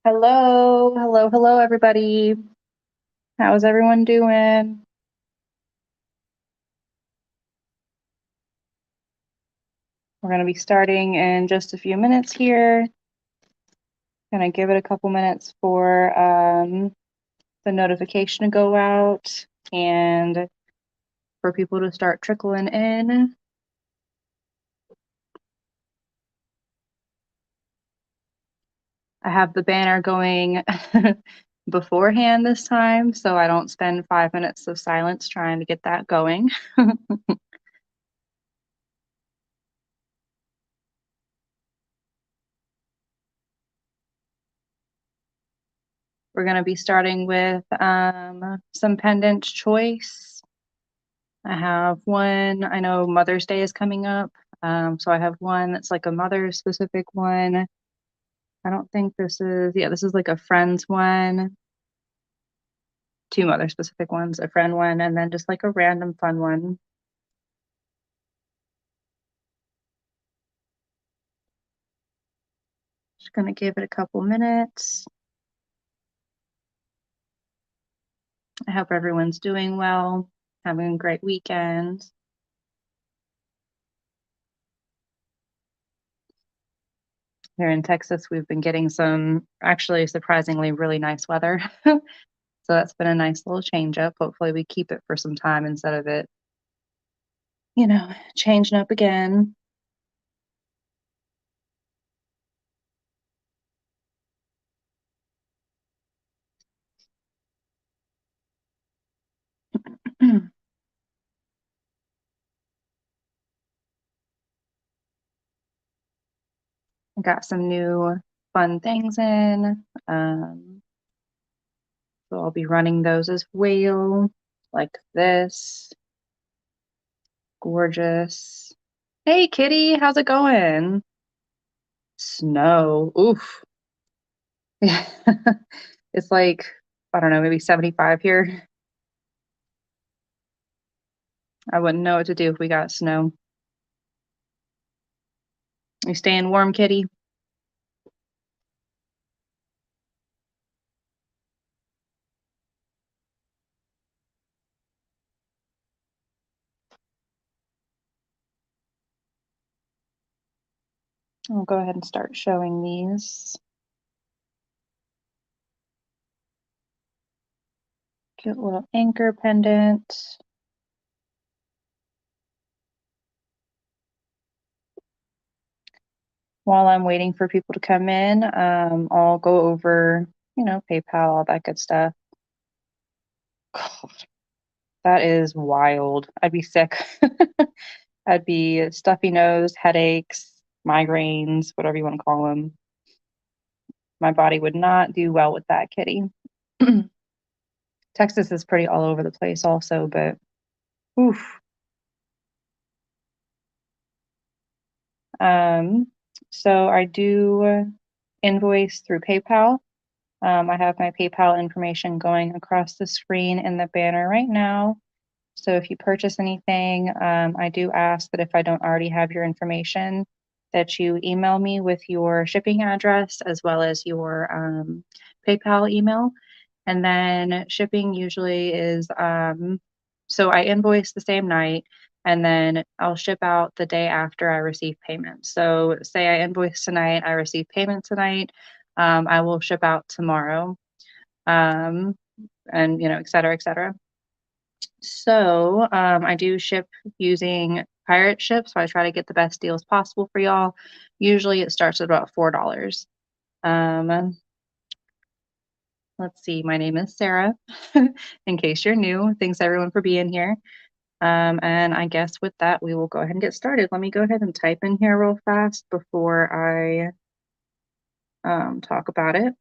Hello, hello, hello, everybody. How's everyone doing? We're going to be starting in just a few minutes here. Going to give it a couple minutes for the notification to go out and for people to start trickling in. I have the banner going beforehand this time, so I don't spend 5 minutes of silence trying to get that going. We're going to be starting with some pendant choice. I have one, I know Mother's Day is coming up, so I have one that's like a mother specific one. I don't think this is, yeah, this is like a friend's one, two mother specific ones, a friend one, and then just like a random fun one. Just gonna give it a couple minutes. I hope everyone's doing well, having a great weekend. Here in Texas, we've been getting some actually surprisingly really nice weather. So that's been a nice little change up. Hopefully we keep it for some time instead of it, changing up again. I got some new fun things in. So I'll be running those as well, like this. Gorgeous. Hey, Kitty, how's it going? Snow. Oof. Yeah. It's like, I don't know, maybe 75 here. I wouldn't know what to do if we got snow. You staying warm, Kitty? I'll go ahead and start showing these. Cute little anchor pendant. While I'm waiting for people to come in, I'll go over, PayPal, all that good stuff. God, that is wild. I'd be sick. I'd be stuffy nose, headaches, migraines, whatever you want to call them. My body would not do well with that, Kitty. Texas is pretty all over the place also, but oof. Um, so I do invoice through PayPal. I have my PayPal information going across the screen in the banner right now. So if you purchase anything, I do ask that if I don't already have your information, that you email me with your shipping address as well as your PayPal email. And then shipping usually is, so I invoice the same night and then I'll ship out the day after I receive payment. So say I invoice tonight, I receive payment tonight, I will ship out tomorrow, um, and, et cetera, et cetera. So I do ship using pirate ship, so I try to get the best deals possible for y'all. Usually it starts at about $4. Um, let's see, my name is Sarah, in case you're new. Thanks everyone for being here. And I guess with that, we will go ahead and get started. Let me go ahead and type in here real fast before I talk about it.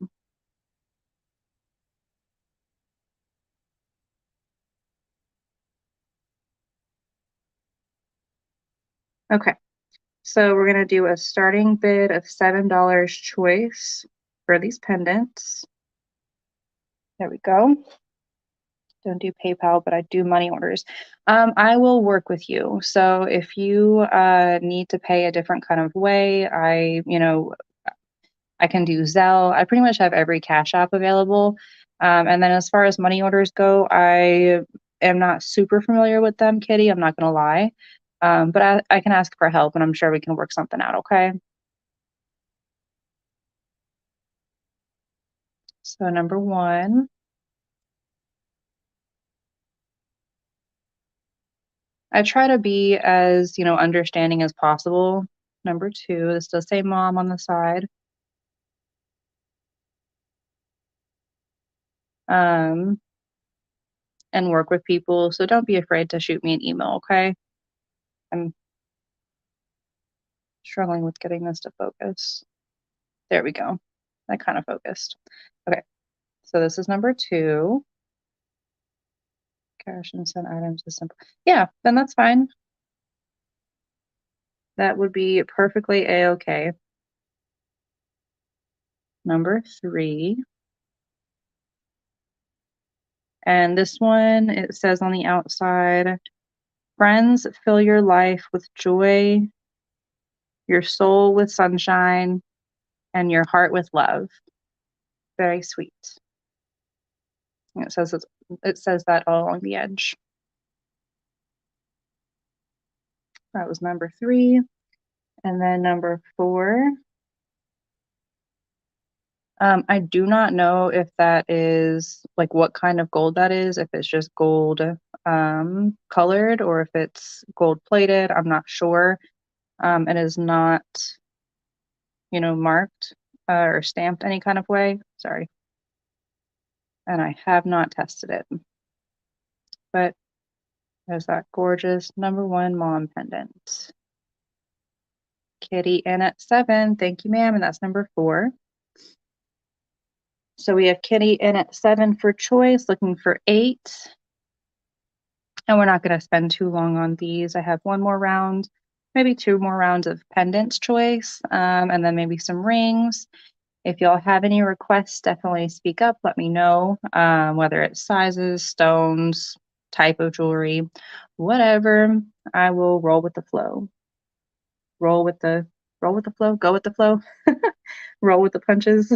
Okay, so we're going to do a starting bid of $7 choice for these pendants. There we go. Don't do PayPal, but I do money orders. I will work with you. So if you need to pay a different kind of way, I can do Zelle. I pretty much have every Cash App available. And then as far as money orders go, I am not super familiar with them, Kitty. I'm not gonna lie. But I can ask for help and I'm sure we can work something out, okay? So number one, I try to be as, understanding as possible. Number two, this does say mom on the side. Um, and work with people. So don't be afraid to shoot me an email, okay? I'm struggling with getting this to focus. There we go. That kind of focused. Okay, so this is number two. Cash and send items is simple. Yeah, then that's fine. That would be perfectly a-okay. Number three. And this one, it says on the outside, friends fill your life with joy, your soul with sunshine, and your heart with love. Very sweet. And it says that all along the edge. That was number three. And then number four, I do not know if that is like what kind of gold that is, if it's just gold colored or if it's gold plated. I'm not sure. It is not, marked or stamped any kind of way. Sorry. And I have not tested it. But there's that gorgeous number one mom pendant. Kitty in at 7. Thank you, ma'am. And that's number 4. So we have Kitty in at 7 for choice, looking for 8. And we're not going to spend too long on these. I have one more round, maybe 2 more rounds of pendants choice, and then maybe some rings. If y'all have any requests, definitely speak up. Let me know, whether it's sizes, stones, type of jewelry, whatever. I will roll with the flow. Roll with the flow. Go with the flow. Roll with the punches.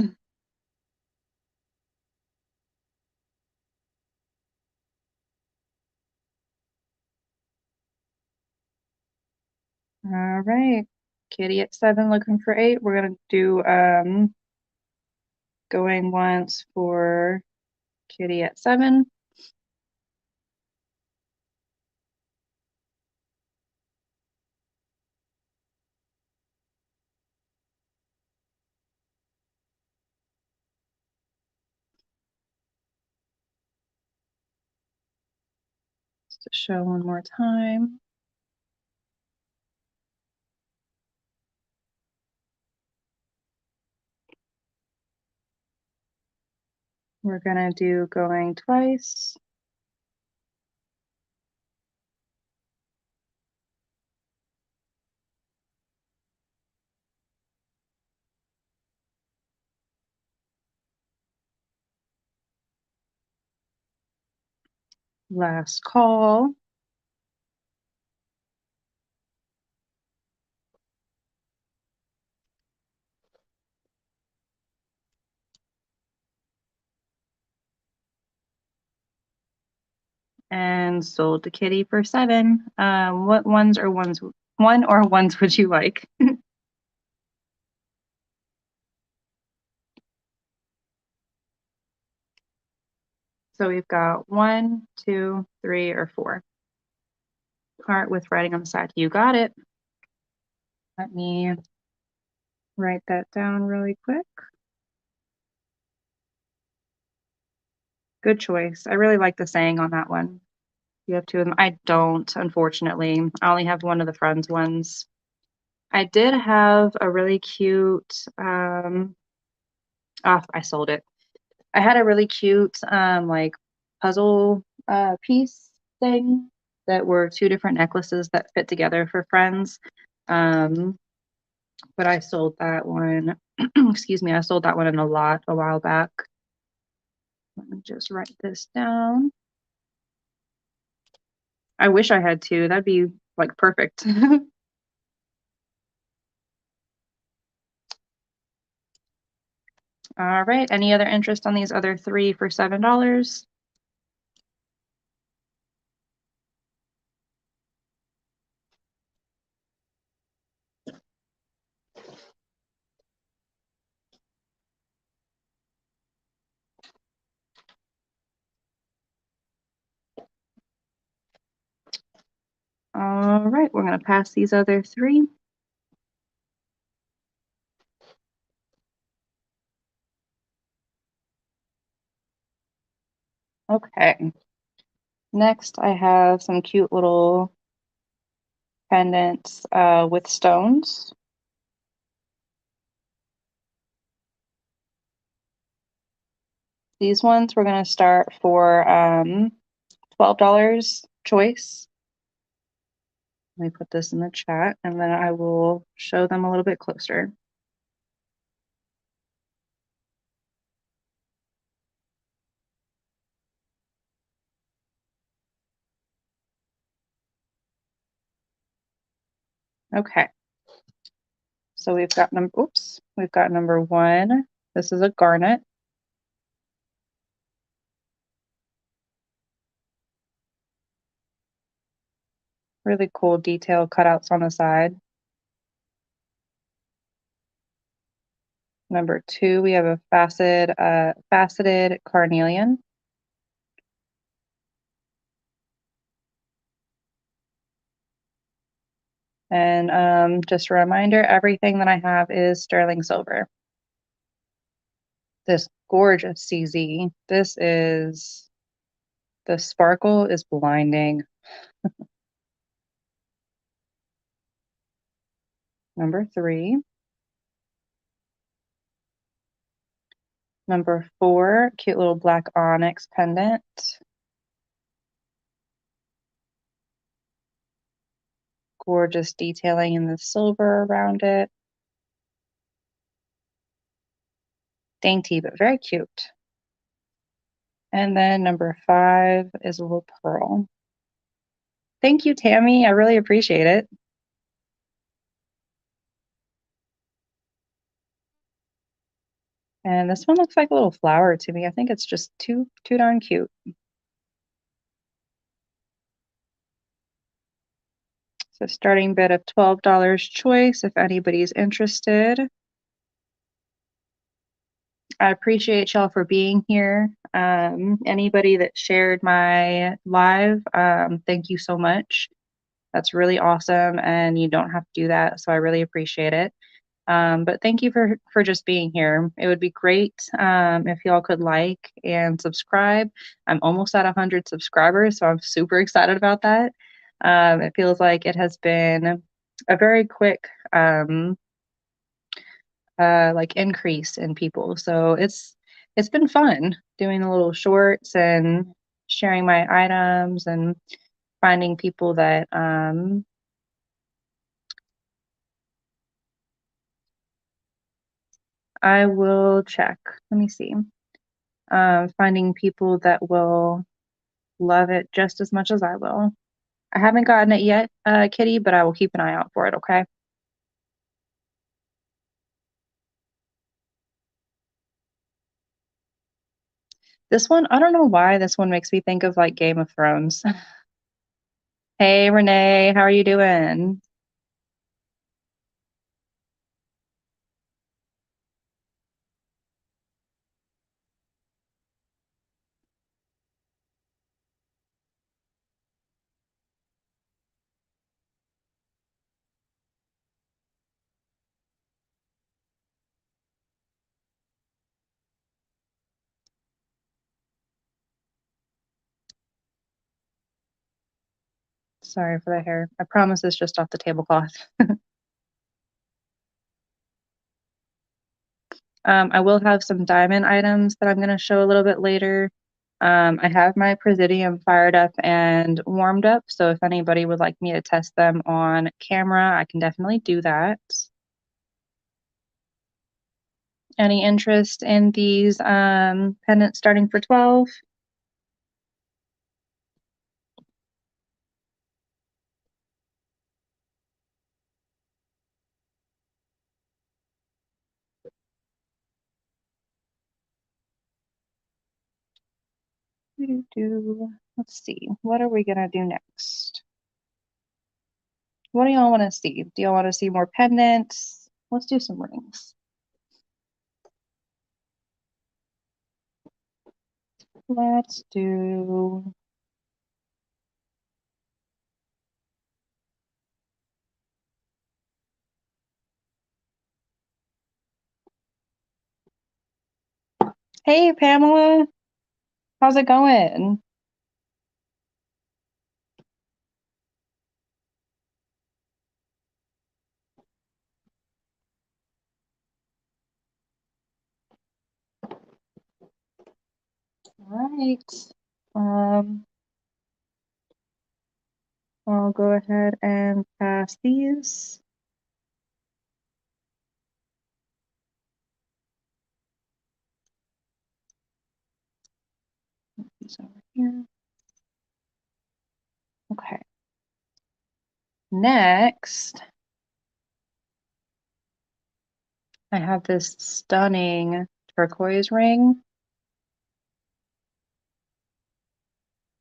All right. Kitty at 7, looking for 8. We're gonna do going once for Kitty at 7. Just to show one more time. We're gonna do going twice. Last call. And sold to Kitty for 7. What one or ones would you like? So we've got 1, 2, 3, or 4. Heart with writing on the side. You got it. Let me write that down really quick. Good choice. I really like the saying on that one. You have 2 of them. I don't, unfortunately. I only have one of the friends ones. I did have a really cute, I sold it. I had a really cute, like puzzle piece thing that were 2 different necklaces that fit together for friends. But I sold that one. Excuse me, I sold that one in a lot a while back. Let me just write this down. I wish I had 2. That'd be like perfect. All right, any other interest on these other three for $7? All right, we're gonna pass these other three. Okay. Next, I have some cute little pendants with stones. These ones we're going to start for $12 choice. Let me put this in the chat and then I will show them a little bit closer. Okay. So we've got number one. This is a garnet. Really cool detail cutouts on the side. Number two, we have a faceted carnelian. And just a reminder, everything that I have is sterling silver. This gorgeous CZ. The sparkle is blinding. Number three. Number four, cute little black onyx pendant. Gorgeous detailing in the silver around it. Dainty, but very cute. And then number five is a little pearl. Thank you, Tammy. I really appreciate it. And this one looks like a little flower to me. I think it's just too darn cute. So starting bid of $12 choice if anybody's interested. I appreciate y'all for being here. Anybody that shared my live, thank you so much. That's really awesome, and you don't have to do that, so I really appreciate it. But thank you for just being here. It would be great if y'all could like and subscribe. I'm almost at 100 subscribers, so I'm super excited about that. It feels like it has been a very quick like increase in people. So it's been fun doing the little shorts and sharing my items and finding people that I will check. Let me see. Finding people that will love it just as much as I will. I haven't gotten it yet, Kitty, but I will keep an eye out for it, okay? This one, I don't know why this one makes me think of like Game of Thrones. Hey, Renee, how are you doing? Sorry for the hair. I promise it's just off the tablecloth. I will have some diamond items that I'm going to show a little bit later. I have my Presidium fired up and warmed up, so if anybody would like me to test them on camera, I can definitely do that. Any interest in these pendants starting for 12? Let's see. What are we gonna do next? What do y'all want to see? Do y'all want to see more pendants? Let's do some rings. Let's do. Hey, Pamela. How's it going? All right. Um, I'll go ahead and pass these. These over here. Okay. Next, I have this stunning turquoise ring.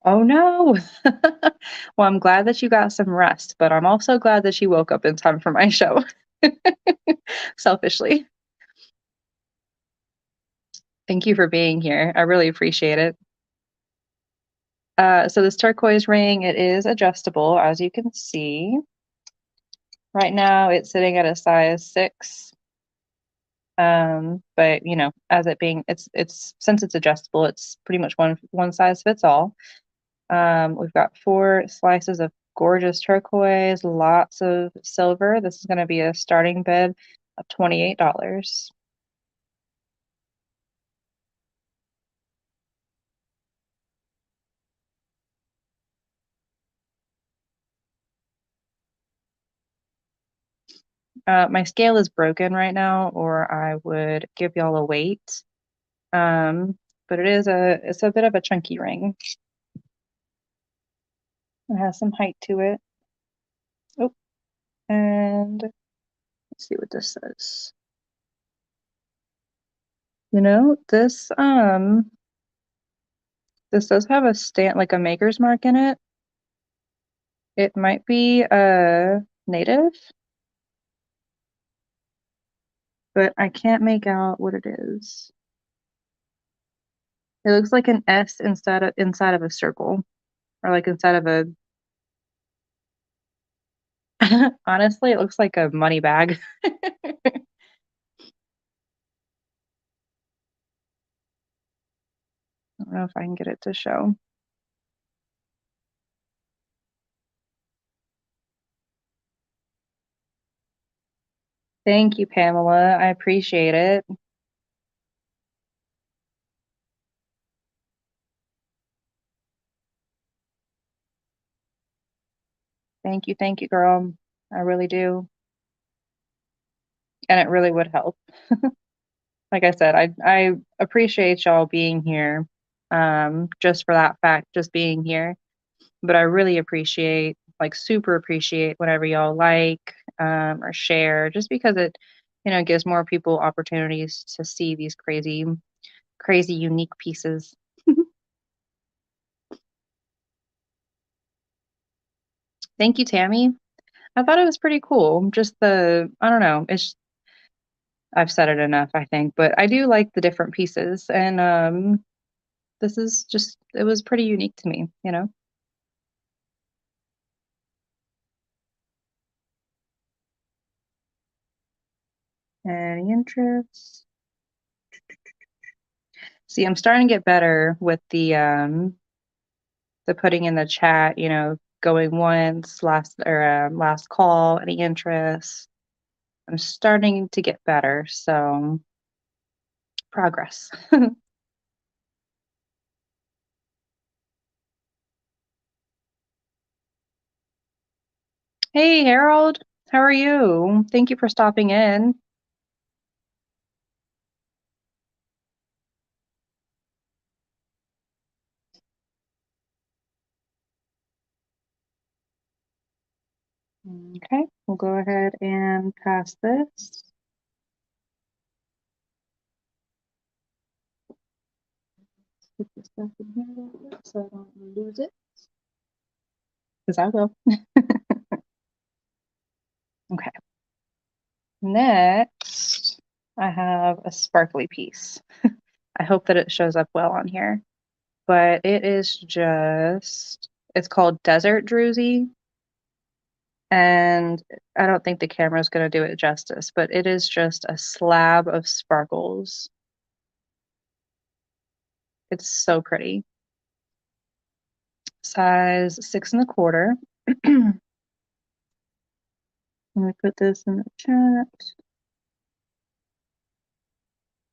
Oh no. Well, I'm glad that you got some rest, but I'm also glad that you woke up in time for my show. Selfishly. Thank you for being here. I really appreciate it. So this turquoise ring, it is adjustable, as you can see. Right now, it's sitting at a size 6. But you know, as it being, it's since it's adjustable, it's pretty much one size fits all. We've got 4 slices of gorgeous turquoise, lots of silver. This is going to be a starting bid of $28. My scale is broken right now, or I would give y'all a weight. But it's a bit of a chunky ring. It has some height to it. Oh, and let's see what this says. You know, this does have a stamp, like a maker's mark in it. It might be native, but I can't make out what it is. It looks like an S inside of a circle, or like inside of a. Honestly, it looks like a money bag. I don't know if I can get it to show. Thank you, Pamela. I appreciate it. Thank you, girl. I really do. And it really would help. Like I said, I appreciate y'all being here. Just for that fact, just being here. But I really appreciate, like super appreciate whatever y'all like, or share, just because it, you know, gives more people opportunities to see these crazy unique pieces. Thank you, Tammy. I thought it was pretty cool. Just I don't know, I've said it enough, I think, but I do like the different pieces, and this is just, it was pretty unique to me, you know? Any interest? See, I'm starting to get better with the putting in the chat, you know, going once, last call, any interest. I'm starting to get better, so progress. Hey, Harold, how are you? Thank you for stopping in. Okay, we'll go ahead and pass this. Put this stuff in here real quick so I don't lose it. Because I will. Okay. Next, I have a sparkly piece. I hope that it shows up well on here. But it is just, it's called Desert Druzy. And I don't think the camera is going to do it justice, but it is just a slab of sparkles. It's so pretty. Size 6 1/4. Let me put this in the chat.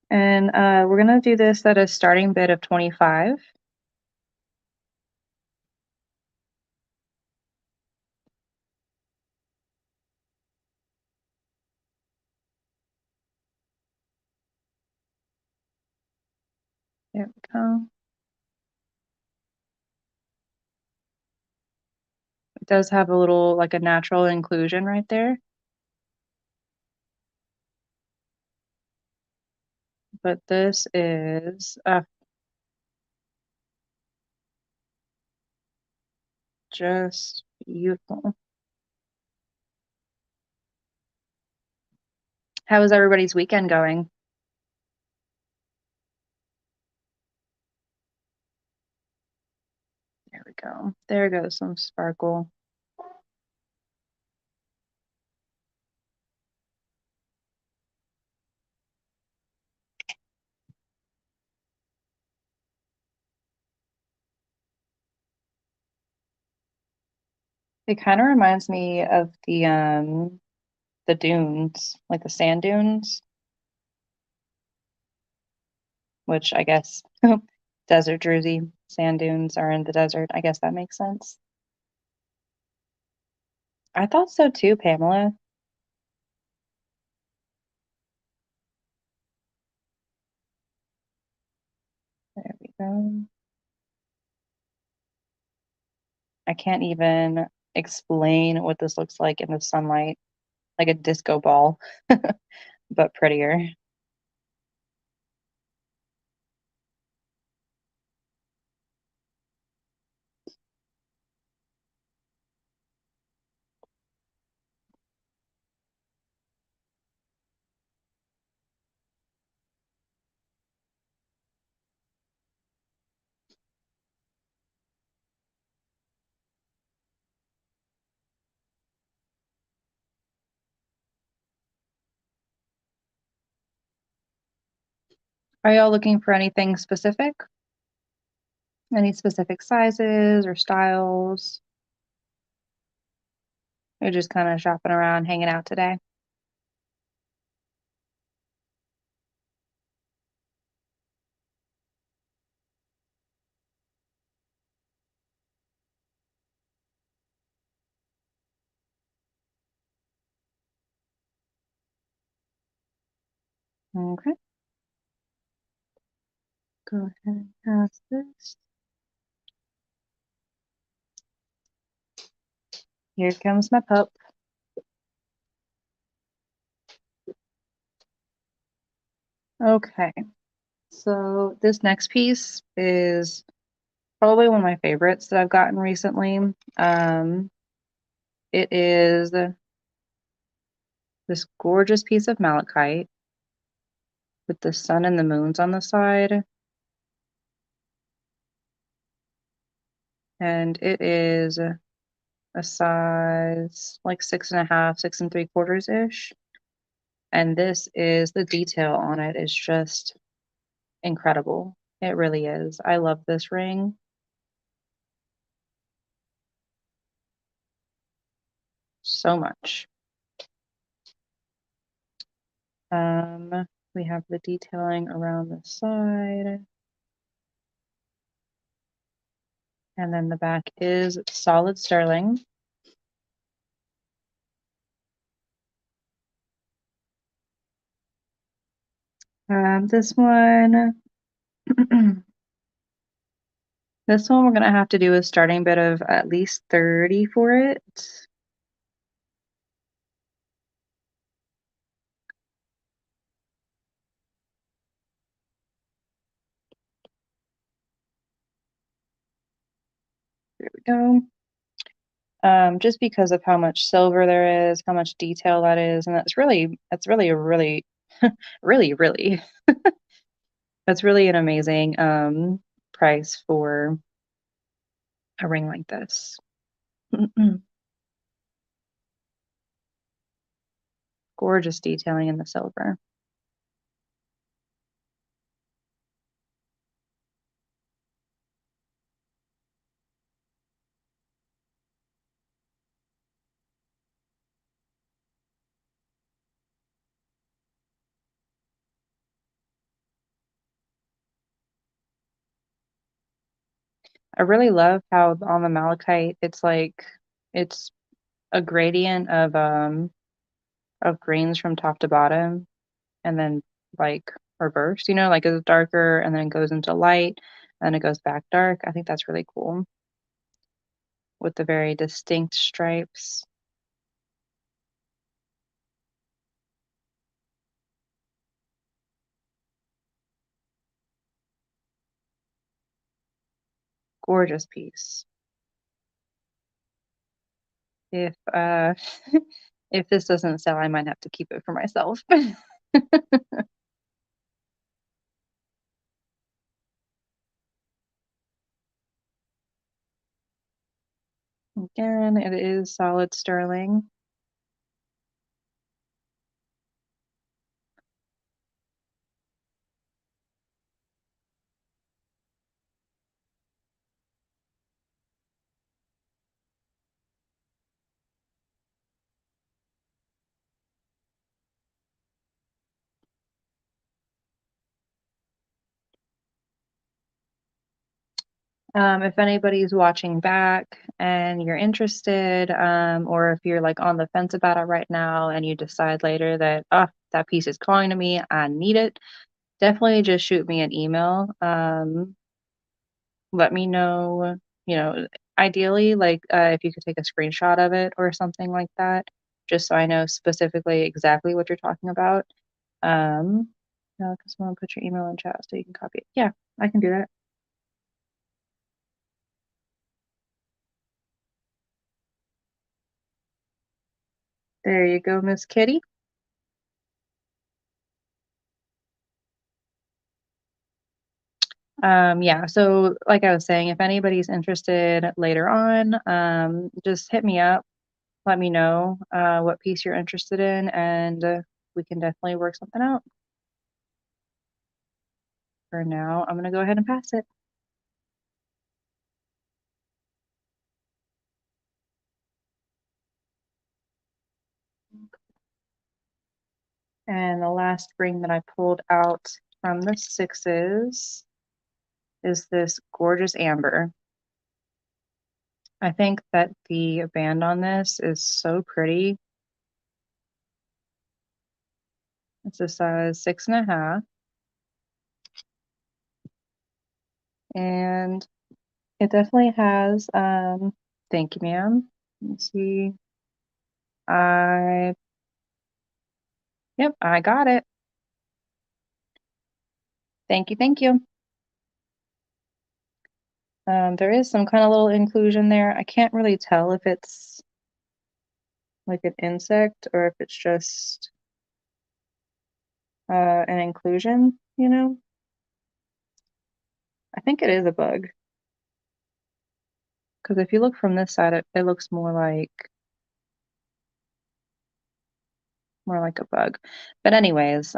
And we're going to do this at a starting bid of 25. There we go. It does have a little, like a natural inclusion right there. But this is just beautiful. How is everybody's weekend going? There we go. There goes some sparkle. It kind of reminds me of the dunes, like the sand dunes, which I guess desert Jersey sand dunes are in the desert. I guess that makes sense. I thought so too, Pamela. There we go. I can't even explain what this looks like in the sunlight, like a disco ball, but prettier. Are y'all looking for anything specific? Any specific sizes or styles? You're just kind of shopping around, hanging out today. Okay, go ahead and pass this. Here comes my pup. Okay, so this next piece is probably one of my favorites that I've gotten recently. It is this gorgeous piece of malachite with the sun and the moons on the side. And it is a size like 6 1/2, 6 3/4-ish. And this is the detail on it is just incredible. It really is. I love this ring so much. We have the detailing around the side. And then the back is solid sterling. This one, this one we're gonna have to do a starting bid of at least 30 for it. go. Just because of how much silver there is, how much detail that is, and that's really a really, really, that's really an amazing price for a ring like this. Gorgeous detailing in the silver. I really love how on the malachite it's like it's a gradient of greens from top to bottom and then like reverse, like it's darker and then it goes into light and it goes back dark. I think that's really cool with the very distinct stripes. Gorgeous piece. If if this doesn't sell, I might have to keep it for myself. Again, it is solid sterling. If anybody's watching back and you're interested, or if you're like on the fence about it right now and you decide later that, oh, that piece is calling to me, I need it, definitely just shoot me an email. Let me know, you know, ideally, like if you could take a screenshot of it or something like that, just so I know specifically exactly what you're talking about. No, because someone put your email in chat so you can copy it. Yeah, I can do that. There you go, Miss Kitty. Yeah, so like I was saying, if anybody's interested later on, just hit me up, let me know what piece you're interested in, and we can definitely work something out. For now, I'm gonna go ahead and pass it. And the last ring that I pulled out from the sixes is this gorgeous amber. I think that the band on this is so pretty. It's a size 6.5. And it definitely has, thank you, ma'am. Let's see. I, yep, I got it. Thank you, thank you. There is some kind of little inclusion there. I can't really tell if it's like an insect or if it's just an inclusion. I think it is a bug. Because if you look from this side, it looks more like a bug. But anyways,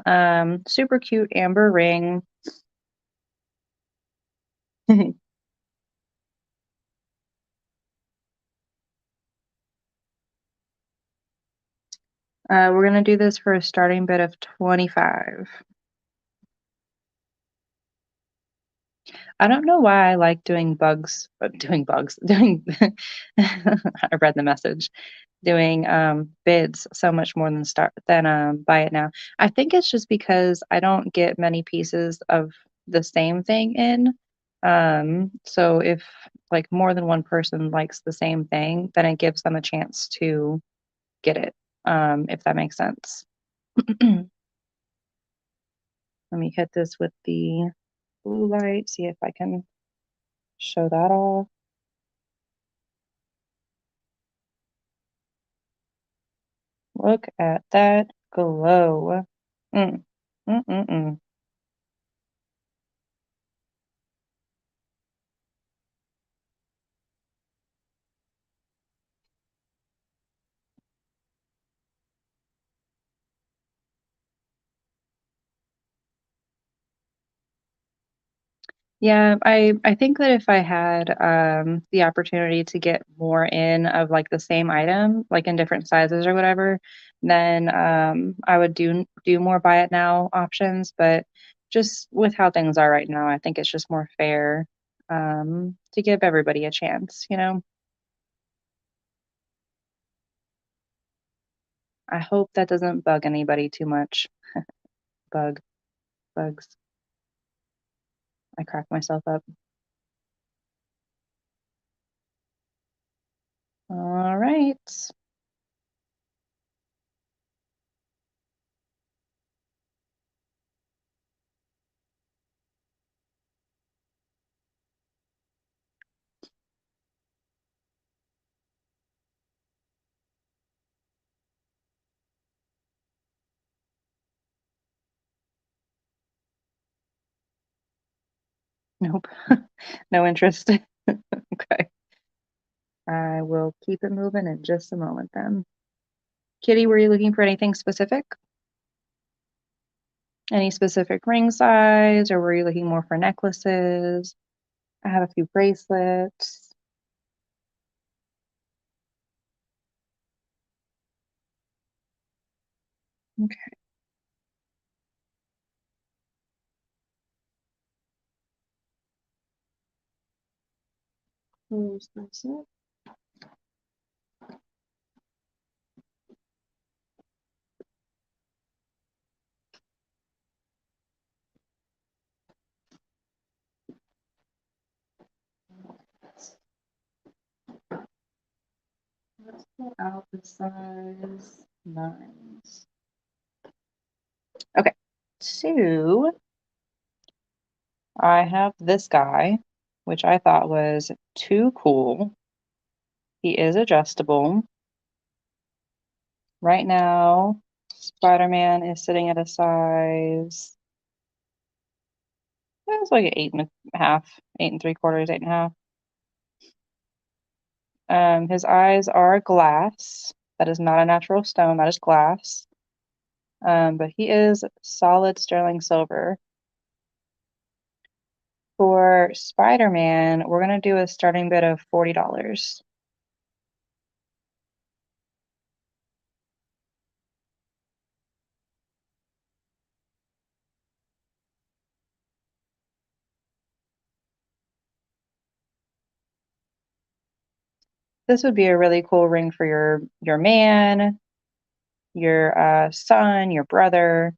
super cute amber ring. We're gonna do this for a starting bid of 25. I don't know why I like doing bugs, doing bugs, doing I read the message. Doing bids so much more than buy it now. I think it's just because I don't get many pieces of the same thing in. So if like more than one person likes the same thing, then it gives them a chance to get it. If that makes sense. Let me hit this with the blue light, see if I can show that off. Look at that glow. Mm. Mm-mm-mm. Yeah, I think that if I had the opportunity to get more in of like the same item, like in different sizes or whatever, then I would do more buy it now options. But just with how things are right now, I think it's just more fair to give everybody a chance, you know? I hope that doesn't bug anybody too much. Bug, bugs. I crack myself up. All right. Nope. No interest. Okay. I will keep it moving in just a moment then. Kitty, were you looking for anything specific? Any specific ring size, or were you looking more for necklaces? I have a few bracelets. Okay, close this up. Let's pull out the size nines. Okay, so I have this guy, which I thought was too cool. He is adjustable. Right now, Spider-Man is sitting at a size, it's like an 8.5, 8 3/4, 8.5. His eyes are glass. That is not a natural stone, that is glass. But he is solid sterling silver. For Spider-Man, we're gonna do a starting bid of $40. This would be a really cool ring for your man, your son, your brother.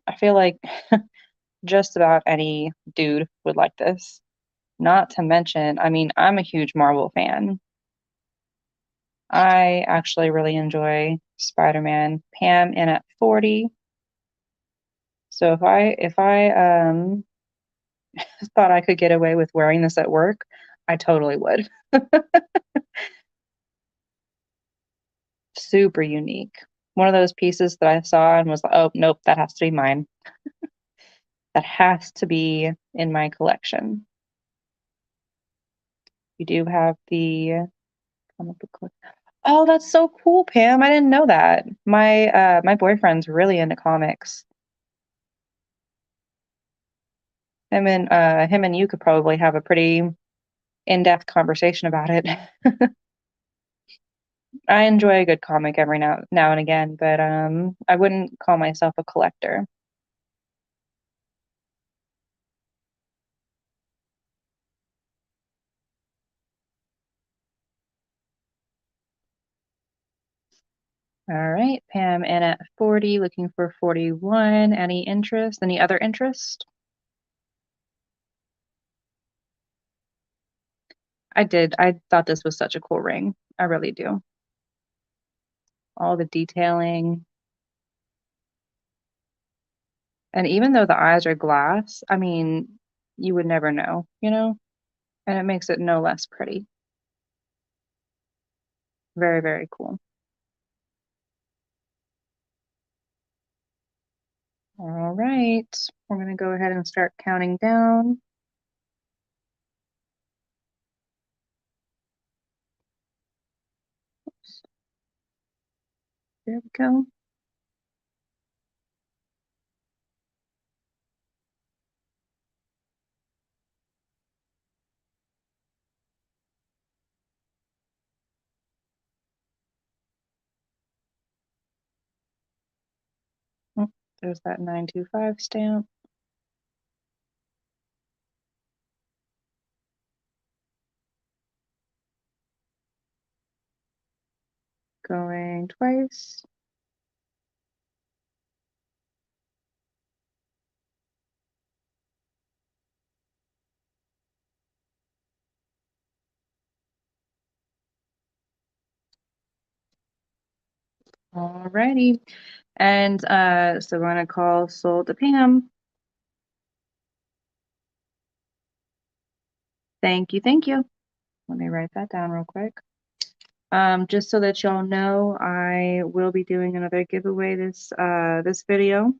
I feel like just about any dude would like this. Not to mention, I mean, I'm a huge Marvel fan. I actually really enjoy Spider-Man. Pam in at 40. So if I thought I could get away with wearing this at work, I totally would. Super unique. One of those pieces that I saw and was like, oh, nope, that has to be mine. That has to be in my collection. You do have the comic book collection. Oh, that's so cool, Pam. I didn't know that. My boyfriend's really into comics. Him and you could probably have a pretty in-depth conversation about it. I enjoy a good comic every now and again, but I wouldn't call myself a collector. All right, Pam in at 40, looking for 41. Any interest? Any other interest? I did. I thought this was such a cool ring. I really do. All the detailing. And even though the eyes are glass, I mean, you would never know, you know? And it makes it no less pretty. Very, very cool. All right, we're going to go ahead and start counting down. Oops. There we go. Oh, there's that 925 stamp. Going twice. Alrighty. And so we're going to call sold to Pam. Thank you, thank you. Let me write that down real quick. Just so that y'all know, I will be doing another giveaway this video.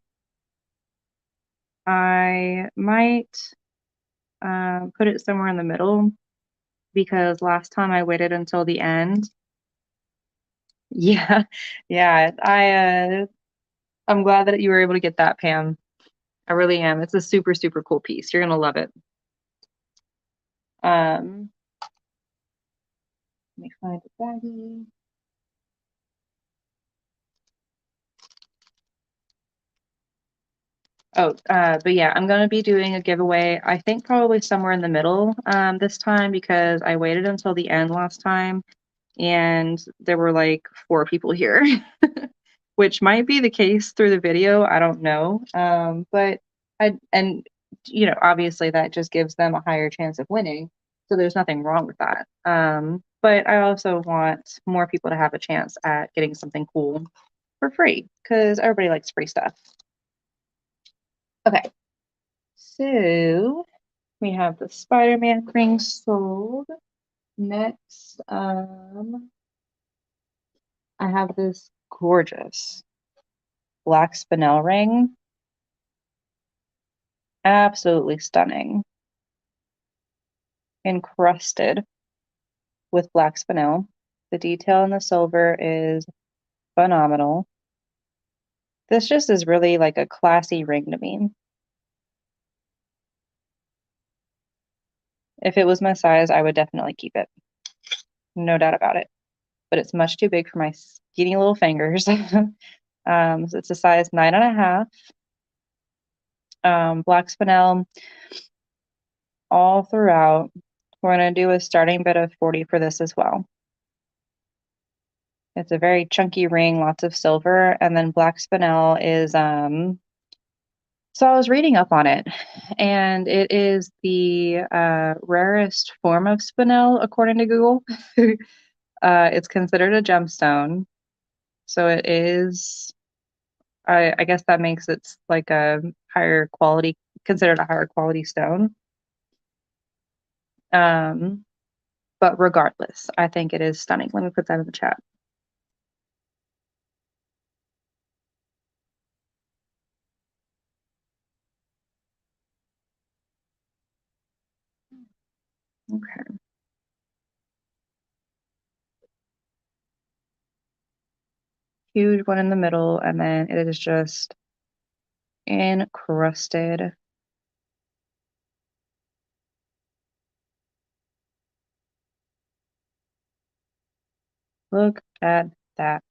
I might put it somewhere in the middle because last time I waited until the end. Yeah, yeah. I'm glad that you were able to get that, Pam. I really am. It's a super, super cool piece. You're gonna love it. Let me find the baggie. Oh, but yeah, I'm gonna be doing a giveaway. I think probably somewhere in the middle this time because I waited until the end last time and there were like 4 people here, which might be the case through the video. I don't know. But and obviously that just gives them a higher chance of winning. So there's nothing wrong with that. But I also want more people to have a chance at getting something cool for free because everybody likes free stuff. Okay, so we have the Spider-Man ring sold. Next, I have this gorgeous black spinel ring. Absolutely stunning. Encrusted with black spinel. The detail in the silver is phenomenal. This just is really like a classy ring to me. If it was my size, I would definitely keep it. No doubt about it. But it's much too big for my skinny little fingers. So it's a size 9.5. Black spinel all throughout. We're going to do a starting bid of 40 for this as well. It's a very chunky ring, lots of silver, and then black spinel is so I was reading up on it, and it is the rarest form of spinel according to Google. It's considered a gemstone, so it is. I guess that makes it like a higher quality, considered a higher quality stone. Um, but regardless, I think it is stunning. Let me put that in the chat. Okay. Huge one in the middle, and then it is just encrusted. Look at that.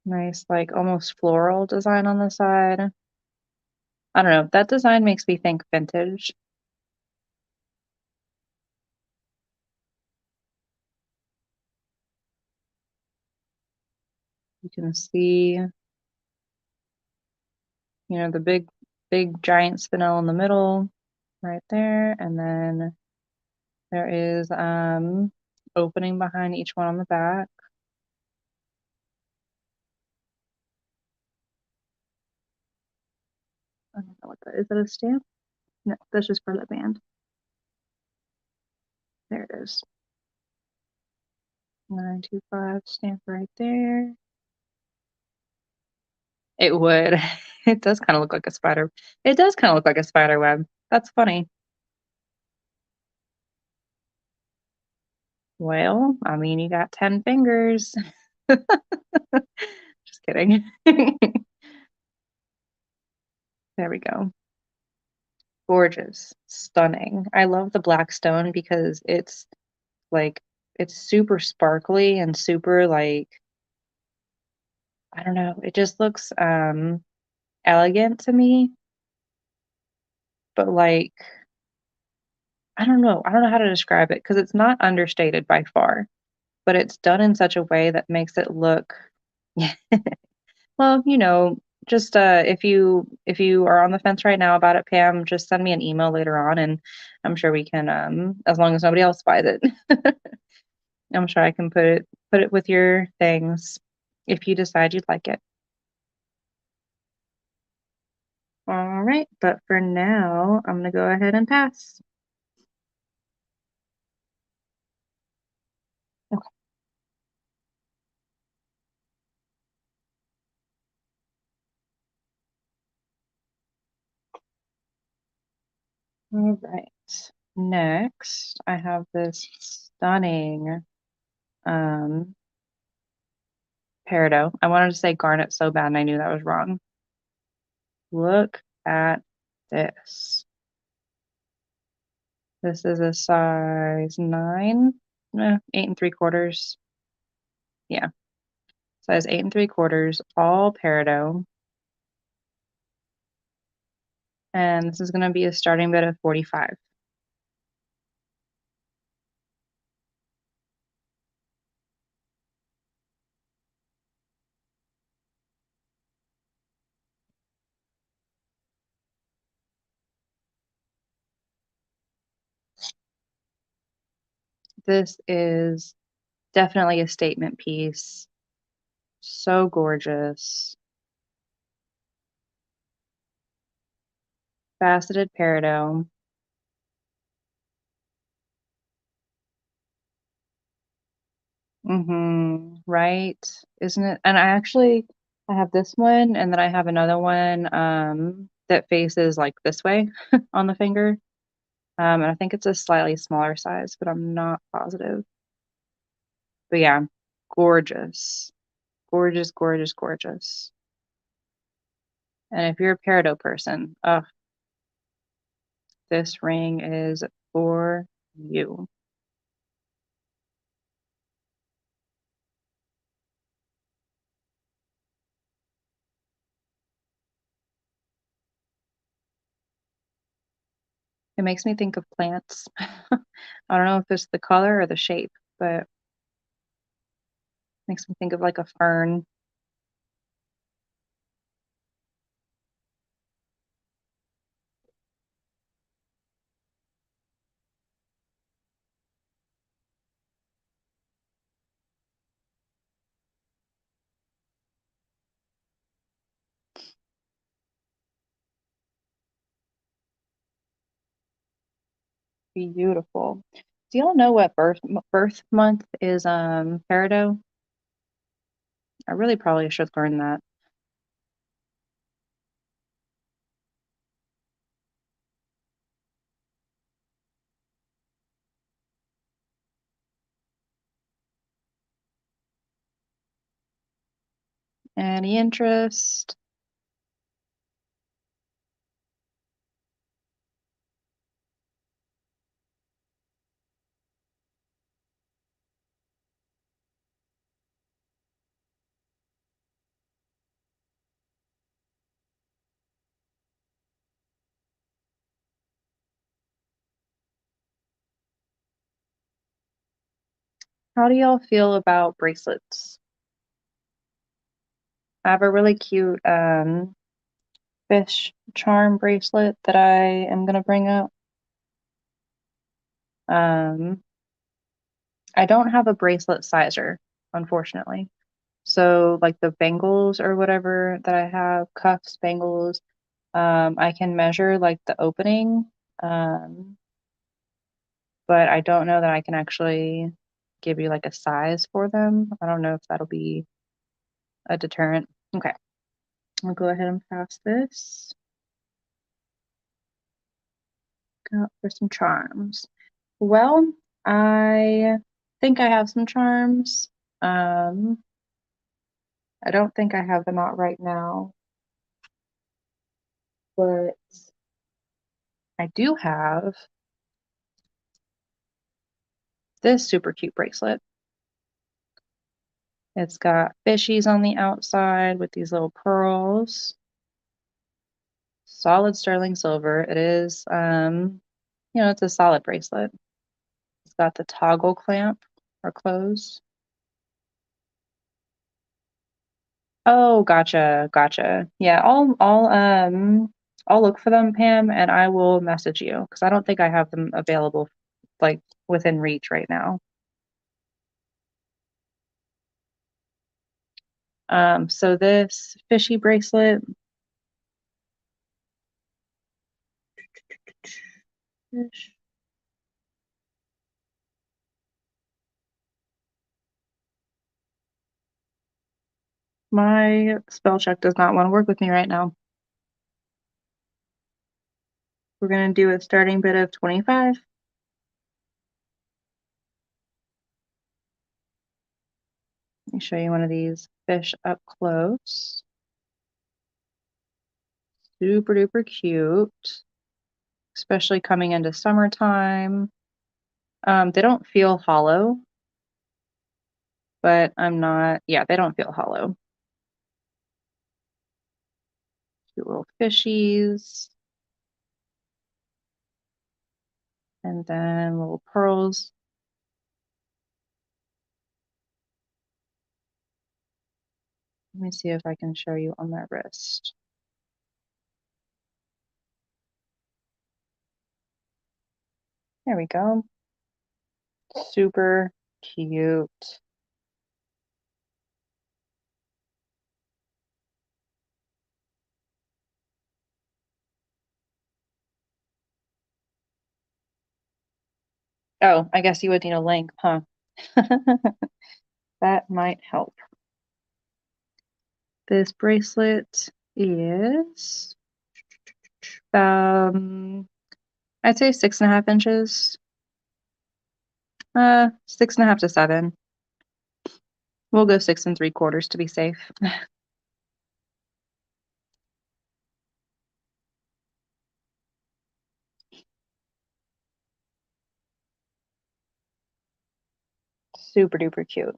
Nice, like almost floral design on the side. I don't know. That design makes me think vintage. You can see, the big giant spinel in the middle right there. And then there is opening behind each one on the back. I don't know what that is. That a stamp? No, that's just for the band. There it is. 925 stamp right there. It would. It does kind of look like a spider. It does kind of look like a spider web. That's funny. Well, I mean, you got 10 fingers. Just kidding. There we go. Gorgeous. Stunning. I love the black stone because like it's super sparkly and super like I don't know, it just looks elegant to me, but like I don't know. I don't know how to describe it because it's not understated by far, but it's done in such a way that makes it look well, just if you are on the fence right now about it, Pam, just send me an email later on and I'm sure we can as long as nobody else buys it. I'm sure I can put it with your things if you decide you'd like it. All right, but for now, I'm gonna go ahead and pass. Okay. All right. Next, I have this stunning um peridot. I wanted to say garnet so bad and I knew that was wrong. Look at this. This is a size 9, 8 3/4. Yeah, size 8 3/4, all peridot. And this is going to be a starting bid of 45. This is definitely a statement piece. So gorgeous. Faceted peridot. Right? Isn't it? And I have this one and then I have another one that faces like this way on the finger. And I think it's a slightly smaller size, but I'm not positive. But yeah, gorgeous. Gorgeous, gorgeous, gorgeous. And if you're a peridot person, this ring is for you. It makes me think of plants. I don't know if it's the color or the shape, but makes me think of like a fern. Beautiful. Do y'all know what birth month is peridot? I really probably should learn that. Any interest? How do y'all feel about bracelets? I have a really cute fish charm bracelet that I am gonna bring up. Um, I don't have a bracelet sizer, unfortunately. So like the bangles or whatever that I have, cuffs, bangles, I can measure like the opening, but I don't know that I can actually. give you like a size for them. I don't know if that'll be a deterrent. Okay, I'll go ahead and pass this. Go for some charms. Well, I think I have some charms. I don't think I have them out right now, but I do have this super cute bracelet. It's got fishies on the outside with these little pearls. Solid sterling silver. It is, it's a solid bracelet. It's got the toggle clamp or close. Oh, gotcha. Yeah, I'll look for them, Pam, and I will message you because I don't think I have them available like within reach right now. So this fishy bracelet, fish. My spell check does not want to work with me right now. We're gonna do a starting bid of 25. Let me show you one of these fish up close. Super duper cute, especially coming into summertime. They don't feel hollow, but they don't feel hollow. Cute little fishies. And then little pearls. Let me see if I can show you on my wrist. There we go. Super cute. Oh, I guess you would need a link, huh? That might help. This bracelet is I'd say 6.5 inches. 6.5 to 7. We'll go 6 3/4 to be safe. Super duper cute.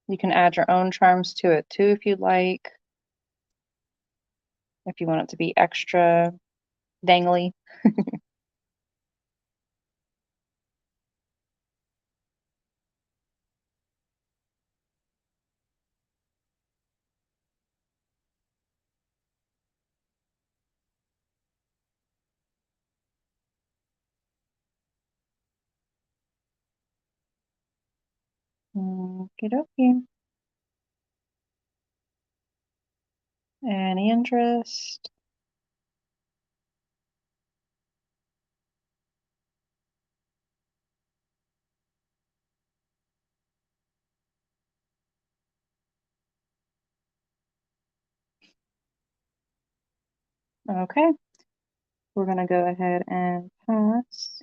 You can add your own charms to it too if you'd like. If you want it to be extra dangly. Okie dokie. Any interest? Okay. We're gonna go ahead and pass.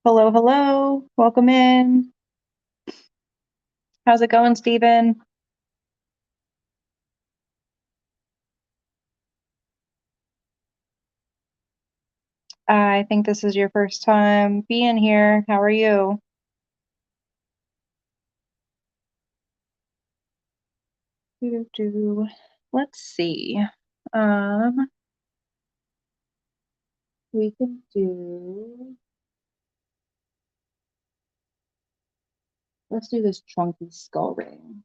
Hello, hello. Welcome in. How's it going, Stephen? I think this is your first time being here. How are you? Let's see. Um, we can do. Let's do this chunky skull ring.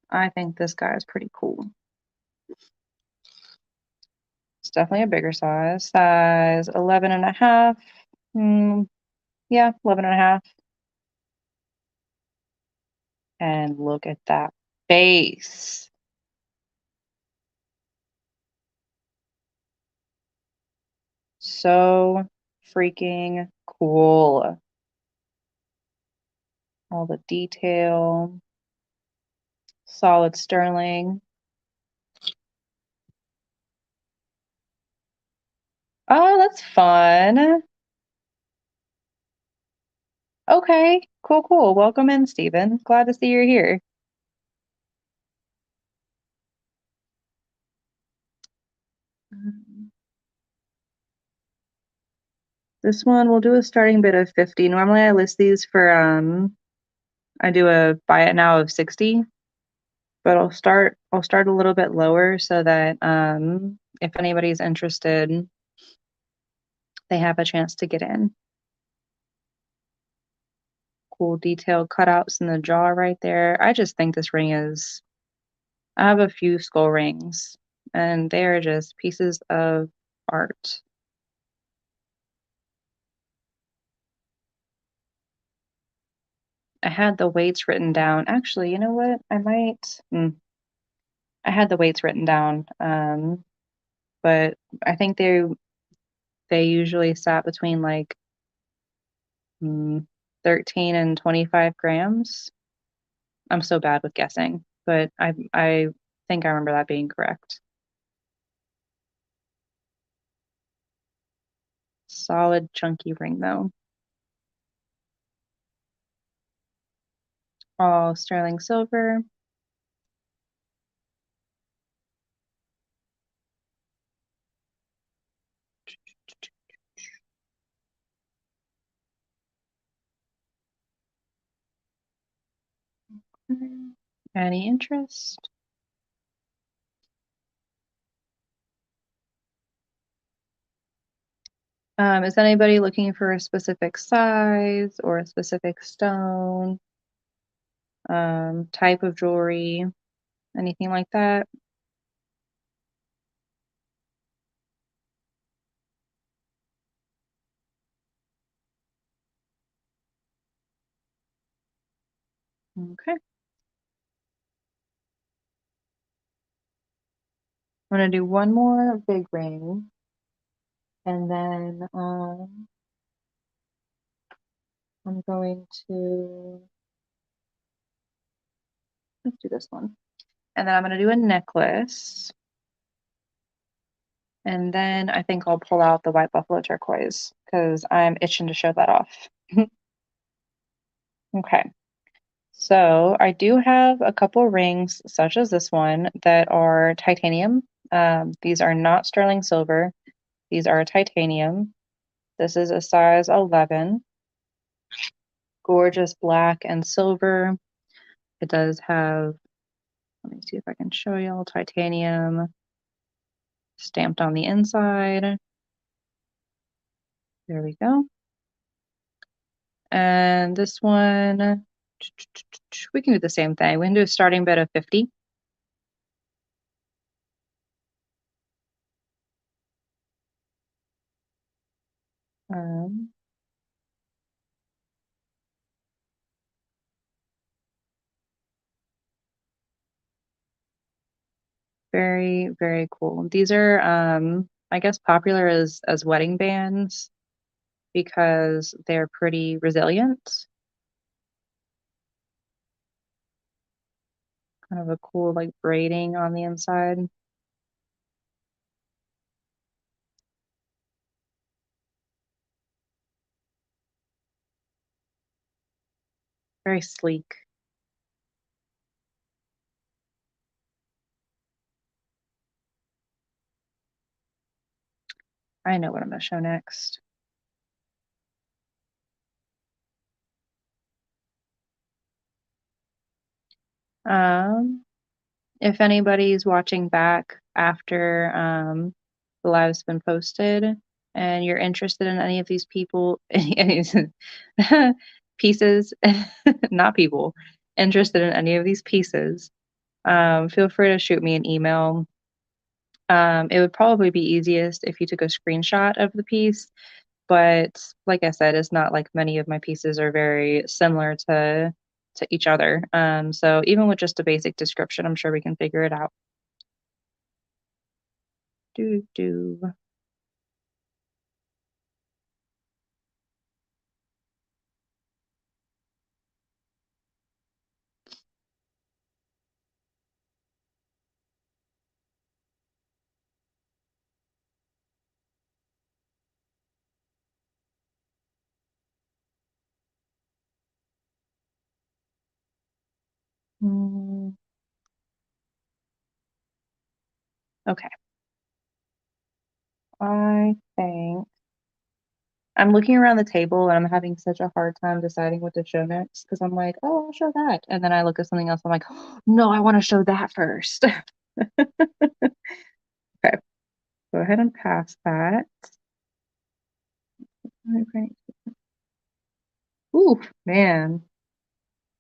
I think this guy is pretty cool. It's definitely a bigger size 11.5. Yeah, 11.5. And look at that face. So freaking cool. all the detail. Solid sterling. Oh, that's fun. Okay, cool, cool. Welcome in, Stephen. Glad to see you're here. Um, This one we'll do a starting bid of 50. Normally I list these for I do a buy it now of 60, but I'll start a little bit lower so that if anybody's interested, they have a chance to get in. Cool detailed cutouts in the jaw right there. I just think this ring is I have a few skull rings and they are just pieces of art. I had the weights written down. Actually, you know what? I had the weights written down. But I think they usually sat between like mm, 13 and 25 grams. I'm so bad with guessing, but I think I remember that being correct. Solid chunky ring though. All sterling silver. Any interest? Is anybody looking for a specific size or a specific stone, type of jewelry, anything like that? Okay. I'm gonna do one more big ring, and then I'm going to let's do this one, and then I'm gonna do a necklace, and then I think I'll pull out the white buffalo turquoise because I'm itching to show that off. Okay. So I do have a couple rings, such as this one, that are titanium. These are not sterling silver. These are titanium. This is a size 11. Gorgeous black and silver. It does have, let me see if I can show y'all, titanium stamped on the inside. There we go. And this one, we can do the same thing. We can do a starting bid of 50. Um, Very, very cool. These are, I guess, popular as wedding bands because they're pretty resilient. Kind of a cool like braiding on the inside. Very sleek. I know what I'm gonna show next. Um, if anybody's watching back after the live's been posted and you're interested in any of these people pieces, not people, interested in any of these pieces, feel free to shoot me an email. It would probably be easiest if you took a screenshot of the piece, but like I said, it's not like many of my pieces are very similar to each other. So even with just a basic description, I'm sure we can figure it out. Do do. Okay. I think I'm looking around the table and I'm having such a hard time deciding what to show next because I'm like, oh, I'll show that. And then I look at something else. I'm like, oh, no, I want to show that first. Okay, go ahead and pass that. Okay. Ooh, man.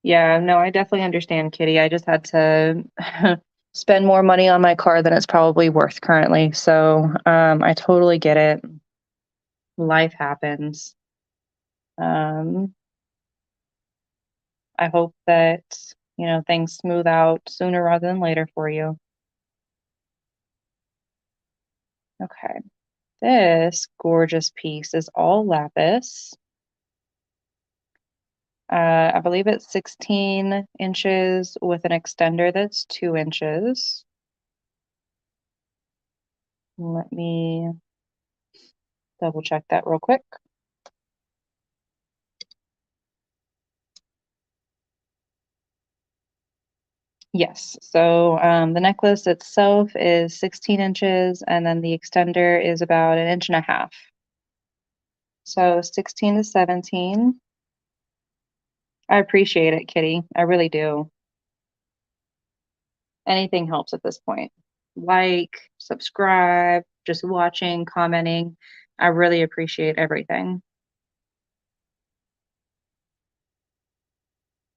Yeah, no, I definitely understand, Kitty. I just had to spend more money on my car than it's probably worth currently. So, I totally get it. Life happens. Um, I hope that, things smooth out sooner rather than later for you. Okay. This gorgeous piece is all lapis. I believe it's 16 inches with an extender that's 2 inches. Let me double check that real quick. Yes. So the necklace itself is 16 inches, and then the extender is about an inch and a half. So 16 to 17. I appreciate it, Kitty. I really do. Anything helps at this point. Like, subscribe, just watching, commenting. I really appreciate everything.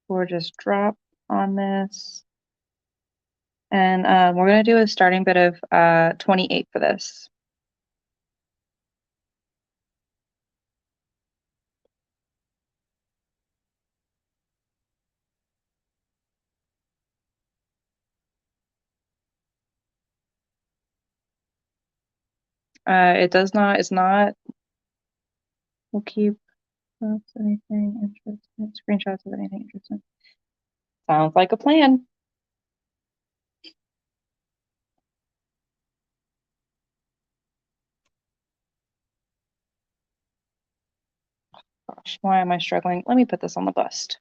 Gorgeous drop on this. And we're going to do a starting bid of 28 for this. It's not, we'll keep anything interesting, screenshots of anything interesting. Sounds like a plan. Gosh, why am I struggling? Let me put this on the bust.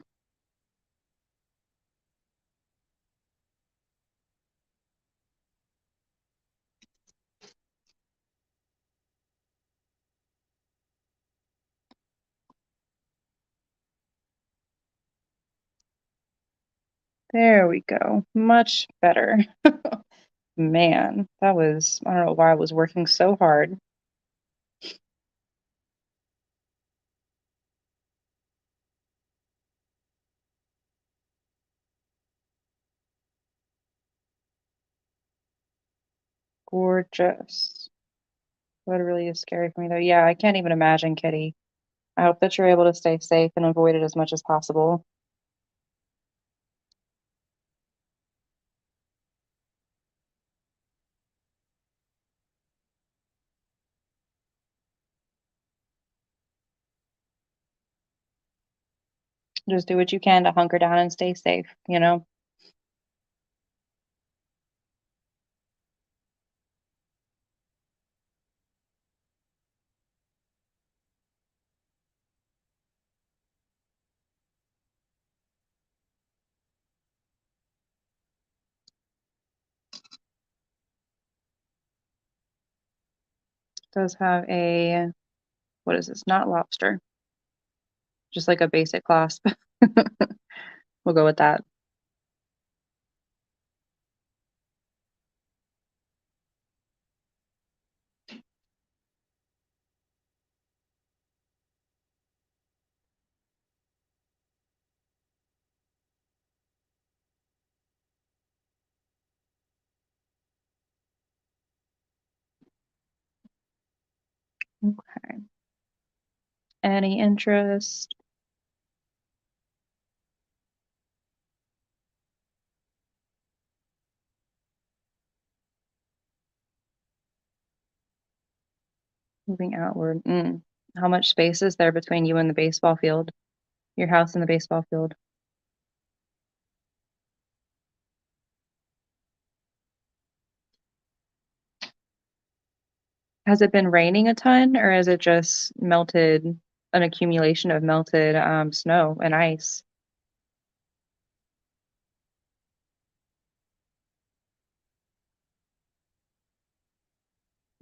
There we go. Much better. Man, I don't know why I was working so hard. Gorgeous. That really is scary for me though. Yeah, I can't even imagine, Kitty. I hope that you're able to stay safe and avoid it as much as possible. Just do what you can to hunker down and stay safe. It does have what is this? Not lobster, just like a basic clasp. We'll go with that. Okay. Any interest? Moving outward. How much space is there between you and the baseball field? Your house and the baseball field? Has it been raining a ton, or is it just an accumulation of melted snow and ice?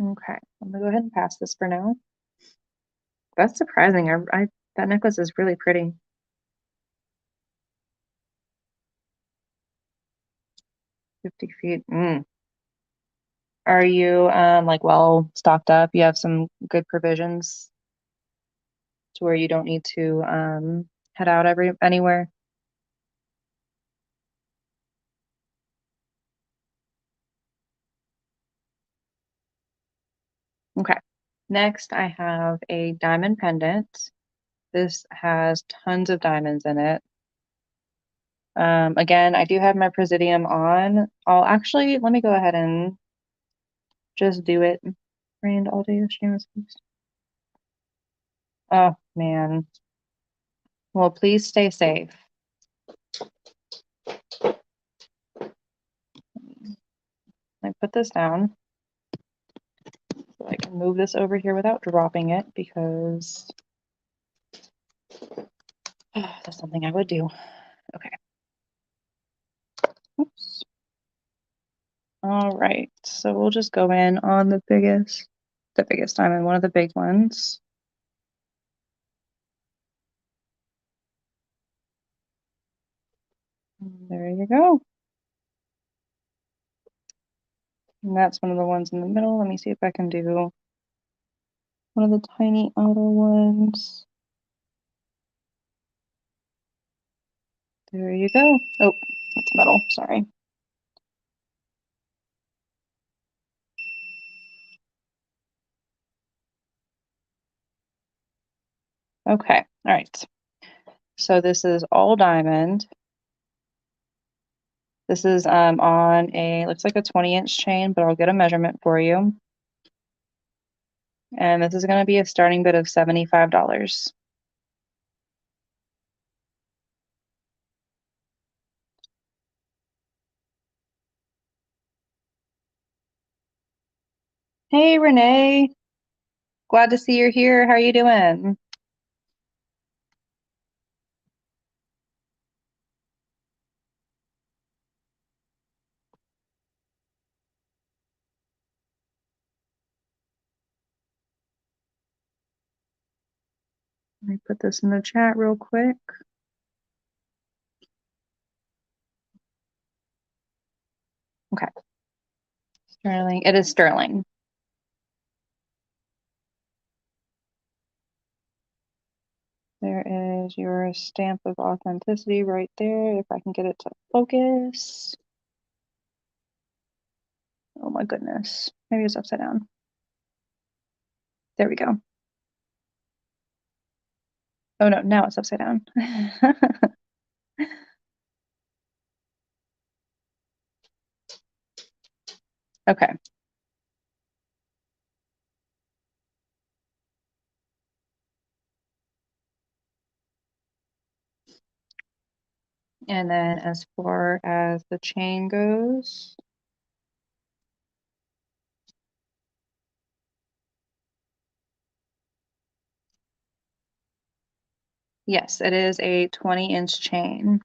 Okay, I'm gonna go ahead and pass this for now. That's surprising. That necklace is really pretty. 50 feet. Are you like well stocked up? You have some good provisions to where you don't need to head out anywhere? Okay. Next, I have a diamond pendant. This has tons of diamonds in it. Again, I do have my Presidium on. I'll actually, let me go ahead and just do it. Rained all day yesterday. Oh, man. Well, please stay safe. I put this down so I can move this over here without dropping it because that's something I would do. Okay. Oops. All right. So we'll just go in on the biggest diamond, one of the big ones. There you go. And that's one of the ones in the middle. Let me see if I can do one of the tiny outer ones. There you go. Oh, that's metal. Sorry. Okay. All right. So this is all diamond. This is on looks like a 20-inch chain, but I'll get a measurement for you. And this is going to be a starting bid of $75. Hey, Renee. Glad to see you're here. How are you doing? Let me put this in the chat real quick. Okay. Sterling. It is sterling. There is your stamp of authenticity right there. If I can get it to focus. Oh my goodness. Maybe it's upside down. There we go. Oh no, now it's upside down. Okay. And then as far as the chain goes, yes, it is a 20-inch chain.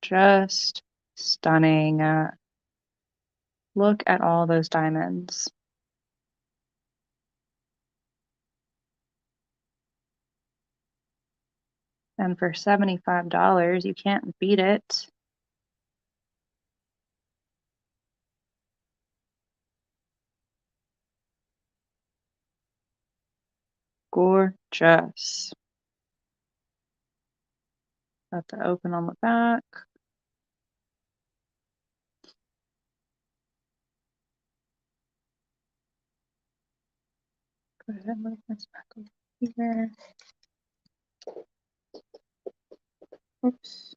Just stunning. Look at all those diamonds. And for $75, you can't beat it. Gorgeous. Got the open on the back. Go ahead and move this back over here. Oops.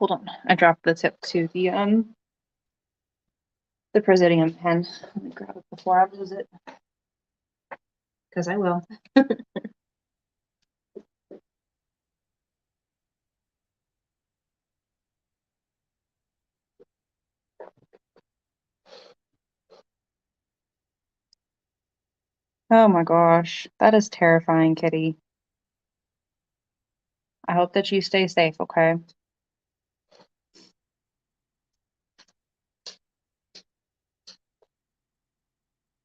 Hold on. I dropped the tip to the Presidium pen. Let me grab it before I lose it. Because I will. Oh my gosh, that is terrifying, Kitty. I hope that you stay safe, okay?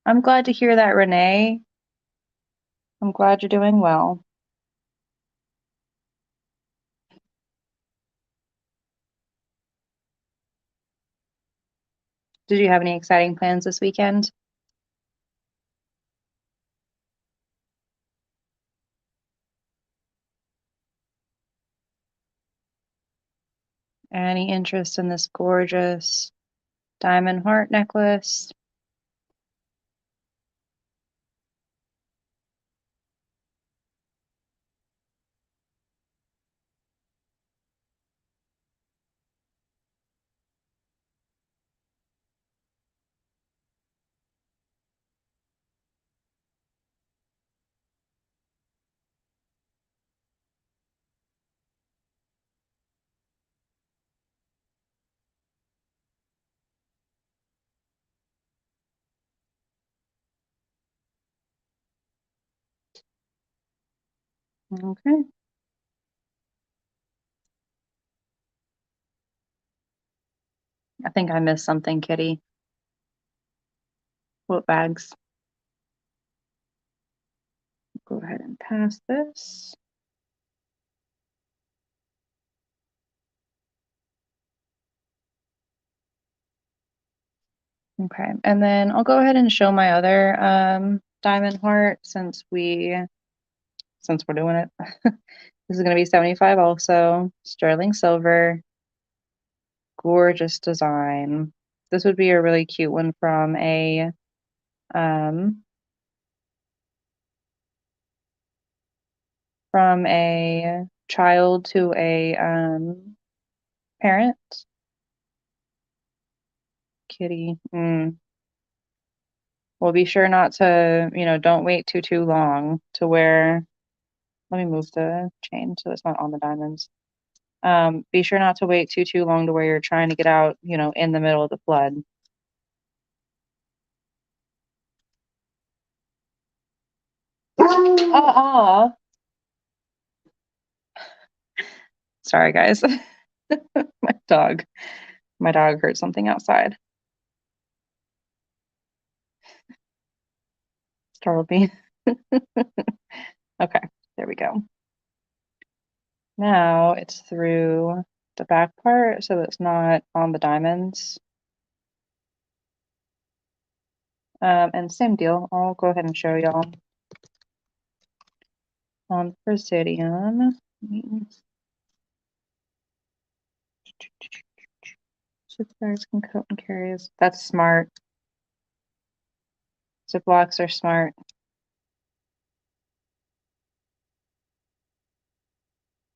I'm glad to hear that, Renee. I'm glad you're doing well. Did you have any exciting plans this weekend? Any interest in this gorgeous diamond heart necklace? Okay. I think I missed something, Kitty. What bags? Go ahead and pass this. Okay, and then I'll go ahead and show my other diamond heart since we're doing it. This is going to be 75 also, sterling silver, gorgeous design. This would be a really cute one um from a child to a parent. Kitty. Well, be sure not to, don't wait too long to wear. Let me move the chain so it's not on the diamonds. Be sure not to wait too long to where you're trying to get out, in the middle of the flood. Uh-uh. Sorry, guys. My dog. My dog heard something outside. Startled me. Okay, there we go. Now it's through the back part so it's not on the diamonds. And same deal. I'll go ahead and show y'all on Presidium. Zip bags can coat and carries. That's smart. Ziplocs are smart.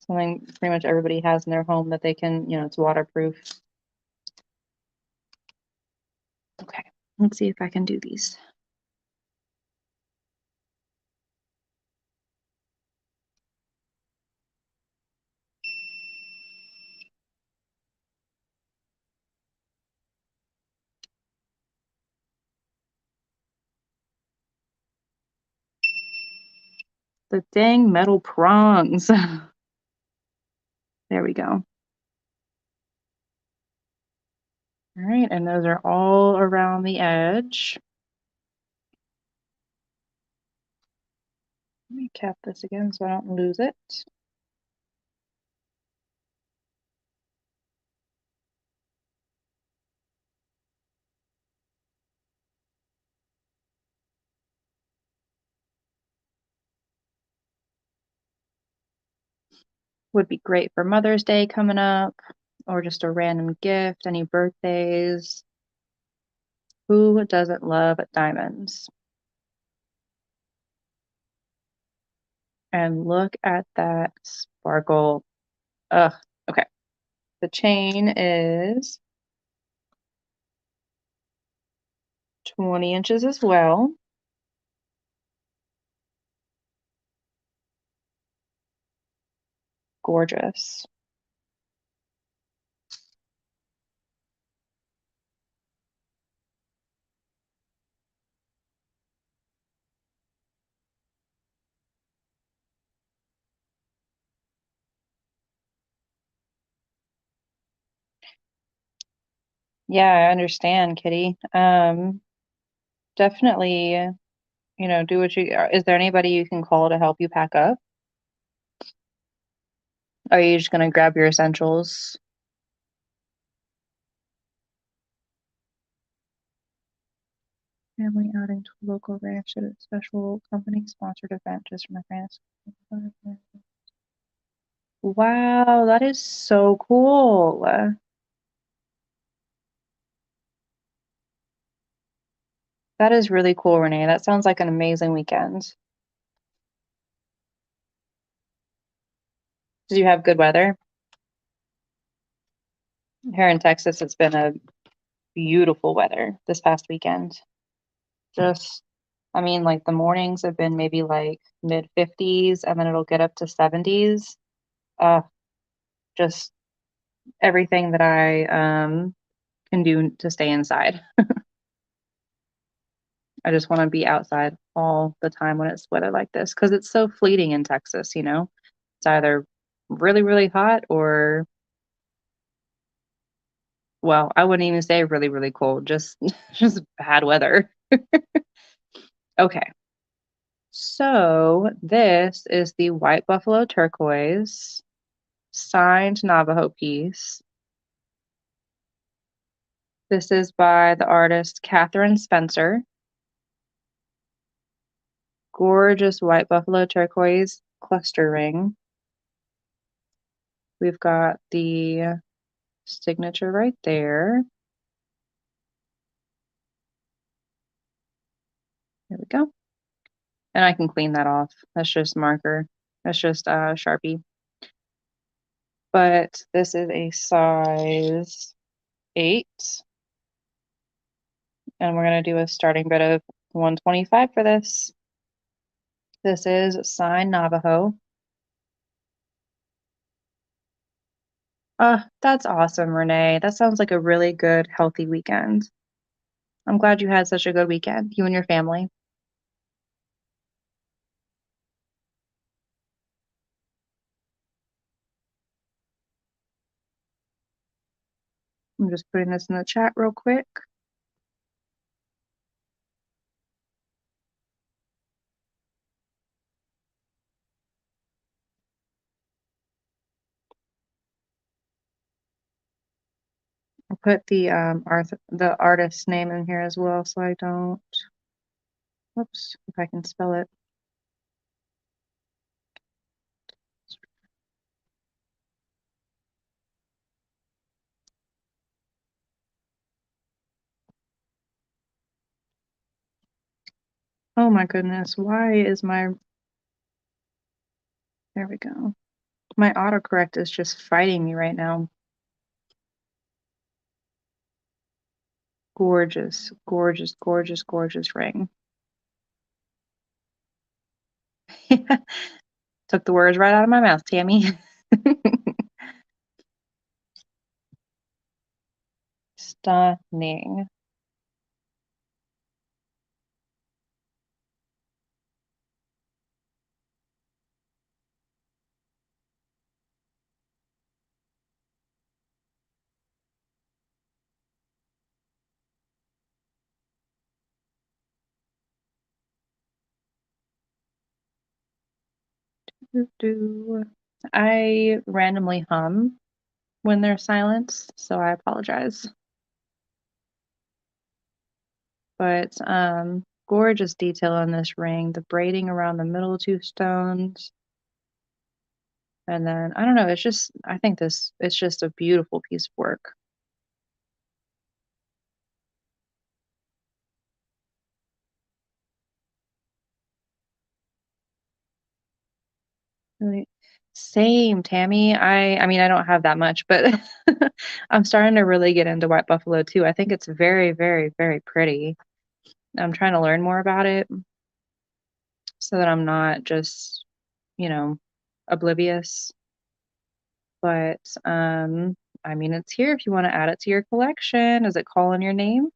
Something pretty much everybody has in their home that they can, it's waterproof. Okay, let's see if I can do these. The dang metal prongs. There we go. All right, and those are all around the edge. Let me cap this again so I don't lose it. Would be great for Mother's Day coming up, or just a random gift, any birthdays. Who doesn't love diamonds? And look at that sparkle. Ugh, okay. The chain is 20 inches as well. Gorgeous. Yeah, I understand, Kitty. Definitely, do what is there anybody you can call to help you pack up? Are you just gonna grab your essentials? Family outing to a local ranch at a special company sponsored event just for my friends. Wow, that is so cool. That is really cool, Renee. That sounds like an amazing weekend. Did you have good weather? Here in Texas, it's been a beautiful weather this past weekend. Just, I mean, like the mornings have been maybe like mid 50s and then it'll get up to 70s. Uh, just everything that I can do to stay inside. I just want to be outside all the time when it's weather like this because it's so fleeting in Texas. It's either really, really hot or, well, I wouldn't even say really, really cold, just just bad weather. Okay. So this is the White Buffalo Turquoise signed Navajo piece. This is by the artist Catherine Spencer. Gorgeous white buffalo turquoise cluster ring. We've got the signature right there. There we go. And I can clean that off. That's just marker. That's just Sharpie. But this is a size 8. And we're going to do a starting bid of 125 for this. This is signed Navajo. That's awesome, Renee. That sounds like a really good, healthy weekend. I'm glad you had such a good weekend, you and your family. I'm just putting this in the chat real quick. I'll put the artist's name in here as well so I don't, whoops, if I can spell it. Oh my goodness, why is there we go. My autocorrect is just fighting me right now. Gorgeous, gorgeous, gorgeous, gorgeous ring. Took the words right out of my mouth, Tammy. Stunning. I randomly hum when there's silence, so I apologize. But gorgeous detail on this ring, the braiding around the middle two stones. And then I don't know, I think it's just a beautiful piece of work. Really. Same, Tammy. I mean I don't have that much, but I'm starting to really get into white buffalo too. I think it's very, very, very pretty. I'm trying to learn more about it so that I'm not just, you know, oblivious. But I mean it's here if you want to add it to your collection. Is it calling your name?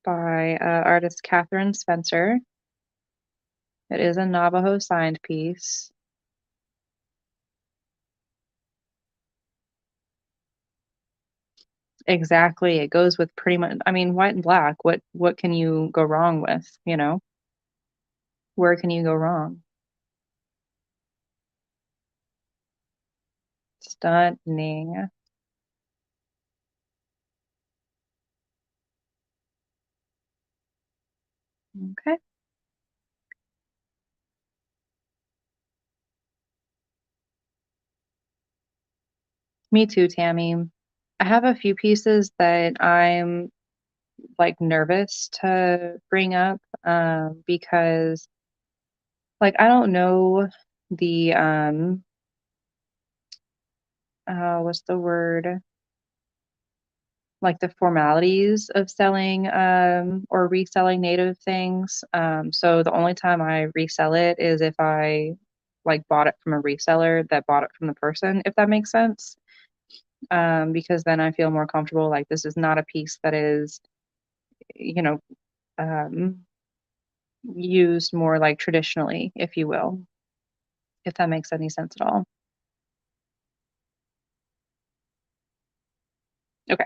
By artist Catherine Spencer. It is a Navajo signed piece. Exactly. It goes with pretty much, I mean, white and black. What can you go wrong with, you know? Where can you go wrong? Stunning. Okay. Me too, Tammy. I have a few pieces that I'm like nervous to bring up because like I don't know the what's the word? Like the formalities of selling or reselling native things. So the only time I resell it is if I like bought it from a reseller that bought it from the person, if that makes sense. Because then I feel more comfortable like this is not a piece that is, you know, um used more like traditionally, if you will, if that makes any sense at all. Okay.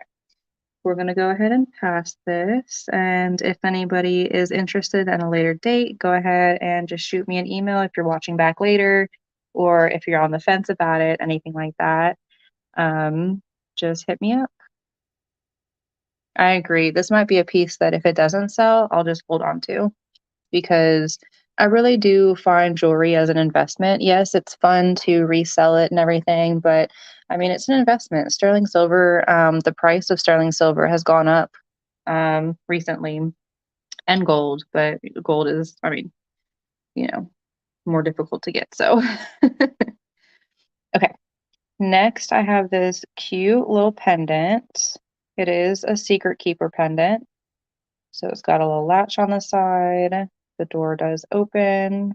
We're going to go ahead and pass this. And if anybody is interested at a later date, go ahead and just shoot me an email if you're watching back later or if you're on the fence about it, anything like that. Um, just hit me up. I agree. This might be a piece that if it doesn't sell, I'll just hold on to because I really do find jewelry as an investment. Yes, it's fun to resell it and everything, but I mean, it's an investment. Sterling silver, the price of sterling silver has gone up recently, and gold, but gold is, I mean, you know, more difficult to get. So, okay. Next, I have this cute little pendant. It is a secret keeper pendant. So it's got a little latch on the side. The door does open,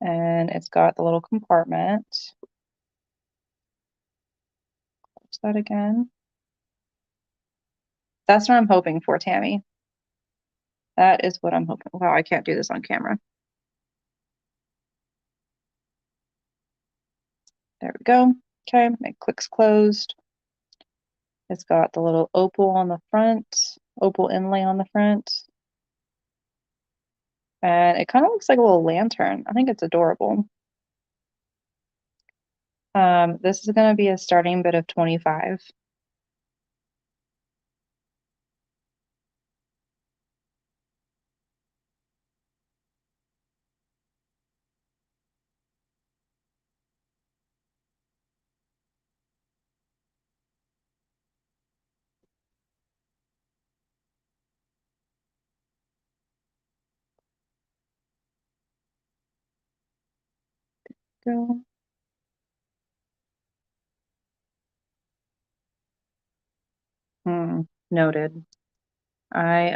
and it's got the little compartment. Close that again. That's what I'm hoping for, Tammy. That is what I'm hoping. Wow, I can't do this on camera. There we go. Okay, it clicks closed. It's got the little opal on the front, opal inlay on the front. And it kind of looks like a little lantern. I think it's adorable. This is going to be a starting bid of 25. Go. Noted. I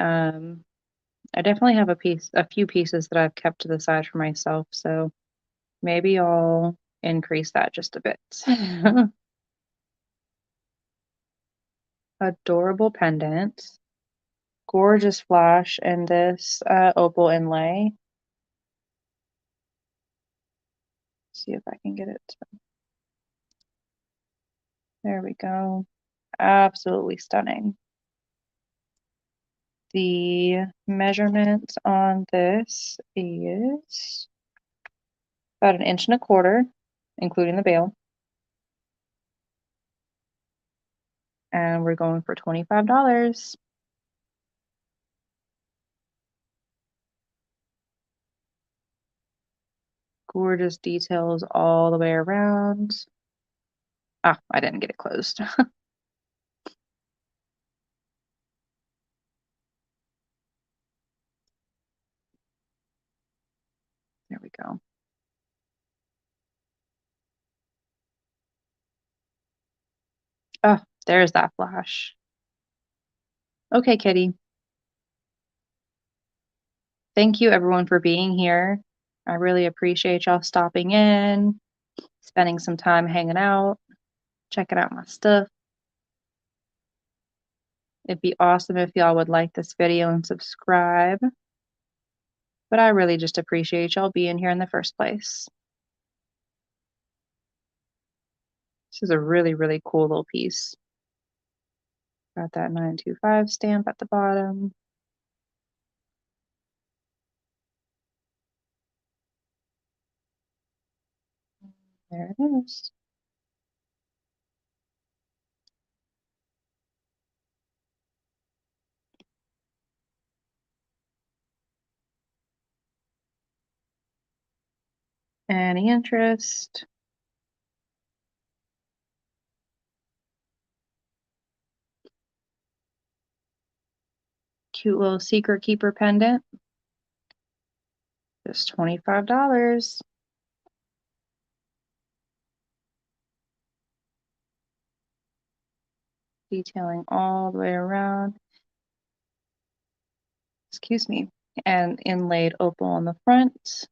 I definitely have a few pieces that I've kept to the side for myself, so maybe I'll increase that just a bit. Adorable pendant. Gorgeous flash in this opal inlay. See if I can get it. There we go. Absolutely stunning. The measurement on this is about 1.25 inches, including the bail. And we're going for $25. Gorgeous details all the way around. Ah, I didn't get it closed. There we go. Oh, there's that flash. Okay, Kitty. Thank you everyone for being here. I really appreciate y'all stopping in, spending some time hanging out, checking out my stuff. It'd be awesome if y'all would like this video and subscribe. But I really just appreciate y'all being here in the first place. This is a really, really cool little piece. Got that 925 stamp at the bottom. There it is. Any interest? Cute little secret keeper pendant. Just $25. Detailing all the way around. Excuse me. And inlaid opal on the front.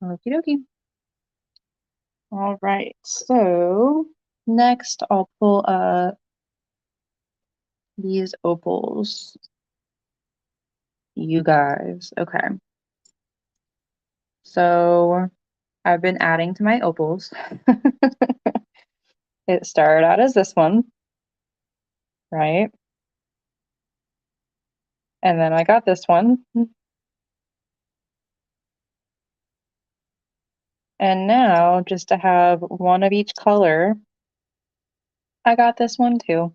Okie dokie. All right, so next I'll pull up these opals. You guys, okay. So I've been adding to my opals. It started out as this one, right? And then I got this one. And now, just to have one of each color, I got this one too.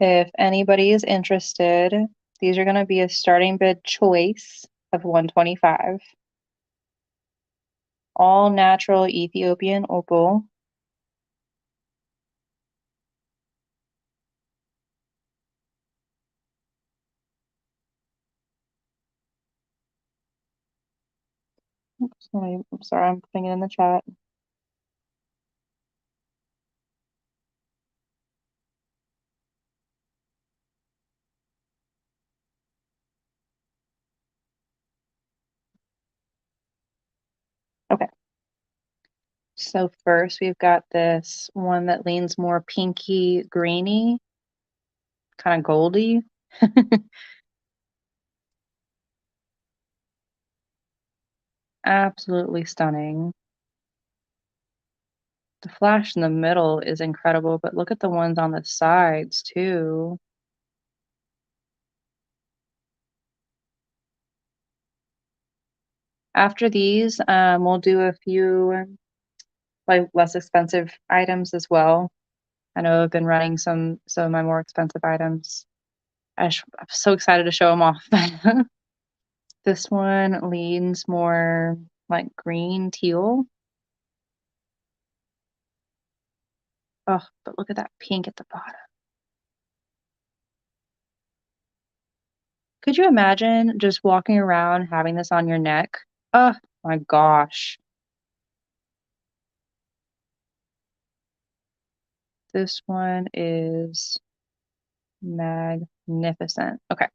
If anybody is interested, these are going to be a starting bid choice of 125. All natural Ethiopian opal. Oops, I'm sorry, I'm putting it in the chat. Okay. So first we've got this one that leans more pinky greeny, kind of goldy. Absolutely stunning. The flash in the middle is incredible, but look at the ones on the sides too. After these, we'll do a few like less expensive items as well. I know I've been running some of my more expensive items. I'm so excited to show them off. This one leans more like green teal. Oh, but look at that pink at the bottom. Could you imagine just walking around having this on your neck? Oh my gosh. This one is magnificent. Okay.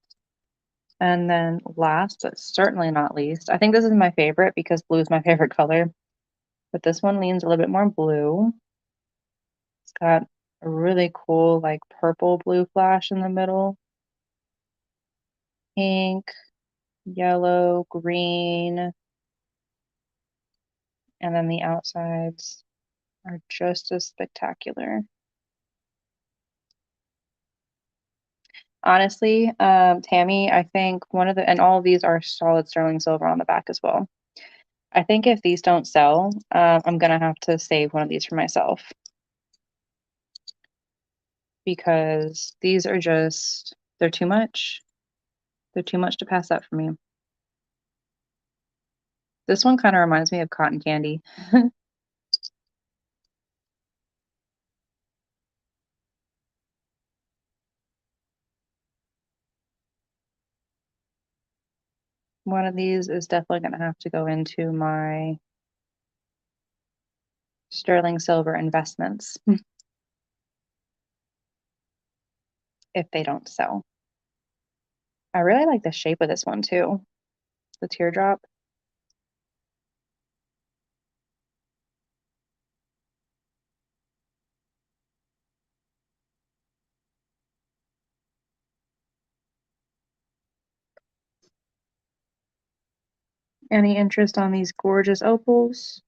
And then last, but certainly not least, I think this is my favorite because blue is my favorite color, but this one leans a little bit more blue. It's got a really cool, like purple blue flash in the middle, pink, yellow, green, and then the outsides are just as spectacular. Honestly, Tammy, I think and all of these are solid sterling silver on the back as well. I think if these don't sell, I'm gonna have to save one of these for myself because these are just, they're too much. They're too much to pass up for me. This one kind of reminds me of cotton candy. One of these is definitely going to have to go into my sterling silver investments if they don't sell. I really like the shape of this one too, the teardrop. Any interest on these gorgeous opals?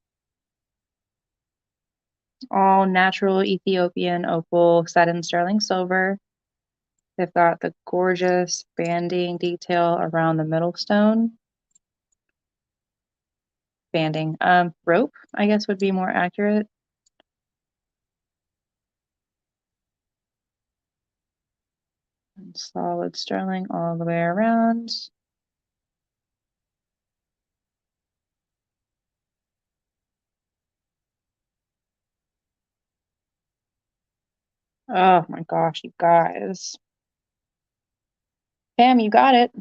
All natural Ethiopian opal set in sterling silver. They've got the gorgeous banding detail around the middle stone. Banding. Rope, I guess would be more accurate. And solid sterling all the way around. Oh my gosh, you guys. Pam, you got it.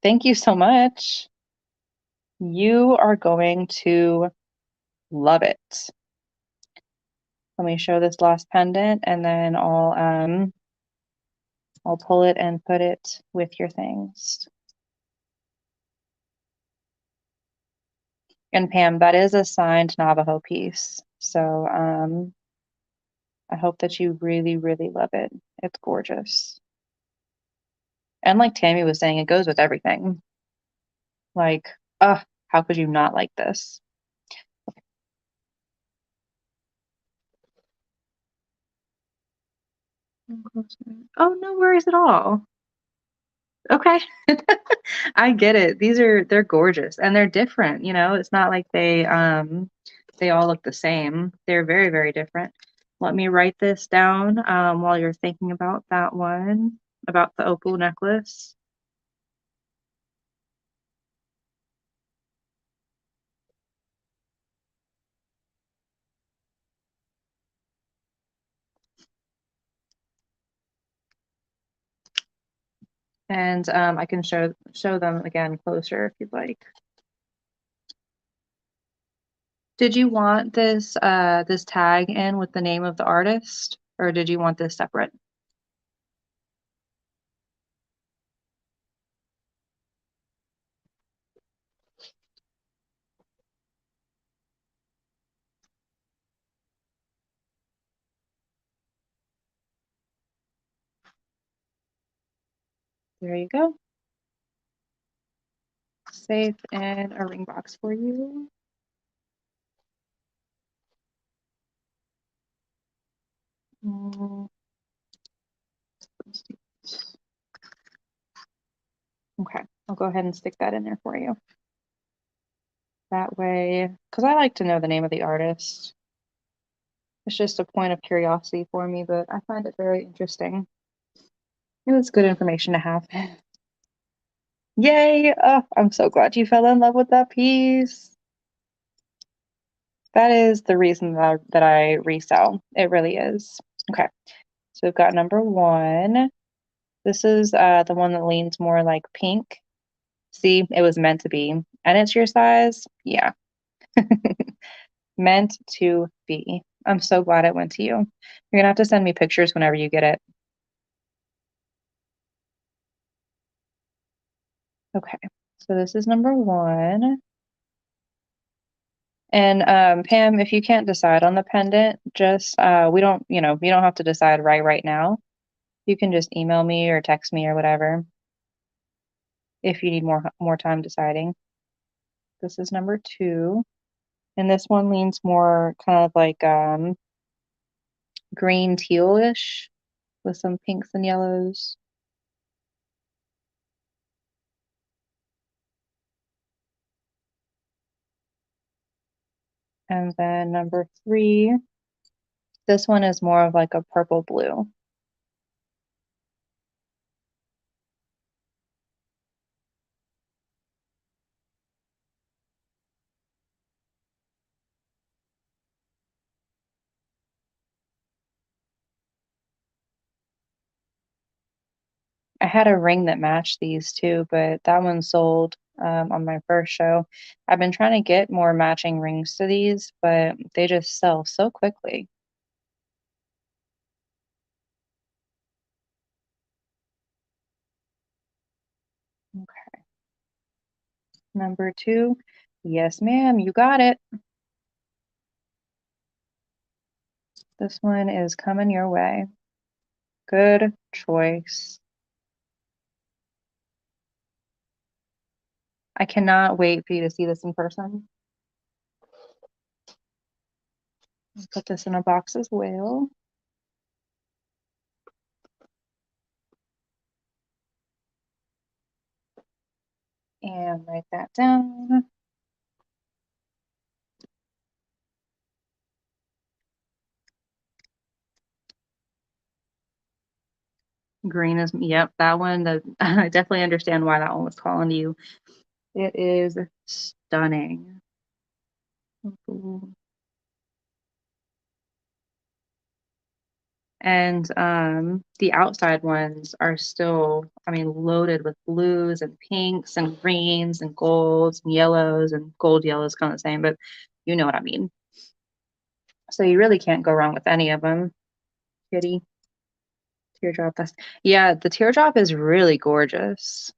Thank you so much. You are going to love it. Let me show this last pendant and then I'll pull it and put it with your things. And Pam, that is a signed Navajo piece. So I hope that you really, really love it. It's gorgeous. And like Tammy was saying, it goes with everything. Like, how could you not like this? Oh, no worries at all. Okay. I get it. They're gorgeous and they're different, you know. It's not like they all look the same. They're very, very different. Let me write this down while you're thinking about that one, about the opal necklace. And I can show them again closer if you'd like. Did you want this tag in with the name of the artist, or did you want this separate? There you go. Safe in a ring box for you. Mm, Okay, I'll go ahead and stick that in there for you. That way, because I like to know the name of the artist. It's just a point of curiosity for me, but I find it very interesting. It was good information to have. Yay! Oh, I'm so glad you fell in love with that piece. That is the reason that I resell. It really is. Okay, so we've got number one. This is the one that leans more like pink. See, it was meant to be. And it's your size? Yeah. Meant to be. I'm so glad it went to you. You're gonna have to send me pictures whenever you get it. Okay, so this is number one. And Pam, if you can't decide on the pendant, just we don't, you don't have to decide right now. You can just email me or text me or whatever if you need more time deciding. This is number two. And this one leans more kind of like green tealish with some pinks and yellows. And then number three, this one is more of like a purple blue. I had a ring that matched these two, but that one sold on my first show. I've been trying to get more matching rings to these, but they just sell so quickly. Okay. Number two. Yes, ma'am, you got it. This one is coming your way. Good choice. I cannot wait for you to see this in person. I'll put this in a box as well. And write that down. Green is, yep, that one. I definitely understand why that one was calling to you. It is stunning. And the outside ones are still, I mean, loaded with blues and pinks and greens and golds and yellows, and gold yellow is kind of the same, but you know what I mean. So you really can't go wrong with any of them. Kitty, teardrop. Yeah, the teardrop is really gorgeous.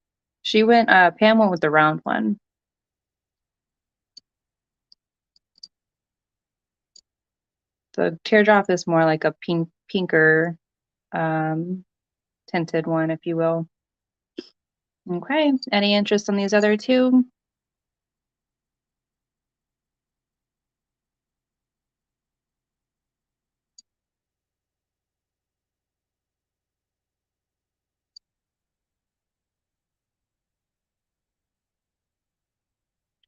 Pam went with the round one. The teardrop is more like a pinker um, tinted one, if you will. Okay, any interest in these other two?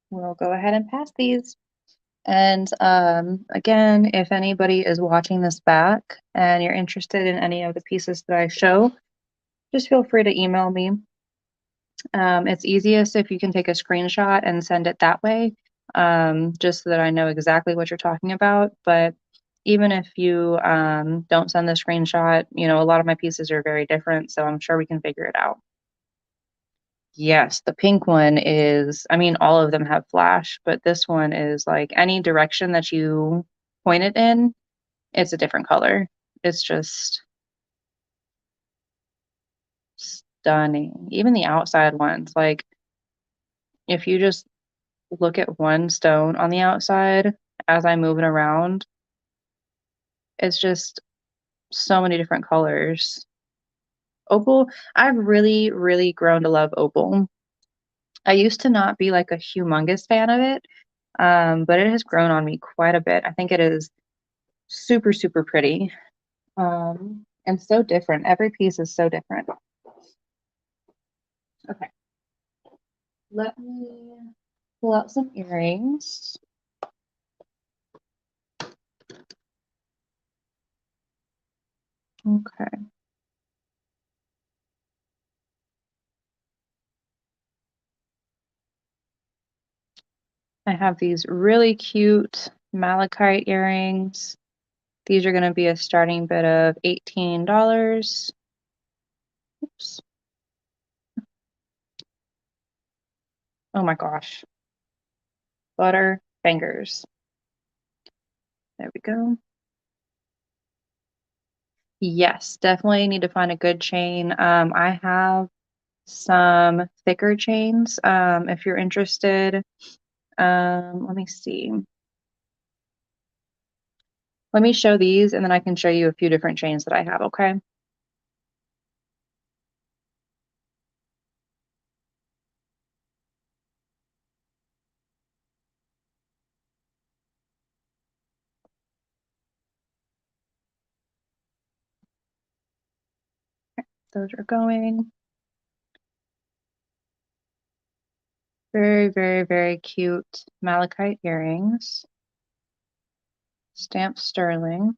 We'll go ahead and pass these. And again, if anybody is watching this back and you're interested in any of the pieces that I show, just feel free to email me. It's easiest if you can take a screenshot and send it that way, just so that I know exactly what you're talking about. But even if you don't send the screenshot, a lot of my pieces are very different, so I'm sure we can figure it out. Yes, the pink one is, I mean, all of them have flash, but this one is like any direction that you point it in, it's a different color. It's just stunning. Even the outside ones, like if you just look at one stone on the outside as I move it around, it's just so many different colors. Opal, I've really, really grown to love opal. I used to not be like a humongous fan of it, but it has grown on me quite a bit. I think it is super, super pretty, and so different. Every piece is so different. Okay, let me pull out some earrings. Okay. I have these really cute malachite earrings. These are going to be a starting bid of $18. Oops. Oh my gosh. Butter fingers. There we go. Yes, definitely need to find a good chain. I have some thicker chains, if you're interested. Let me see. Let me show these and then I can show you a few different chains that I have, okay? Those are going. Very, very, very cute malachite earrings. Stamped sterling.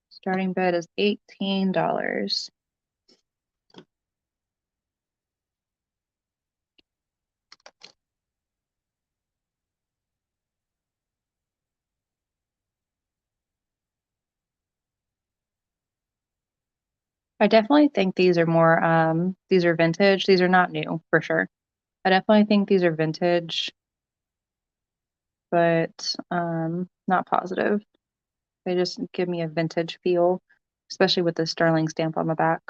Starting bid is $18. I definitely think these are more, these are vintage. These are not new for sure. I definitely think these are vintage, but not positive. They just give me a vintage feel, especially with the sterling stamp on the back.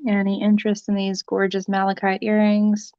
Any interest in these gorgeous malachite earrings?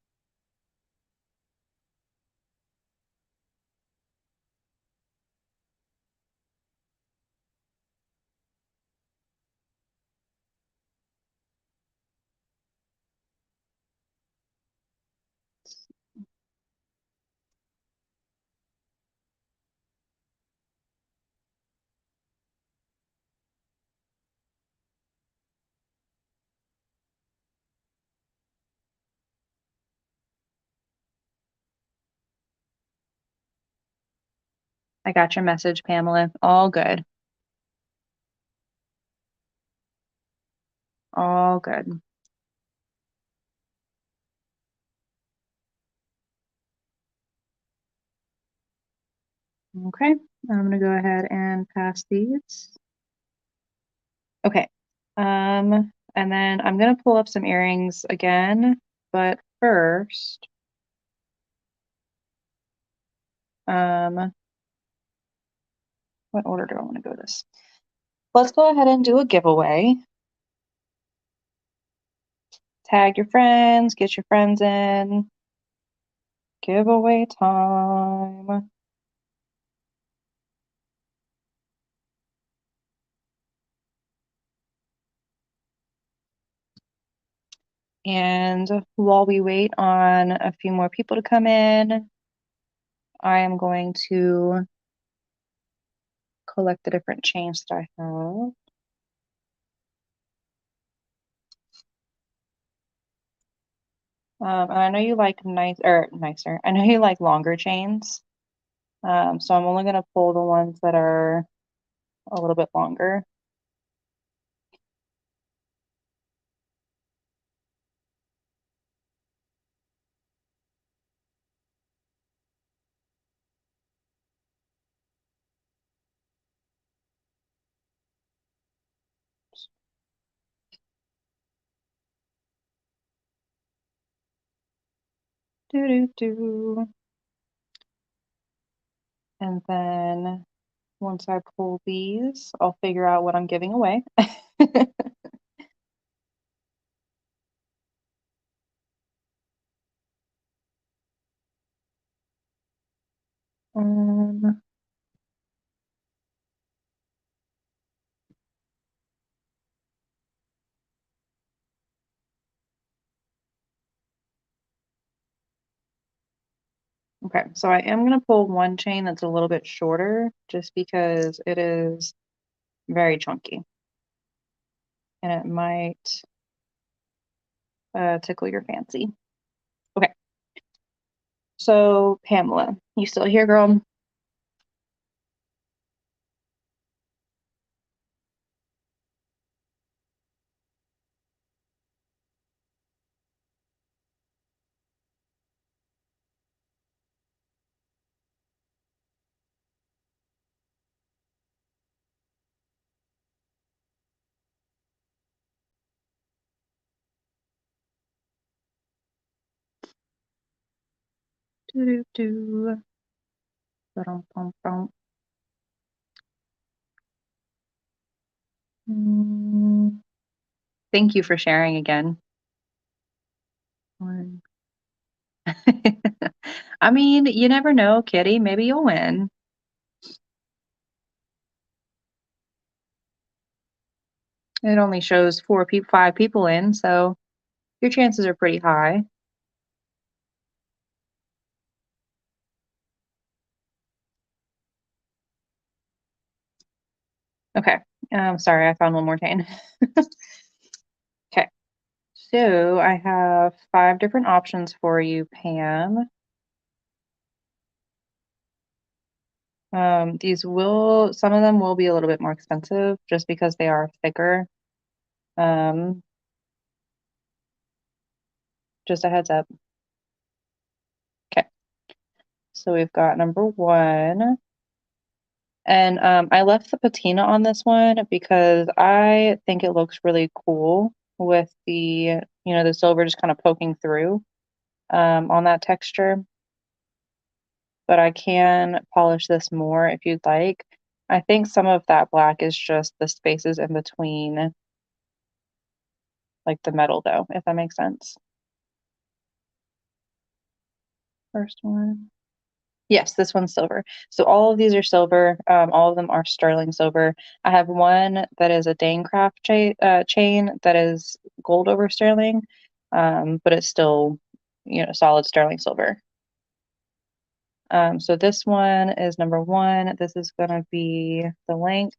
I got your message, Pamela. All good. All good. Okay, I'm gonna go ahead and pass these. Okay. And then I'm gonna pull up some earrings again, but first, um, what order do I want to go this? Let's go ahead and do a giveaway. Tag your friends, get your friends in. Giveaway time. And while we wait on a few more people to come in, I am going to collect the different chains that I have. And I know you like nicer. I know you like longer chains. So I'm only going to pull the ones that are a little bit longer. Do do do. And then once I pull these, I'll figure out what I'm giving away. Um, okay, so I am going to pull one chain that's a little bit shorter just because it is very chunky and it might tickle your fancy. Okay, so Pamela, you still here, girl? Do do do. Ba-dum-bum-bum. Mm, thank you for sharing again. One. I mean, you never know, Kitty. Maybe you'll win. It only shows 5 people in, so your chances are pretty high. Okay. Sorry, I found one more chain. Okay. So I have 5 different options for you, Pam. Some of them will be a little bit more expensive just because they are thicker. Um, just a heads up. Okay. So we've got number 1. And I left the patina on this one because I think it looks really cool with the silver just kind of poking through on that texture. But I can polish this more if you'd like. I think some of that black is just the spaces in between like the metal though, if that makes sense. First one. Yes, this one's silver. So all of these are silver. All of them are sterling silver. I have one that is a Danecraft chain that is gold over sterling, but it's still, solid sterling silver. So this one is number one. This is going to be the length.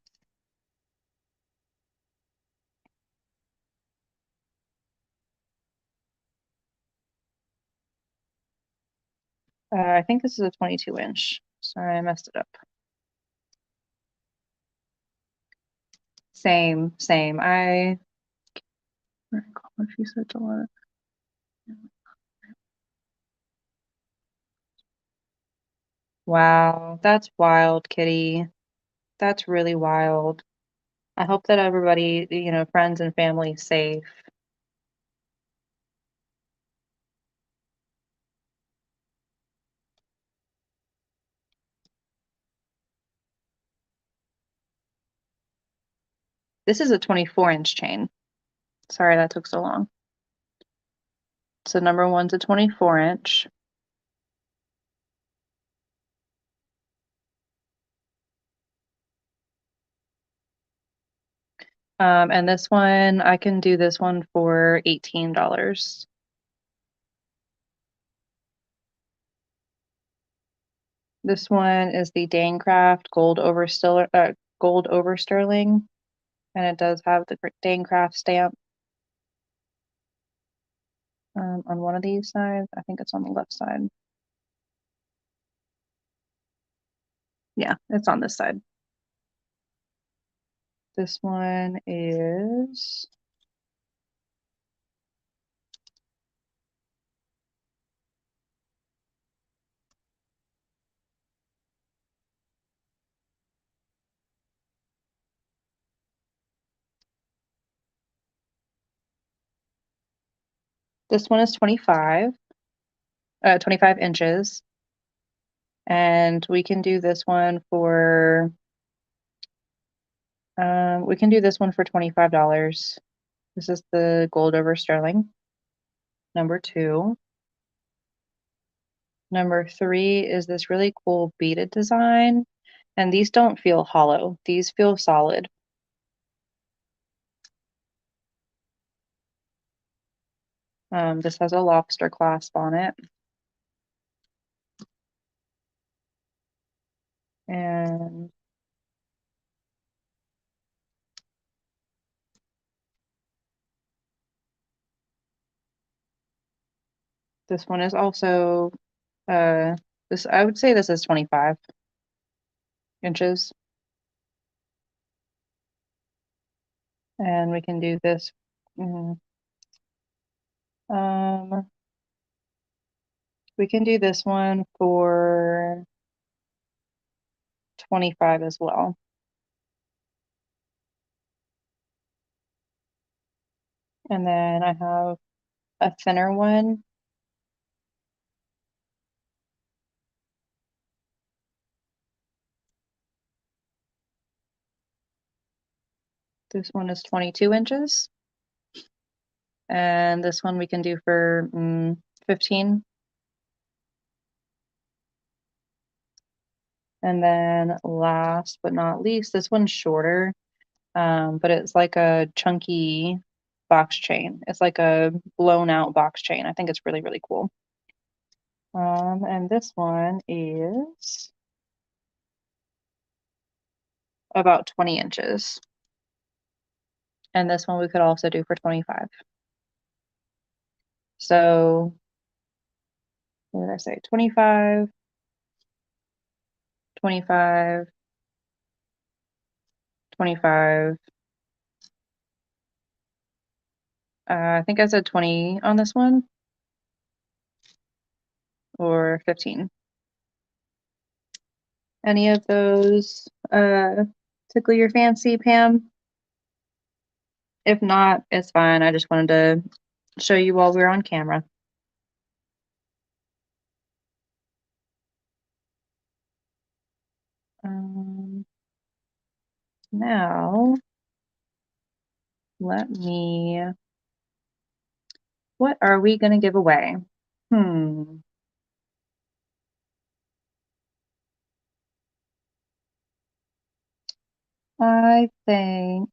I think this is a 22 inch. Sorry, I messed it up. Same, same. She said a lot. Wow, that's wild, Kitty. That's really wild. I hope that everybody, friends and family is safe. This is a 24-inch chain. Sorry that took so long. So number one's a 24-inch. And this one, I can do this one for $18. This one is the Danecraft gold over sterling, and it does have the Danecraft stamp on one of these sides. I think it's on the left side. Yeah, it's on this side. This one is this one is 25 inches. And we can do this one for $25. This is the gold over sterling. Number two. Number three is this really cool beaded design. And these don't feel hollow. These feel solid. This has a lobster clasp on it. And this one is also I would say this is 25 inches. And we can do this. Um, we can do this one for 25 as well. And then I have a thinner one. This one is 22 inches. And this one we can do for 15. And then last but not least, this one's shorter, but it's like a chunky box chain. It's like a blown out box chain. I think it's really, really cool. And this one is about 20 inches. And this one we could also do for 25. So what did I say? 25, 25, 25. I think I said 20 on this one, or 15. Any of those tickle your fancy, Pam? If not, it's fine. I just wanted to show you while we we're on camera. Now, let me What are we gonna give away? Hmm. I think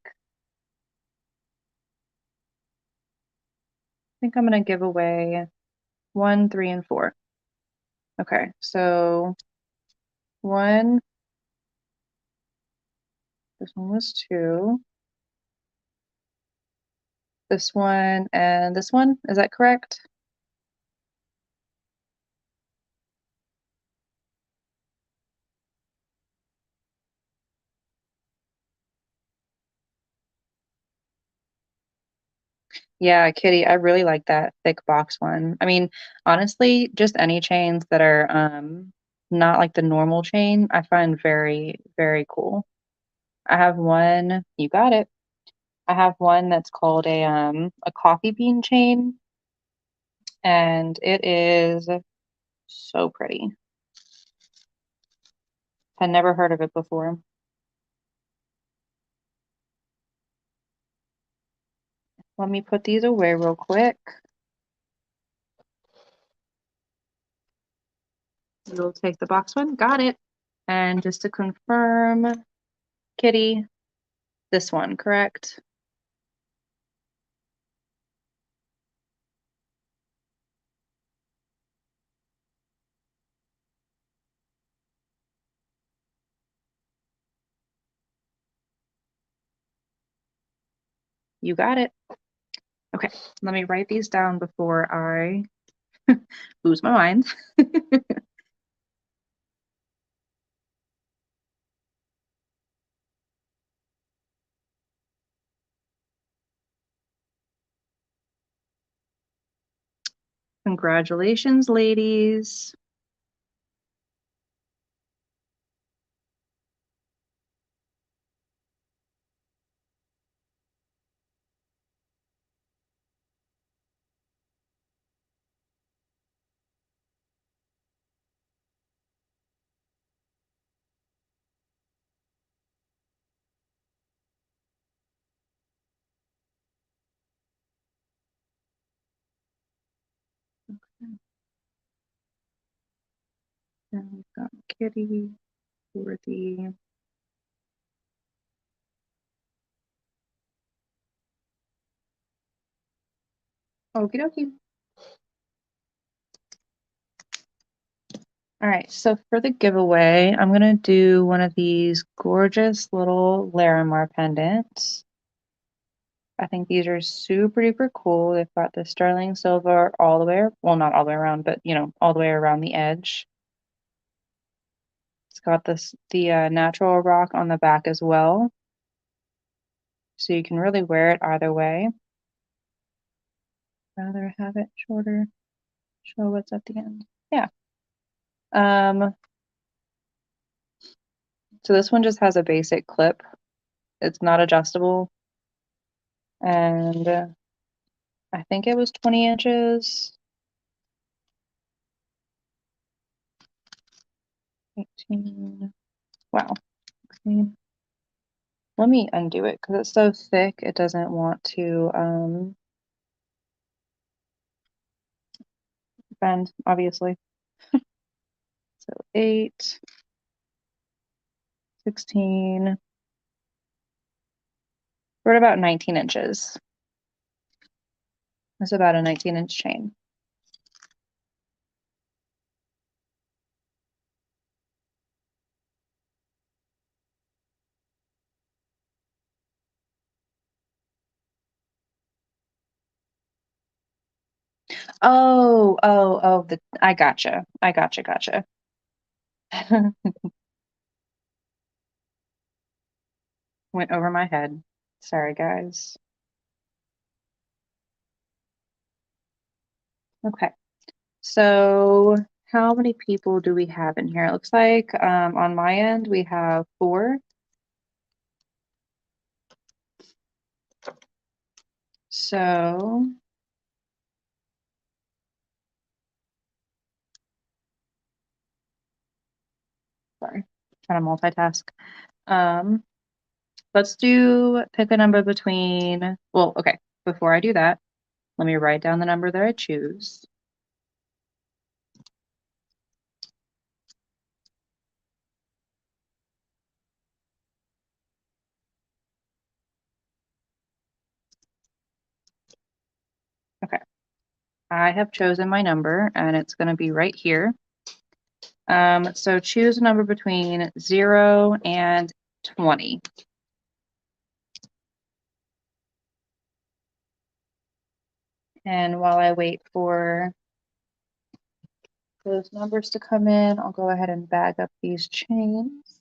I'm gonna give away 1, 3, and 4. Okay, so 1, this one was 2, this one, and this one. Is that correct? Yeah, Kitty, I really like that thick box one. I mean, honestly, just any chains that are not like the normal chain, I find very, very cool. I have one, you got it. I have one that's called a coffee bean chain, and it is so pretty. Had never heard of it before. Let me put these away real quick. You'll take the box one. Got it. And just to confirm, Kitty, this one, correct? You got it. Okay, let me write these down before I lose my mind. Congratulations, ladies. And we've got Kitty for the okie dokie. All right, so for the giveaway, I'm gonna do one of these gorgeous little Larimar pendants. I think these are super duper cool. They've got the sterling silver all the way, well, not all the way around, but all the way around the edge. It's got the natural rock on the back as well, so you can really wear it either way. Rather have it shorter, show what's at the end. Yeah. Um, so this one just has a basic clip. It's not adjustable, and I think it was 20 inches. 18. Wow. 16. Let me undo it because it's so thick it doesn't want to bend, obviously. So 8, 16. We're at about 19 inches. It's about a 19-inch chain. Oh, I gotcha. Gotcha. Went over my head. Sorry, guys. Okay. So how many people do we have in here? It looks like on my end we have 4. So sorry, trying to multitask. Um, let's pick a number between, well, okay, before I do that, Let me write down the number that I choose. Okay, I have chosen my number and it's going to be right here. So choose a number between 0 and 20. And while I wait for those numbers to come in, I'll go ahead and bag up these chains.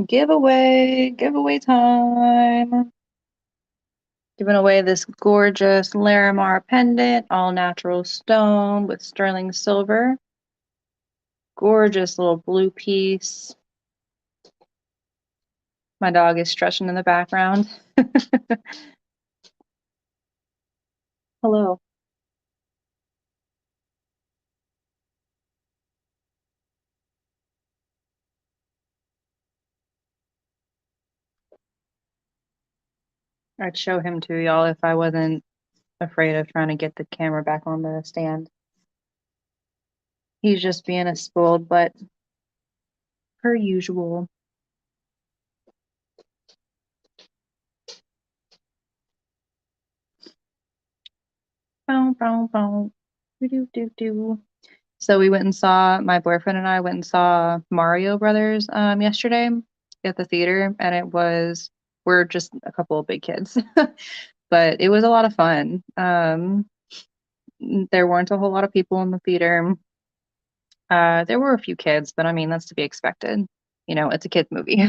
Giveaway time. Giving away this gorgeous Larimar pendant, all natural stone with sterling silver. Gorgeous little blue piece. My dog is stretching in the background. Hello. I'd show him to y'all if I wasn't afraid of trying to get the camera back on the stand. He's just being a spoiled butt, per usual. Bow, bow, bow. Do, do, do. So we went and saw, my boyfriend and I went and saw Mario Brothers yesterday at the theater, and we're just a couple of big kids, but it was a lot of fun. There weren't a whole lot of people in the theater. There were a few kids, but I mean, that's to be expected. You know, it's a kids movie.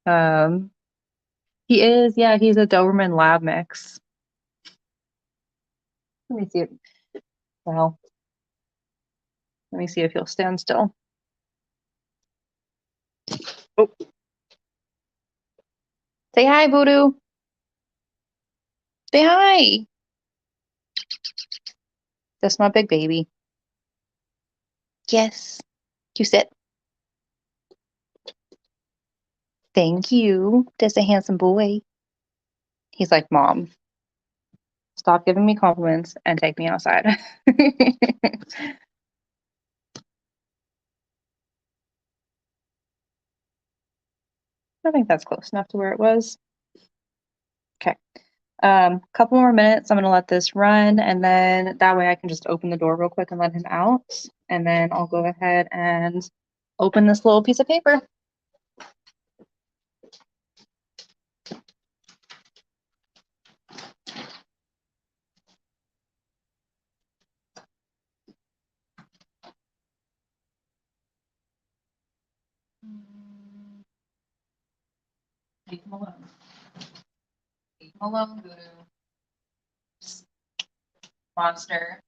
Um, he is, yeah, he's a Doberman Lab mix. Let me see it. Well, let me see if he'll stand still. Oh, say hi, Voodoo. Say hi. That's my big baby. Yes. You sit. Thank you. That's a handsome boy. He's like, Mom, stop giving me compliments and take me outside. I think that's close enough to where it was. Okay. Couple more minutes. I'm gonna let this run, and then that way I can just open the door real quick and let him out. And then I'll go ahead and open this little piece of paper. Leave him alone. Leave him alone, Voodoo. Monster.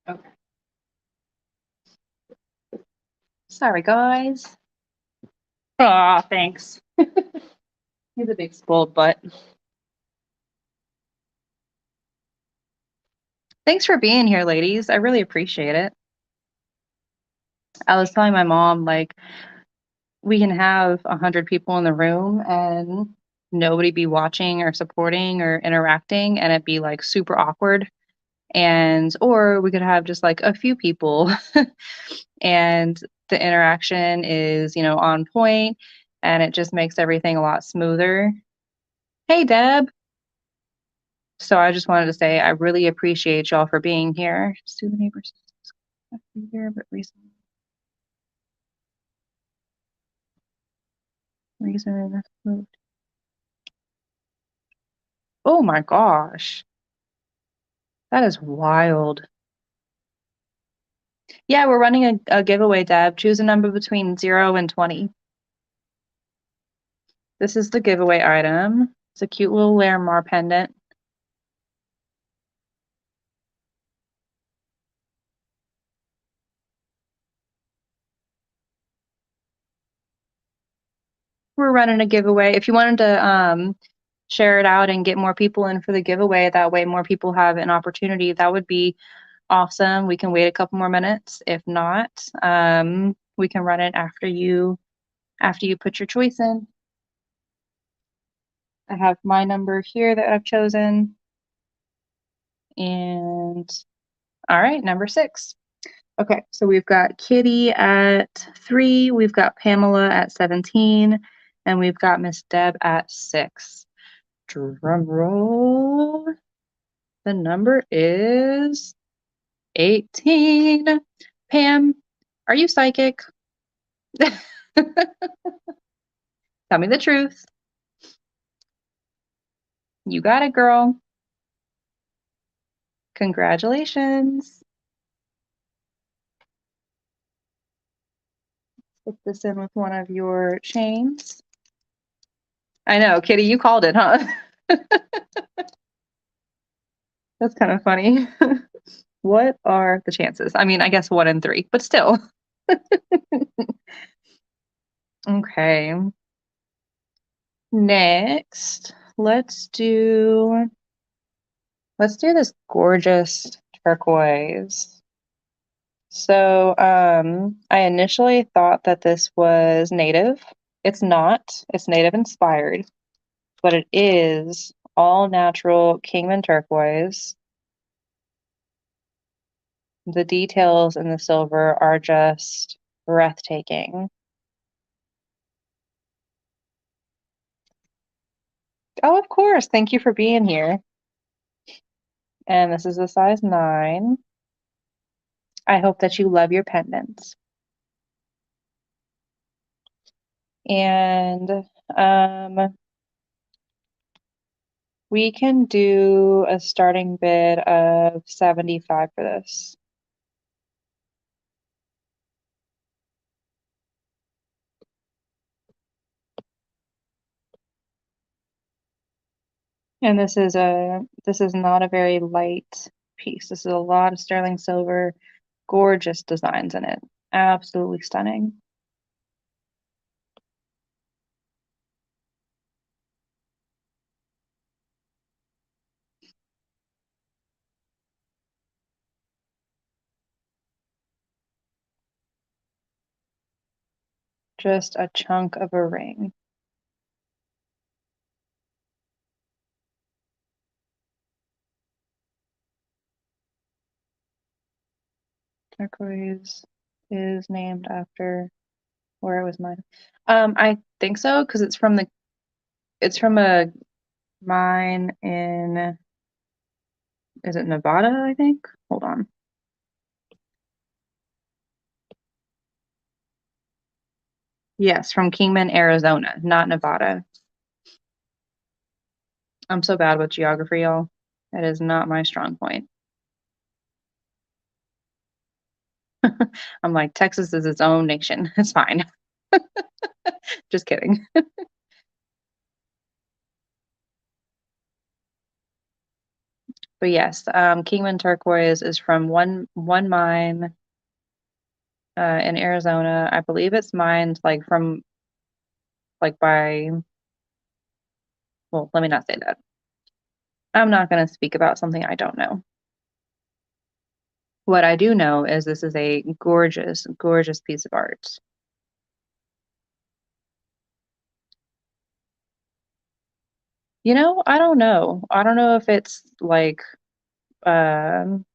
Okay. Sorry, guys. Aw, thanks. He's a big spoiled butt. Thanks for being here, ladies. I really appreciate it. I was telling my mom, like, we can have 100 people in the room and nobody be watching or supporting or interacting, and it'd be like super awkward. And, or we could have just like a few people and the interaction is, on point and it just makes everything a lot smoother. Hey, Deb. So I just wanted to say I really appreciate y'all for being here. Do the neighbors here, but reason moved. Oh my gosh. That is wild. Yeah, we're running a giveaway, Deb. Choose a number between 0 and 20. This is the giveaway item. It's a cute little Larimar pendant. We're running a giveaway. If you wanted to share it out and get more people in for the giveaway, that way more people have an opportunity, that would be awesome. We can wait a couple more minutes. If not, we can run it after you put your choice in. I have my number here that I've chosen. And all right, number 6. Okay, so we've got Kitty at 3, we've got Pamela at 17, and we've got Miss Deb at 6. Drum roll. The number is 18. Pam, are you psychic? Tell me the truth. You got it, girl. Congratulations. Put this in with one of your chains. I know, Kitty, you called it, huh? That's kind of funny. What are the chances? I mean, I guess 1 in 3, but still. Okay. Next, let's do this gorgeous turquoise. So, I initially thought that this was native. It's not. It's native inspired, but it is all natural Kingman turquoise. The details in the silver are just breathtaking. Oh, of course. Thank you for being here. And this is a size 9. I hope that you love your pendants. And we can do a starting bid of 75 for this. And this is not a very light piece. This is a lot of sterling silver, gorgeous designs in it. Absolutely stunning. Just a chunk of a ring. Turquoise is named after where it was mined. I think so, because it's from a mine in, is it Nevada, I think? Hold on. Yes, from Kingman, Arizona, not Nevada. I'm so bad with geography, y'all. That is not my strong point. I'm like, Texas is its own nation. It's fine. Just kidding. But yes, Kingman turquoise is from one mine in Arizona. I believe it's mined like from like well, let me not say that. I'm not going to speak about something I don't know. What I do know is this is a gorgeous, gorgeous piece of art. I don't know. I don't know if it's like um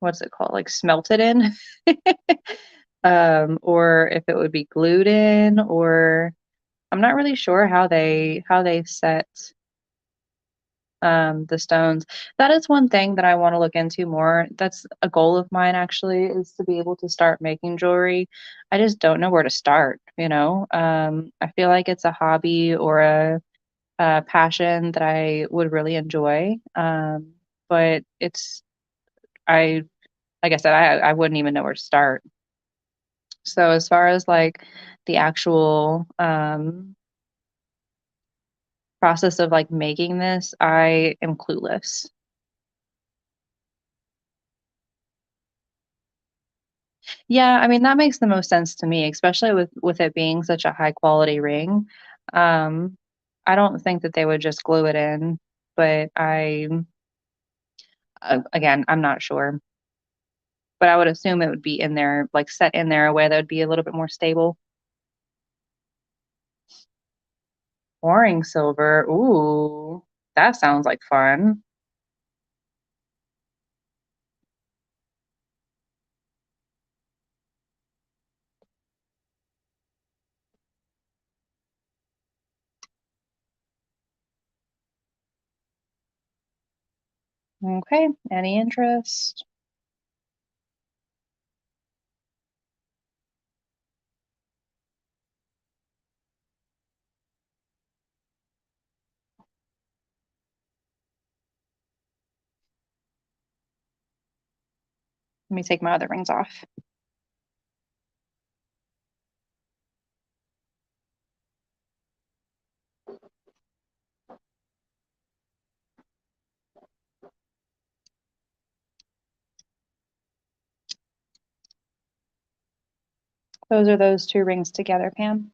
what's it called? Like smelted in. Or if it would be glued in, or I'm not really sure how they set the stones. That is one thing that I want to look into more. That's a goal of mine actually, is to be able to start making jewelry. I just don't know where to start. I feel like it's a hobby or a passion that I would really enjoy. But I, like I said, I wouldn't even know where to start. So as far as like the actual process of like making this, I am clueless. Yeah, I mean that makes the most sense to me, especially with it being such a high quality ring. Um, I don't think that they would just glue it in, but again, I'm not sure. But I would assume it would be in there, like set in there a way that would be a little bit more stable. Pouring silver, ooh, that sounds like fun. Okay, any interest? Let me take my other rings off. Those are those two rings together, Pam.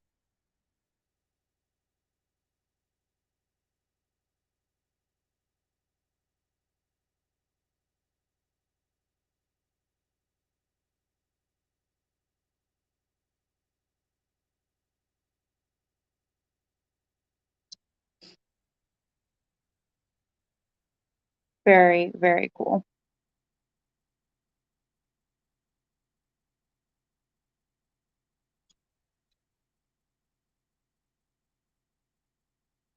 Very, very cool.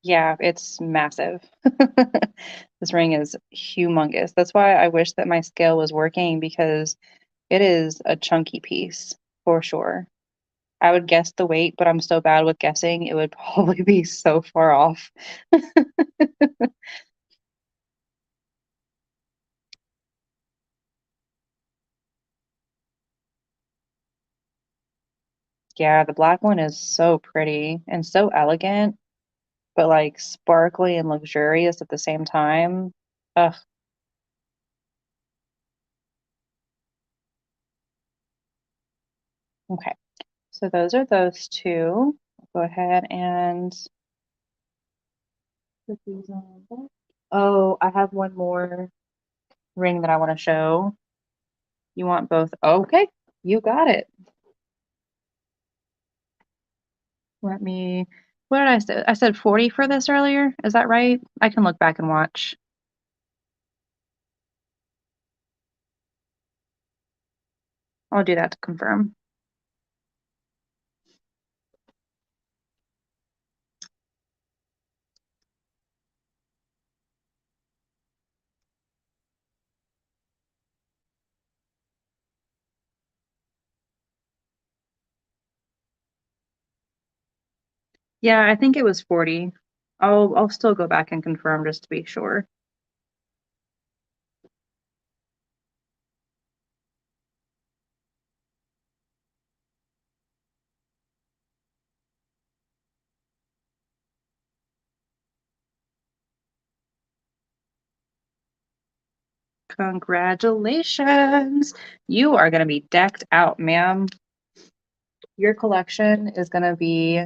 Yeah, it's massive. This ring is humongous. That's why I wish that my scale was working because it is a chunky piece for sure. I would guess the weight, but I'm so bad with guessing, it would probably be so far off. Yeah, the black one is so pretty and so elegant, but like sparkly and luxurious at the same time. Ugh, okay. So those are those two. Go ahead and put these on. Oh, I have one more ring that I want to show. You want both? Okay, you got it. Let me, what did I say? I said 40 for this earlier. Is that right? I can look back and watch. I'll do that to confirm. Yeah, I think it was 40. I'll still go back and confirm just to be sure. Congratulations. You are going to be decked out, ma'am. Your collection is going to be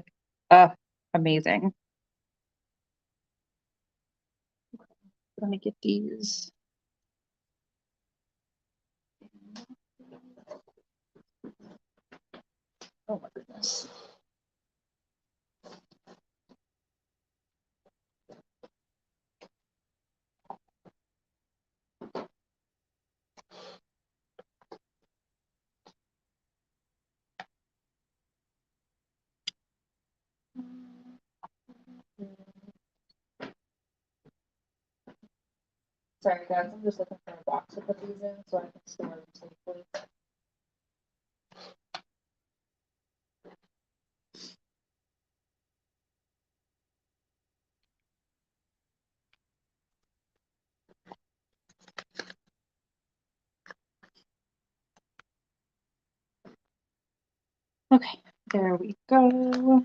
Amazing. Let me get these. Oh my goodness. Sorry guys, I'm just looking for a box to put these in so I can store them safely. Okay, there we go.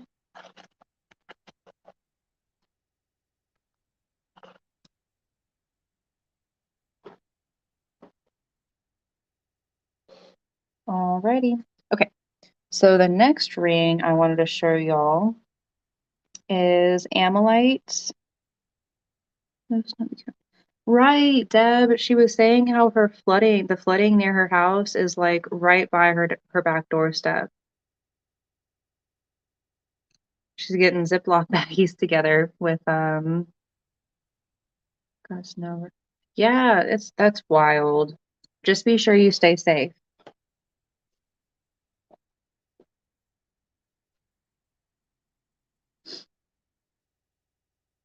Alrighty. Okay, so the next ring I wanted to show y'all is Amylite. Right, Deb. She was saying how the flooding near her house is like right by her back doorstep. She's getting Ziploc baggies together with gosh no. Yeah, that's wild. Just be sure you stay safe.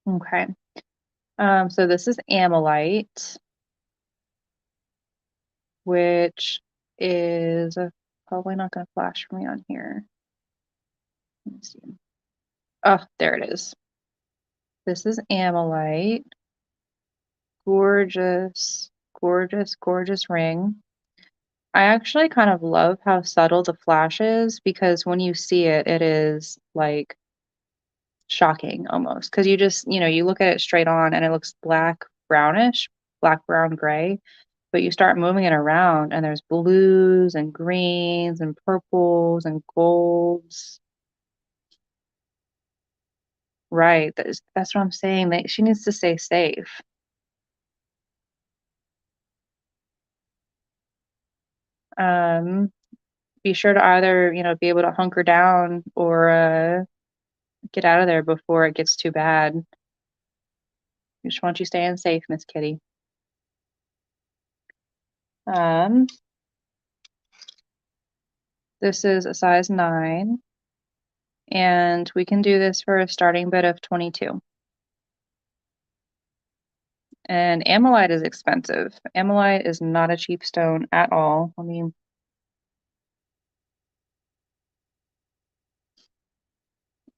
Okay. So this is Amylite, which is probably not going to flash for me on here. Let me see. Oh, there it is. This is Amylite. Gorgeous, gorgeous, gorgeous ring. I actually kind of love how subtle the flash is because when you see it, it is like shocking almost because you just, you look at it straight on and it looks black, brownish, black, brown, gray. But you start moving it around and there's blues and greens and purples and golds. Right. That's what I'm saying. That she needs to stay safe. Um, be sure to either, be able to hunker down or get out of there before it gets too bad. We just want you staying safe, Miss Kitty. Um, this is a size 9, and we can do this for a starting bid of 22. And Amylite is expensive. Amylite is not a cheap stone at all. I mean,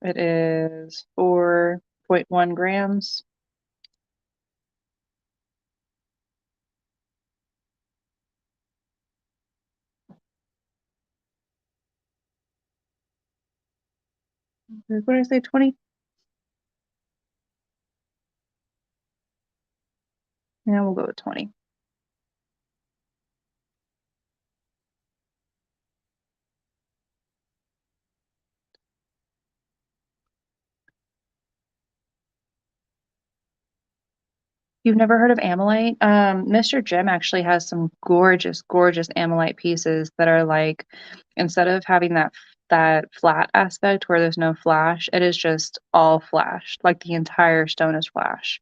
it is 4.1 grams. What did I say, 20? Yeah, we'll go with 20. You've never heard of Amylite? Mr. Jim actually has some gorgeous, gorgeous Amylite pieces that are like, instead of having that flat aspect where there's no flash, it is just all flash, like the entire stone is flash.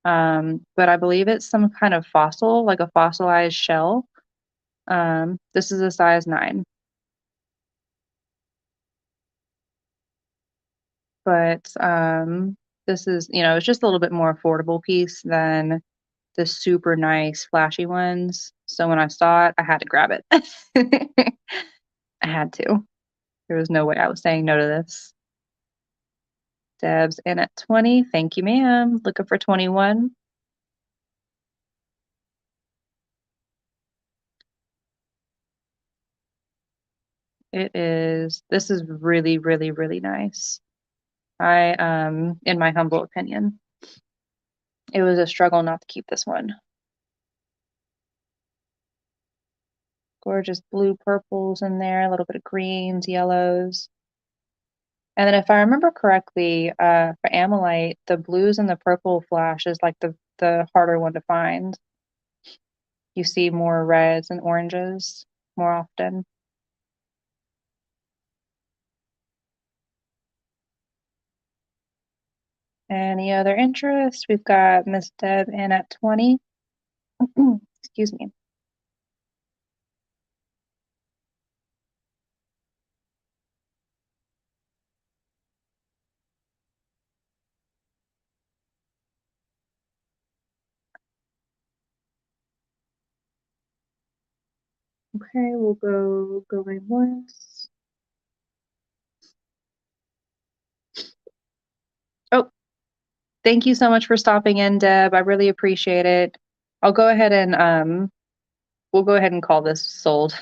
But I believe it's some kind of fossil, like a fossilized shell. This is a size 9, but this is, it's just a little bit more affordable piece than the super nice flashy ones. So when I saw it, I had to grab it. I had to. There was no way I was saying no to this. Deb's in at 20. Thank you, ma'am. Looking for 21. This is really, really, really nice. In my humble opinion, it was a struggle not to keep this one. Gorgeous blue purples in there, a little bit of greens, yellows. And then if I remember correctly, for Ammonite, the blues and the purple flash is like the harder one to find. You see more reds and oranges more often. Any other interest? We've got Miss Deb in at 20. Excuse me. Okay, we'll go going once. Oh, thank you so much for stopping in, Deb. I really appreciate it. I'll go ahead and we'll go ahead and call this sold.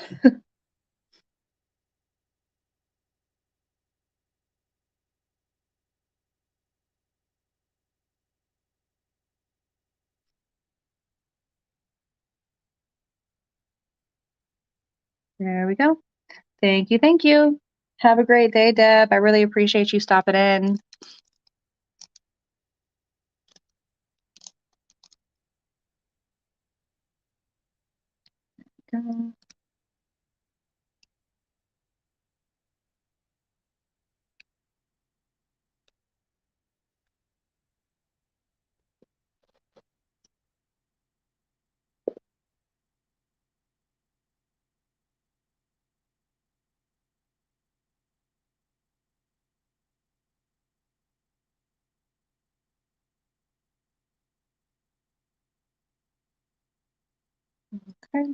There we go. Thank you. Thank you. Have a great day, Deb. I really appreciate you stopping in. Go. Okay.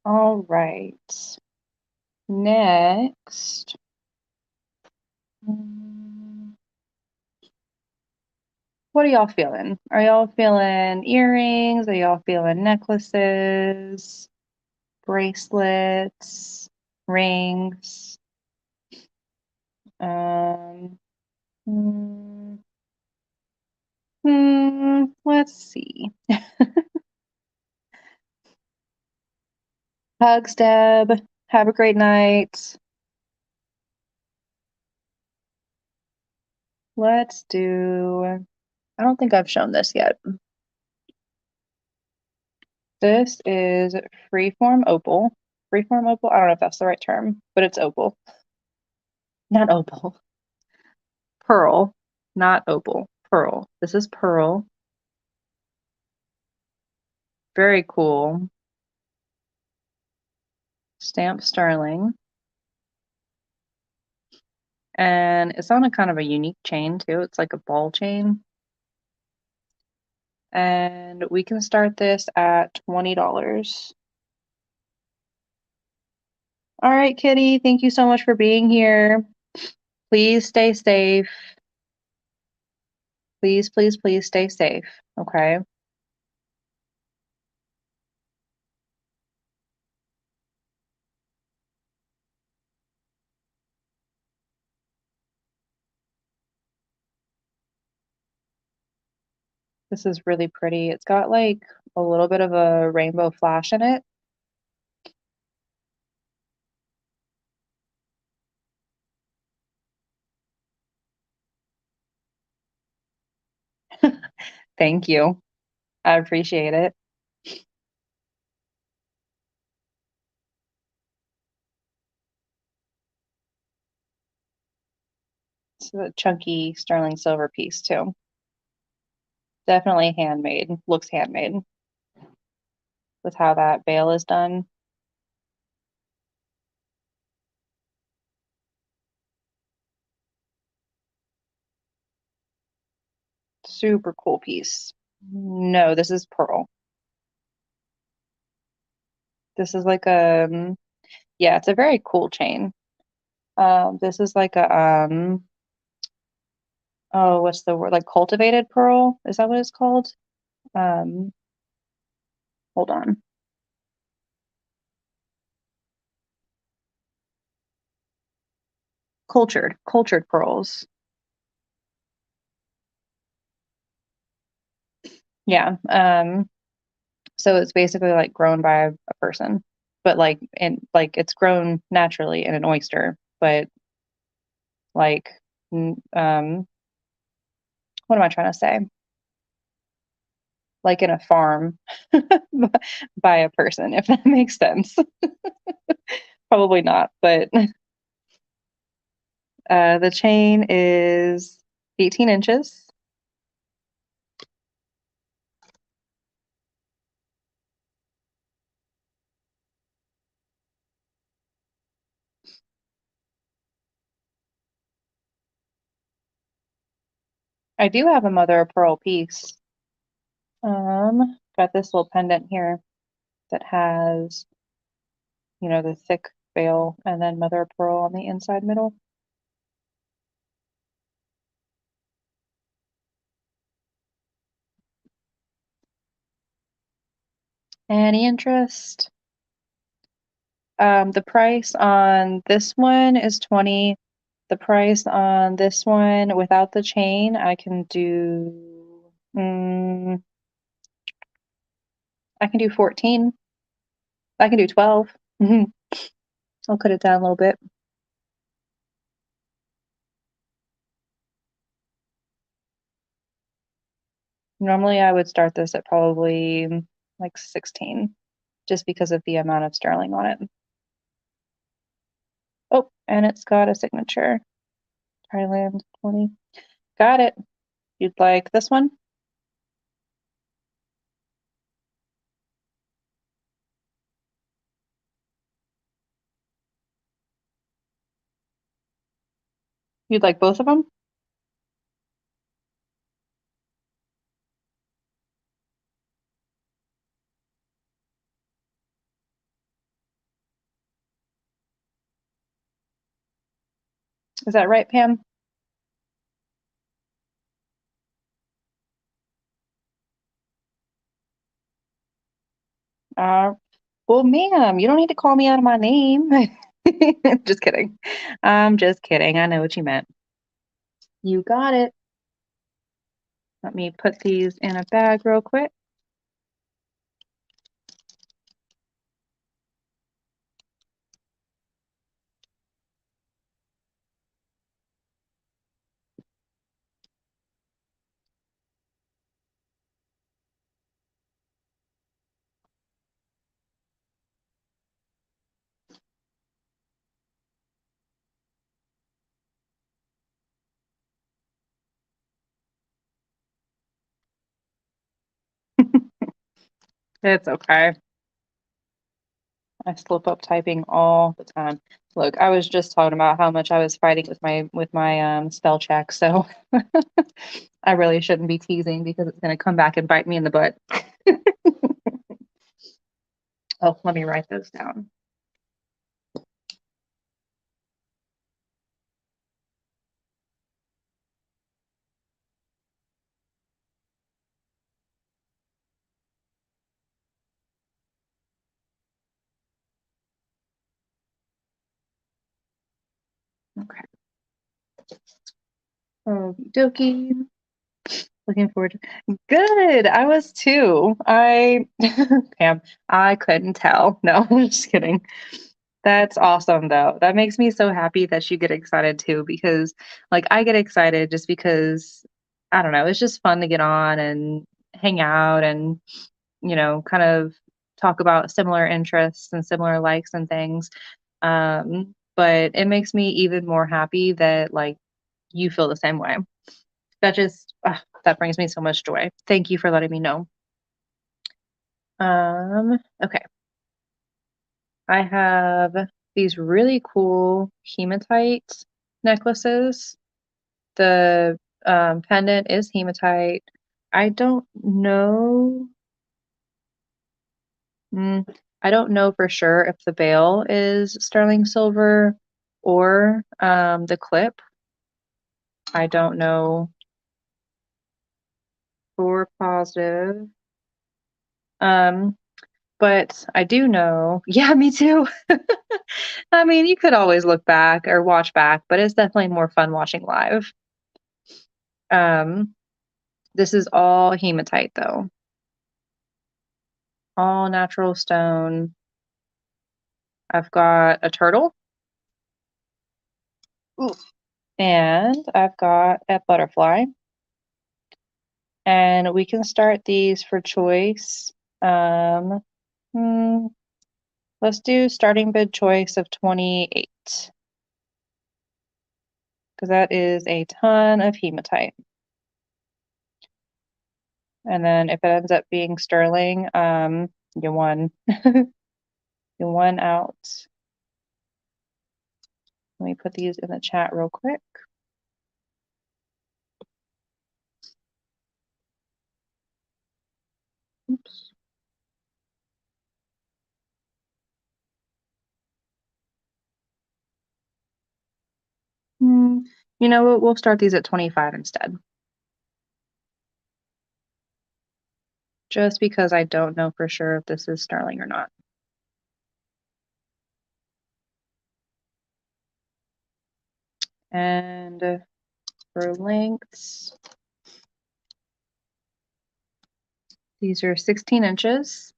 All right. Next. What are y'all feeling? Are y'all feeling earrings? Are y'all feeling necklaces, bracelets, rings? Um, hmm, let's see. Hugs, Deb. Have a great night. Let's do, I don't think I've shown this yet. This is freeform opal. Freeform opal? I don't know if that's the right term, but it's opal. Not opal. Pearl, not opal. Pearl. This is pearl. Very cool. Stamp sterling. And it's on a kind of a unique chain too. It's like a ball chain. And we can start this at $20. All right, Kitty. Thank you so much for being here. Please stay safe. Please, please, please stay safe. Okay. This is really pretty. It's got like a little bit of a rainbow flash in it. Thank you. I appreciate it. It's a chunky sterling silver piece too. Definitely handmade. Looks handmade with how that veil is done. Super cool piece. No, this is pearl. This is like a yeah, it's a very cool chain. This is like a oh, what's the word? Like cultivated pearl? Is that what it's called? Um, hold on. Cultured pearls. Yeah. So it's basically like grown by a person, but like it's grown naturally in an oyster, but like, what am I trying to say? Like in a farm by a person, if that makes sense. Probably not, but the chain is 18 inches. I do have a mother of pearl piece. Got this little pendant here that has, the thick veil and then mother of pearl on the inside middle. Any interest? The price on this one is 20. The price on this one without the chain, I can do 14. I can do 12. I'll cut it down a little bit. Normally I would start this at probably like 16, just because of the amount of sterling on it. Oh, and it's got a signature. Thailand 20. Got it. You'd like this one? You'd like both of them? Is that right, Pam? Uh, well, ma'am, you don't need to call me out of my name. Just kidding. I'm just kidding. I know what you meant. You got it. Let me put these in a bag real quick. It's okay. I slip up typing all the time. Look, I was just talking about how much I was fighting with my spell check, so I really shouldn't be teasing because it's going to come back and bite me in the butt. Oh, let me write those down. Okay. Okie dokie. Looking forward to good. I was too. Pam, I couldn't tell. No, I'm just kidding. That's awesome though. That makes me so happy that you get excited too, because like I get excited just because I don't know, it's just fun to get on and hang out and kind of talk about similar interests and similar likes and things. But it makes me even more happy that like you feel the same way. That brings me so much joy. Thank you for letting me know. Okay. I have these really cool hematite necklaces. The pendant is hematite. I don't know. mm, I don't know for sure if the bail is sterling silver or the clip. I don't know for positive. Um, but I do know. Yeah, me too. I mean, you could always look back or watch back, but it's definitely more fun watching live. Um, this is all hematite though. all natural stone. I've got a turtle. Ooh. And I've got a butterfly. And we can start these for choice. Hmm, let's do starting bid choice of 28 because that is a ton of hematite. And then if it ends up being sterling, you won. You won out. Let me put these in the chat real quick. Oops. You know what? We'll start these at 25 instead. Just because I don't know for sure if this is sterling or not. And for lengths, these are 16 inches.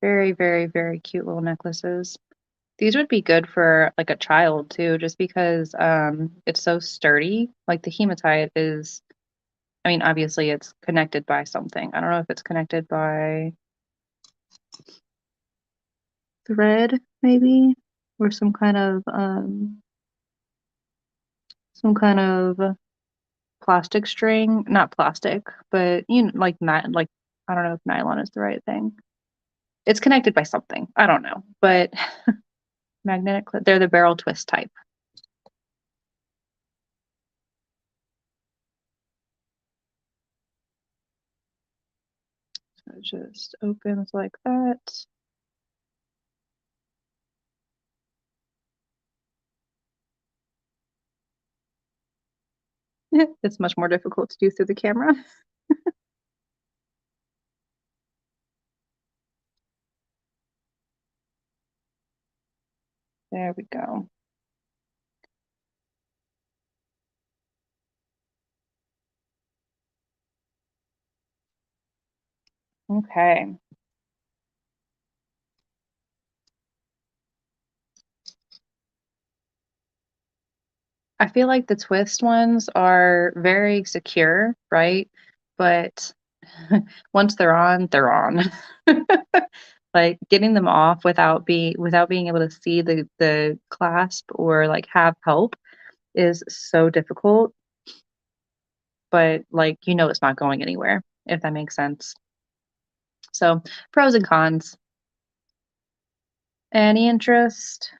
Very, very, very cute little necklaces. These would be good for like a child too, just because it's so sturdy. Like the hematite is, I mean, obviously it's connected by something. I don't know if it's connected by thread, maybe, or some kind of plastic string. Not plastic, but you know, like I don't know if nylon is the right thing. It's connected by something. I don't know, but magnetic clip. They're the barrel twist type. So it just opens like that. It's much more difficult to do through the camera. There we go. Okay. I feel like the twist ones are very secure, right? But once they're on, they're on. Like getting them off without being able to see the clasp or like have help is so difficult. But like you know it's not going anywhere, if that makes sense. So pros and cons. Any interest?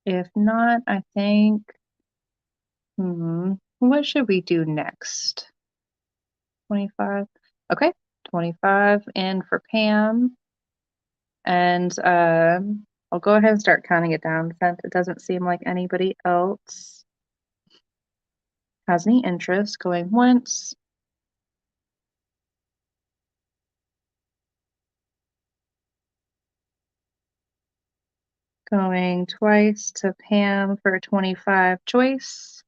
If not, I think what should we do next? 25. Okay, 25 in for Pam. And I'll go ahead and start counting it down since it doesn't seem like anybody else has any interest. Going once. Going twice to Pam for 25 choice.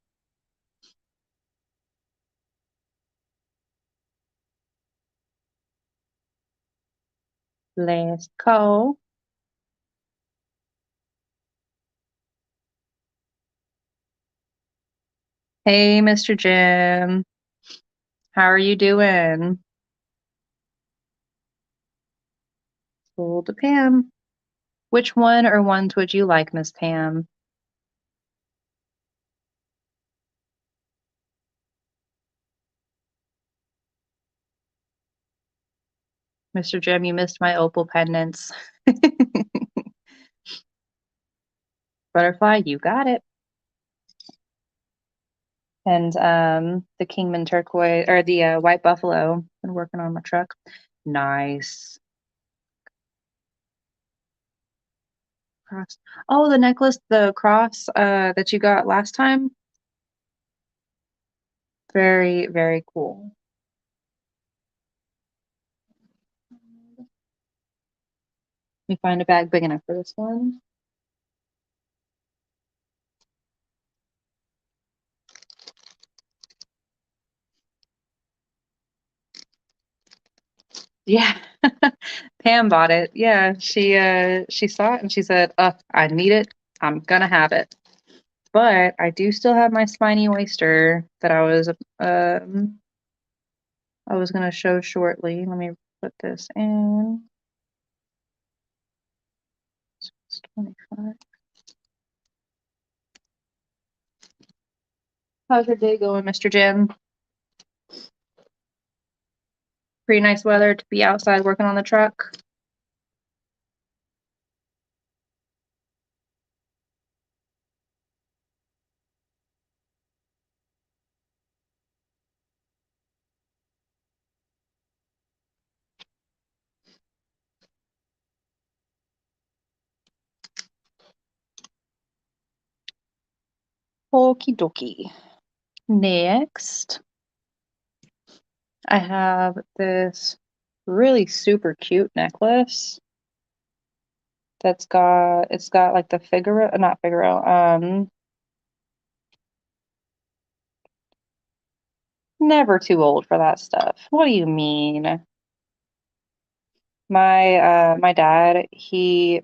Last call. Hey, Mr. Jim. How are you doing? Sold to Pam. Which one or ones would you like, Miss Pam? Mr. Jim, you missed my opal pendants. Butterfly, you got it. And the Kingman turquoise or the white buffalo. Been working on my truck. Nice. Cross. Oh, the necklace, the cross that you got last time. Very, very cool. Let me find a bag big enough for this one. Yeah. Pam bought it. Yeah, she saw it and she said, I need it. I'm gonna have it." But I do still have my spiny oyster that I was gonna show shortly. Let me put this in. It's 25. How's your day going, Mr. Jim? Pretty nice weather to be outside working on the truck. Okie dokie. Next, I have this really super cute necklace it's got like the Figaro, not Figaro, never too old for that stuff. What do you mean? My dad,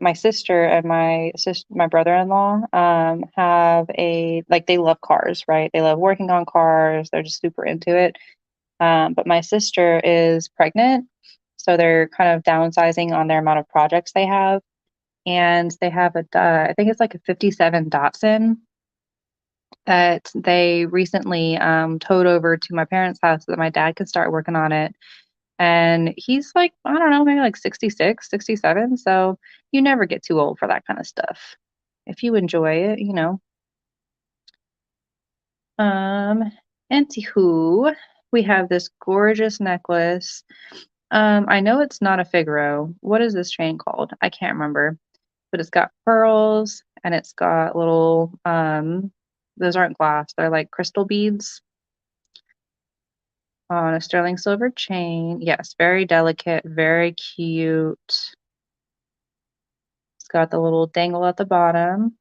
my sister and my brother-in-law have they love cars, right? They love working on cars. They're just super into it. But my sister is pregnant, so they're kind of downsizing on their amount of projects they have. And they have I think it's like a 57 Datsun that they recently towed over to my parents' house so that my dad could start working on it. And he's like, I don't know, maybe like 66, 67. So you never get too old for that kind of stuff. If you enjoy it, you know. Um, Anywho, we have this gorgeous necklace. I know it's not a Figaro. What is this chain called? I can't remember. But it's got pearls and it's got little those aren't glass, they're like crystal beads on a sterling silver chain. Yes, very delicate, very cute. It's got the little dangle at the bottom.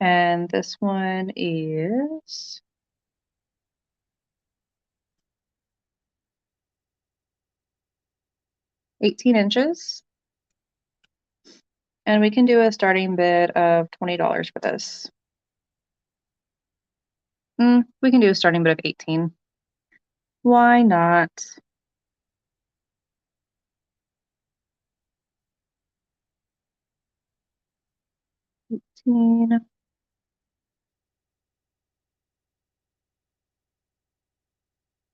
And this one is 18 inches. And we can do a starting bid of $20 for this. We can do a starting bid of 18. Why not? 18.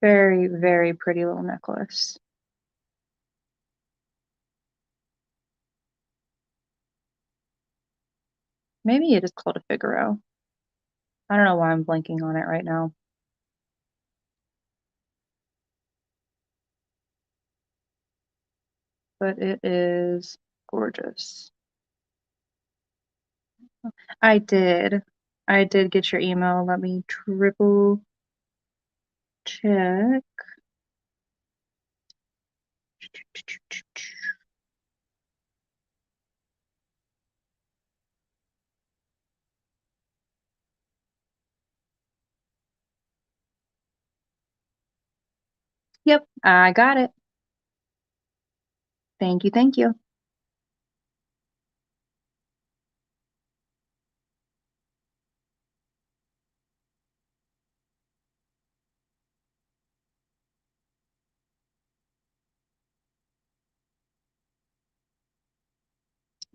Very, very pretty little necklace. Maybe it is called a Figaro. I don't know why I'm blanking on it right now. But it is gorgeous. I did. I did get your email. Let me triple check. Yep, I got it. Thank you, thank you.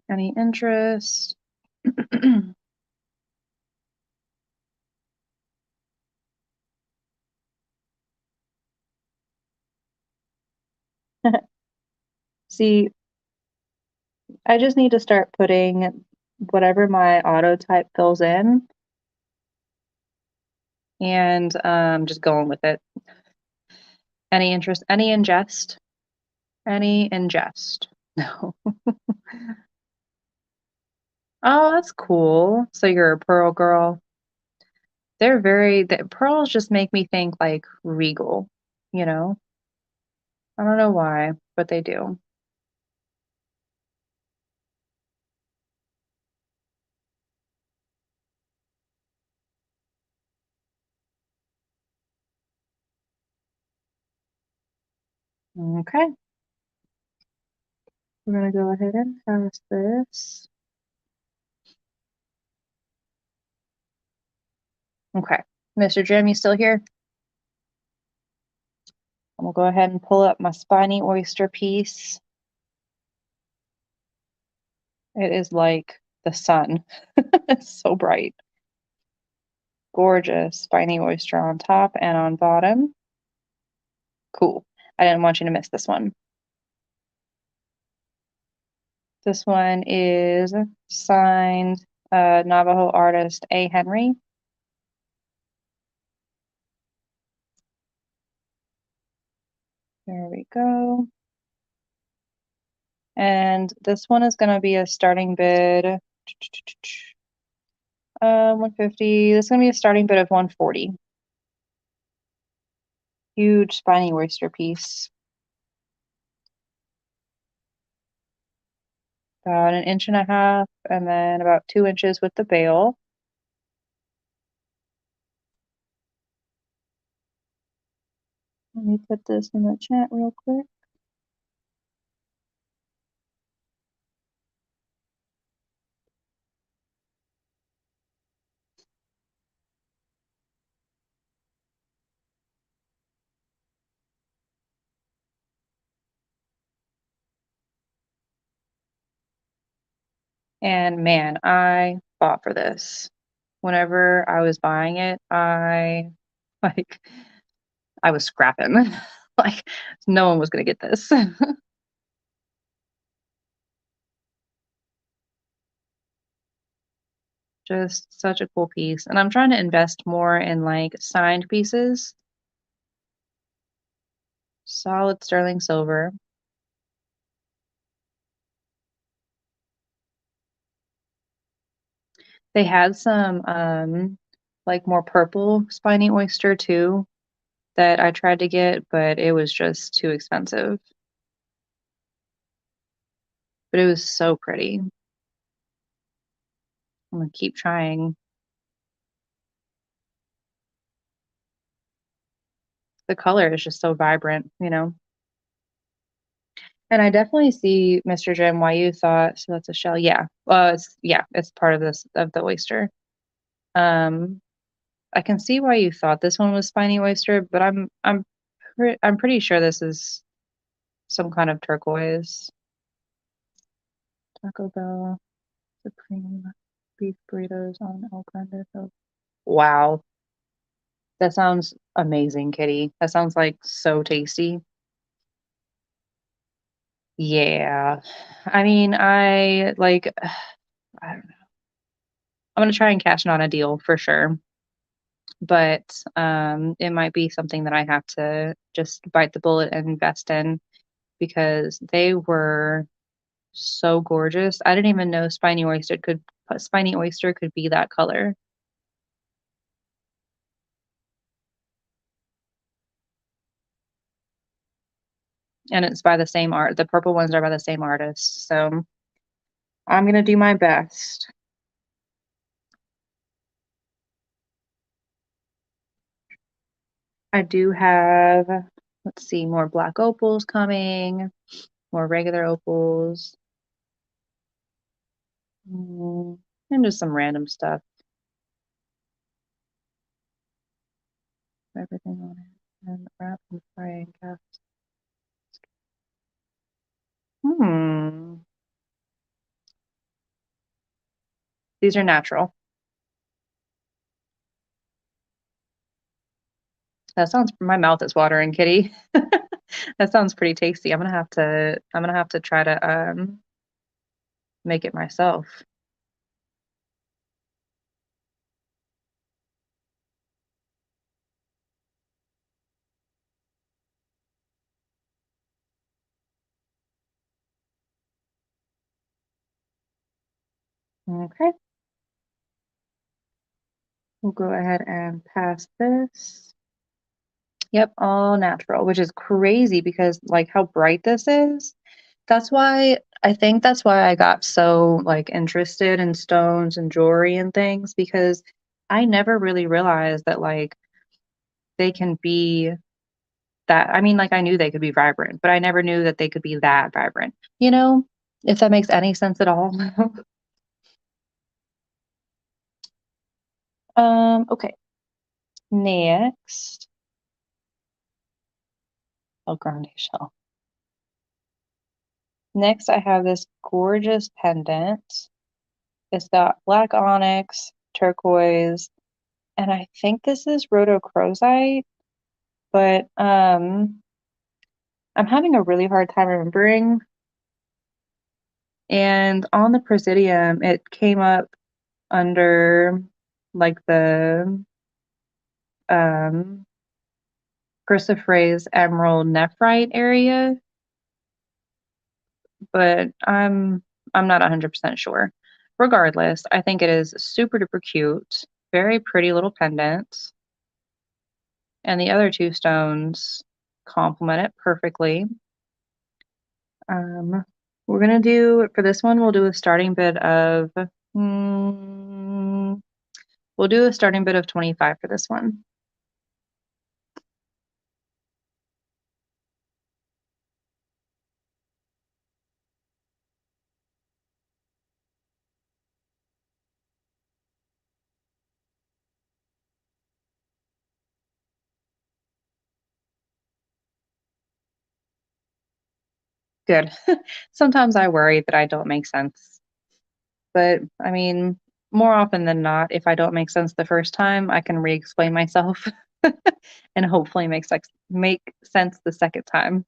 Any interest? See, I just need to start putting whatever my auto type fills in and just going with it. Any interest? Any ingest? Any ingest? No. Oh, that's cool. So you're a pearl girl. The pearls just make me think like regal, you know? I don't know why, but they do. Okay, we're gonna go ahead and pass this. Okay, Mr. Jim, you still here? I'm gonna go ahead and pull up my spiny oyster piece. It is like the sun. It's so bright. Gorgeous spiny oyster on top and on bottom. Cool. I didn't want you to miss this one. This one is signed Navajo artist A. Henry. There we go. And this one is going to be a starting bid. 150. This is going to be a starting bid of 140. Huge spiny oyster piece. About an inch and a half, and then about 2 inches with the bail. Let me put this in the chat real quick. And man, I fought for this. Whenever I was buying it, I like I was scrapping. Like no one was gonna get this. Just such a cool piece. And I'm trying to invest more in like signed pieces. Solid sterling silver. They had some like more purple spiny oyster too that I tried to get, but it was just too expensive. But it was so pretty. I'm gonna keep trying. The color is just so vibrant, you know. And I definitely see, Mr. Jim, why you thought so that's a shell. Yeah. It's part of this of the oyster. Um I can see why you thought this one was spiny oyster, but I'm pretty sure this is some kind of turquoise. Taco Bell Supreme beef burritos on El Grande Hill. Wow, that sounds amazing, Kitty. That sounds like so tasty. Yeah. I mean, I like I don't know. I'm gonna try and cash in on a deal for sure. But it might be something that I have to just bite the bullet and invest in because they were so gorgeous. I didn't even know spiny oyster could be that color. And it's by the same art. The purple ones are by the same artist. So I'm gonna do my best. I do have, let's see, more black opals coming, more regular opals, and just some random stuff. Everything on it. And wrap and fry and cast. Hmm. These are natural. My mouth is watering, Kitty. That sounds pretty tasty. I'm gonna have to try to make it myself. Okay, we'll go ahead and pass this. Yep, all natural, which is crazy because like how bright this is. That's why I think that's why I got so like interested in stones and jewelry and things because I never really realized that like they can be that I mean like I knew they could be vibrant, but I never knew that they could be that vibrant. You know, if that makes any sense at all. Okay. Next, El Grande shell. Next, I have this gorgeous pendant. It's got black onyx, turquoise, and I think this is rhodochrosite, but I'm having a really hard time remembering. And on the Presidium, it came up under like the um chrysoprase emerald nephrite area, but I'm not 100% sure. Regardless, I think it is super duper cute, very pretty little pendant, and the other two stones complement it perfectly. Um, we're gonna do for this one, we'll do a starting bid of mm, we'll do a starting bid of 25 for this one. Good. Sometimes I worry that I don't make sense, but I mean, more often than not, if I don't make sense the first time, I can re-explain myself and hopefully make sense the second time.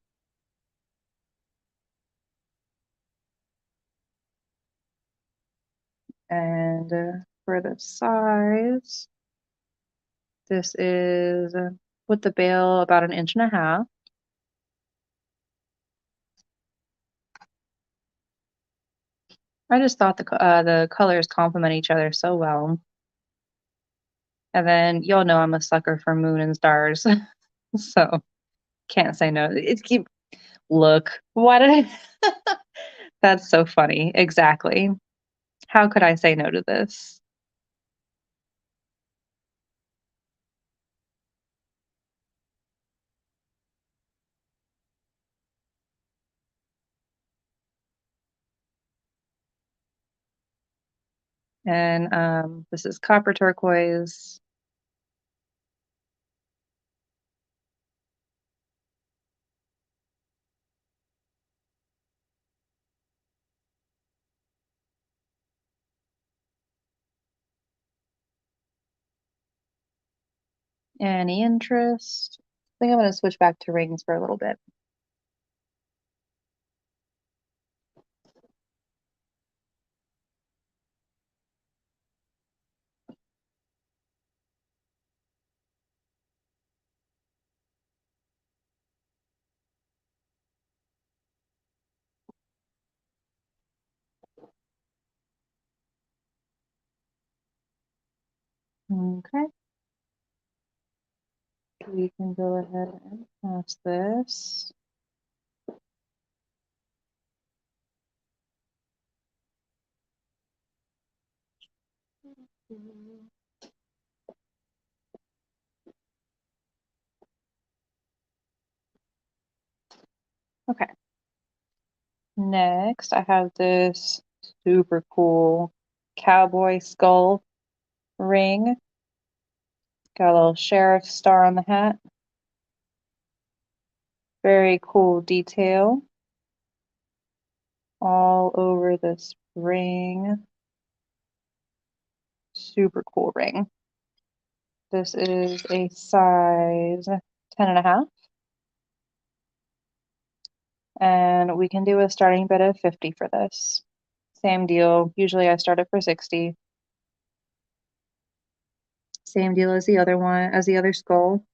And for the size, this is with the bail about an inch and a half. I just thought the colors complement each other so well. And then y'all know I'm a sucker for moon and stars, so can't say no. It's keep look. Why did I? That's so funny. Exactly. How could I say no to this? And this is copper turquoise. Any interest? I think I'm going to switch back to rings for a little bit. Okay, we can go ahead and pass this. Okay, next I have this super cool cowboy skull ring. Got a little sheriff star on the hat. Very cool detail all over this ring. Super cool ring. This is a size 10 and a half. And we can do a starting bid of 50 for this. Same deal. Usually I start it for 60. Same deal as the other one, as the other skull.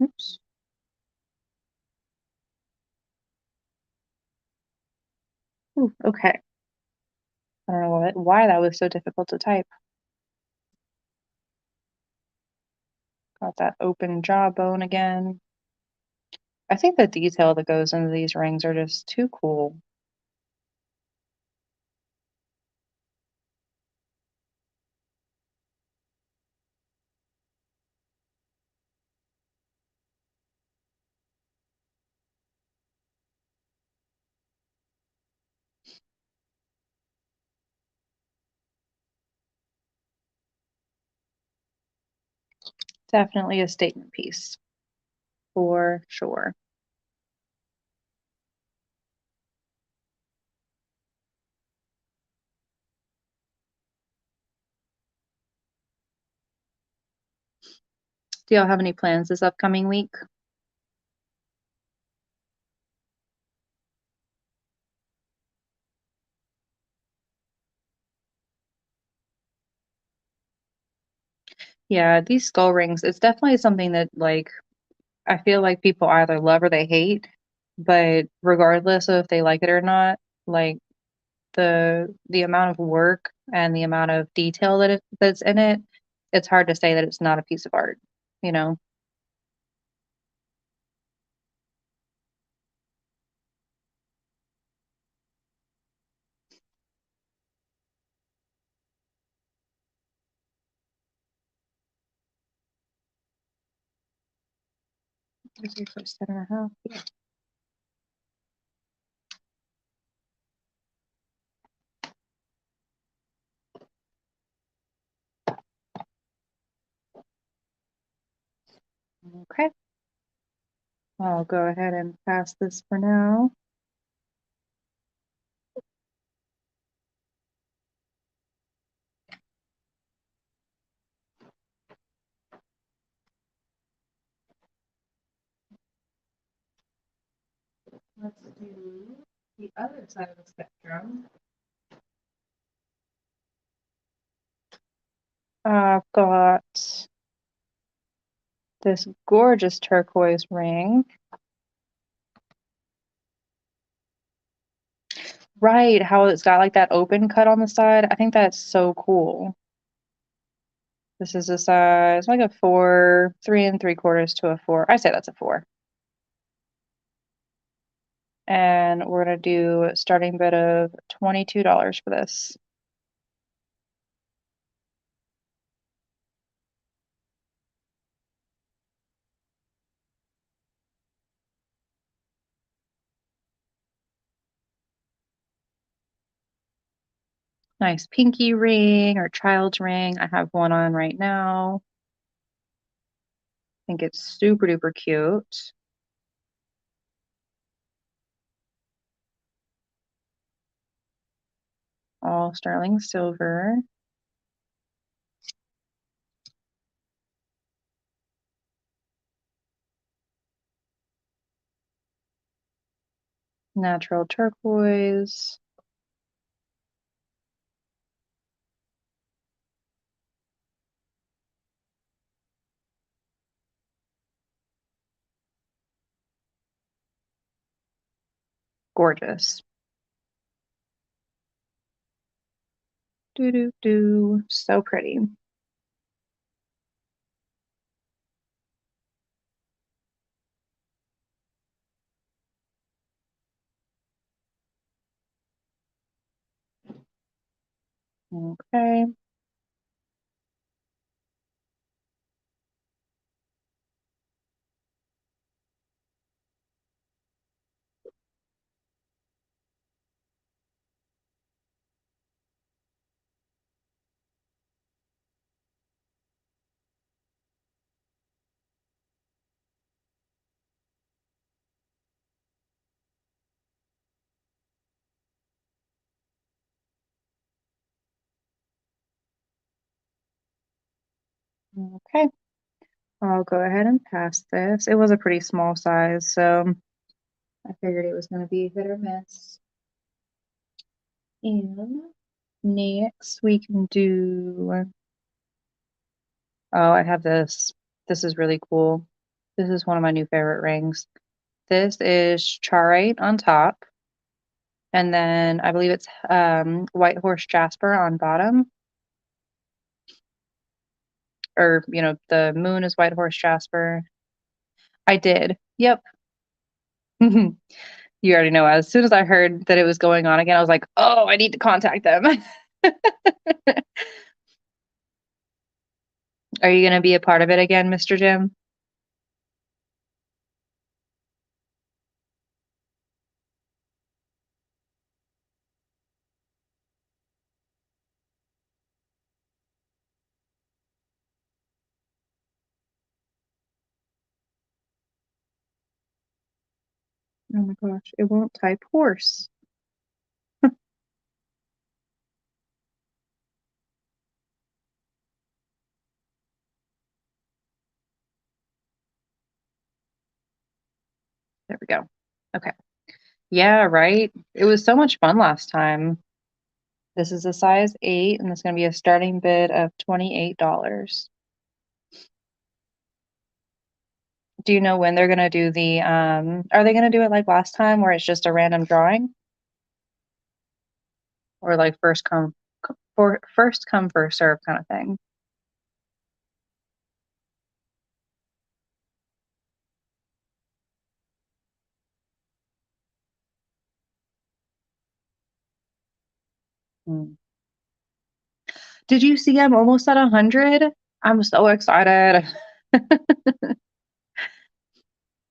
Oops. Ooh, okay. I don't know why that was so difficult to type. Got that open jawbone again. I think the detail that goes into these rings are just too cool. Definitely a statement piece, for sure. Do y'all have any plans this upcoming week? Yeah, these skull rings, it's definitely something that like I feel like people either love or they hate, but regardless of if they like it or not, like the amount of work and the amount of detail that's in it, it's hard to say that it's not a piece of art, you know? Where's your first 10.5? Yeah. Okay. I'll go ahead and pass this for now. Let's do the other side of the spectrum. I've got this gorgeous turquoise ring. Right, how it's got like that open cut on the side. I think that's so cool. This is a size like a 4, 3 3/4 to a 4. I say that's a 4. And we're gonna do a starting bid of $22 for this. Nice pinky ring or child's ring. I have one on right now. I think it's super duper cute. All sterling silver. Natural turquoise. Gorgeous. Do do do. So pretty. Okay. Okay. I'll go ahead and pass this. It was a pretty small size, so I figured it was going to be hit or miss. And next we can do, oh, I have this. This is really cool. This is one of my new favorite rings. This is charite on top, and then I believe it's white horse jasper on bottom. Or, the moon is white horse jasper. I did. Yep. You already know. As soon as I heard that it was going on again, I was like, oh, I need to contact them. Are you going to be a part of it again, Mr. Jim? Oh my gosh, it won't type horse. There we go. Okay. Yeah, right. It was so much fun last time. This is a size 8, and it's going to be a starting bid of $28. Do you know when they're going to do are they going to do it like last time where it's just a random drawing? Or like first come, first serve kind of thing? Hmm. Did you see I'm almost at 100? I'm so excited.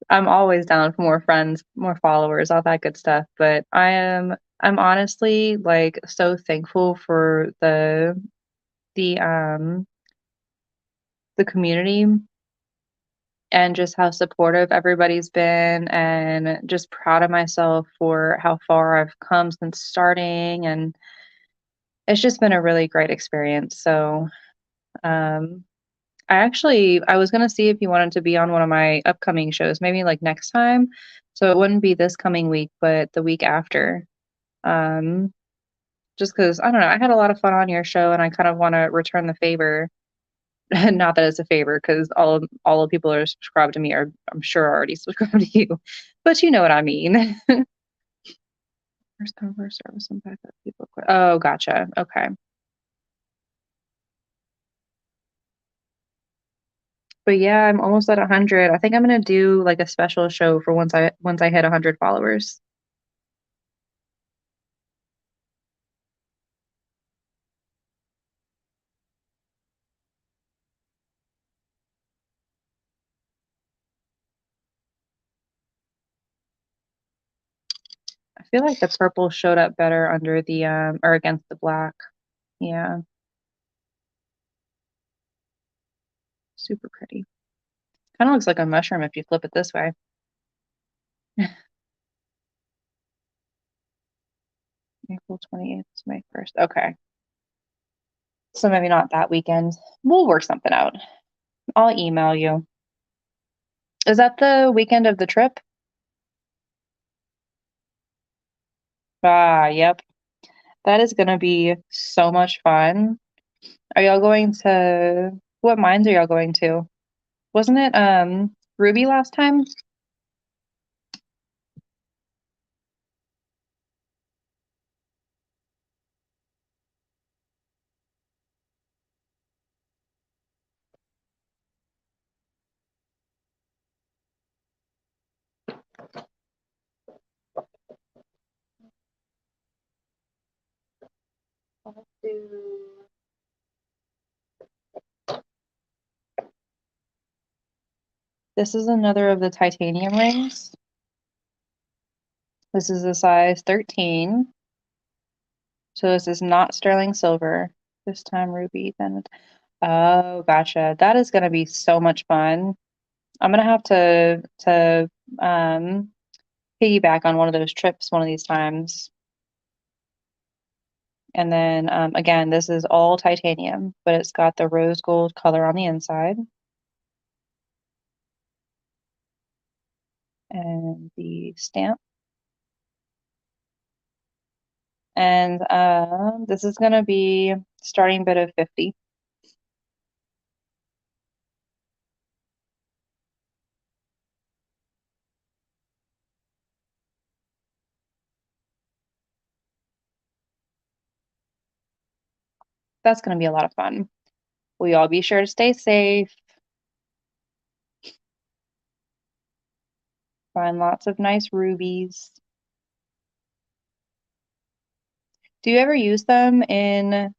I'm always down for more friends, more followers, all that good stuff. But I'm honestly like so thankful for the um the community and just how supportive everybody's been, and just proud of myself for how far I've come since starting, and it's just been a really great experience. So um I was gonna see if you wanted to be on one of my upcoming shows, maybe like next time. So it wouldn't be this coming week, but the week after. Um, just because I don't know, I had a lot of fun on your show, and I kind of want to return the favor. Not that it's a favor, because all the people that are subscribed to me are, I'm sure, already subscribed to you, but you know what I mean. First come, first serve, some backup people. Oh, gotcha. Okay, but yeah, I'm almost at 100. I think I'm gonna do like a special show for once I hit 100 followers. I feel like the purple showed up better under the or against the black. Yeah, super pretty. Kind of looks like a mushroom if you flip it this way. April 28th to May 1st. Okay. So maybe not that weekend. We'll work something out. I'll email you. Is that the weekend of the trip? Ah, yep. That is gonna be so much fun. Are y'all going to what mines are y'all going to? Wasn't it Ruby last time? This is another of the titanium rings. This is a size 13. So this is not sterling silver. This time ruby, then. Oh, gotcha. That is going to be so much fun. I'm gonna have to um piggyback on one of those trips one of these times. And then again, this is all titanium, but it's got the rose gold color on the inside and the stamp. And this is gonna be starting bid of 50. That's going to be a lot of fun. Will you all be sure to stay safe? Find lots of nice rubies. Do you ever use them in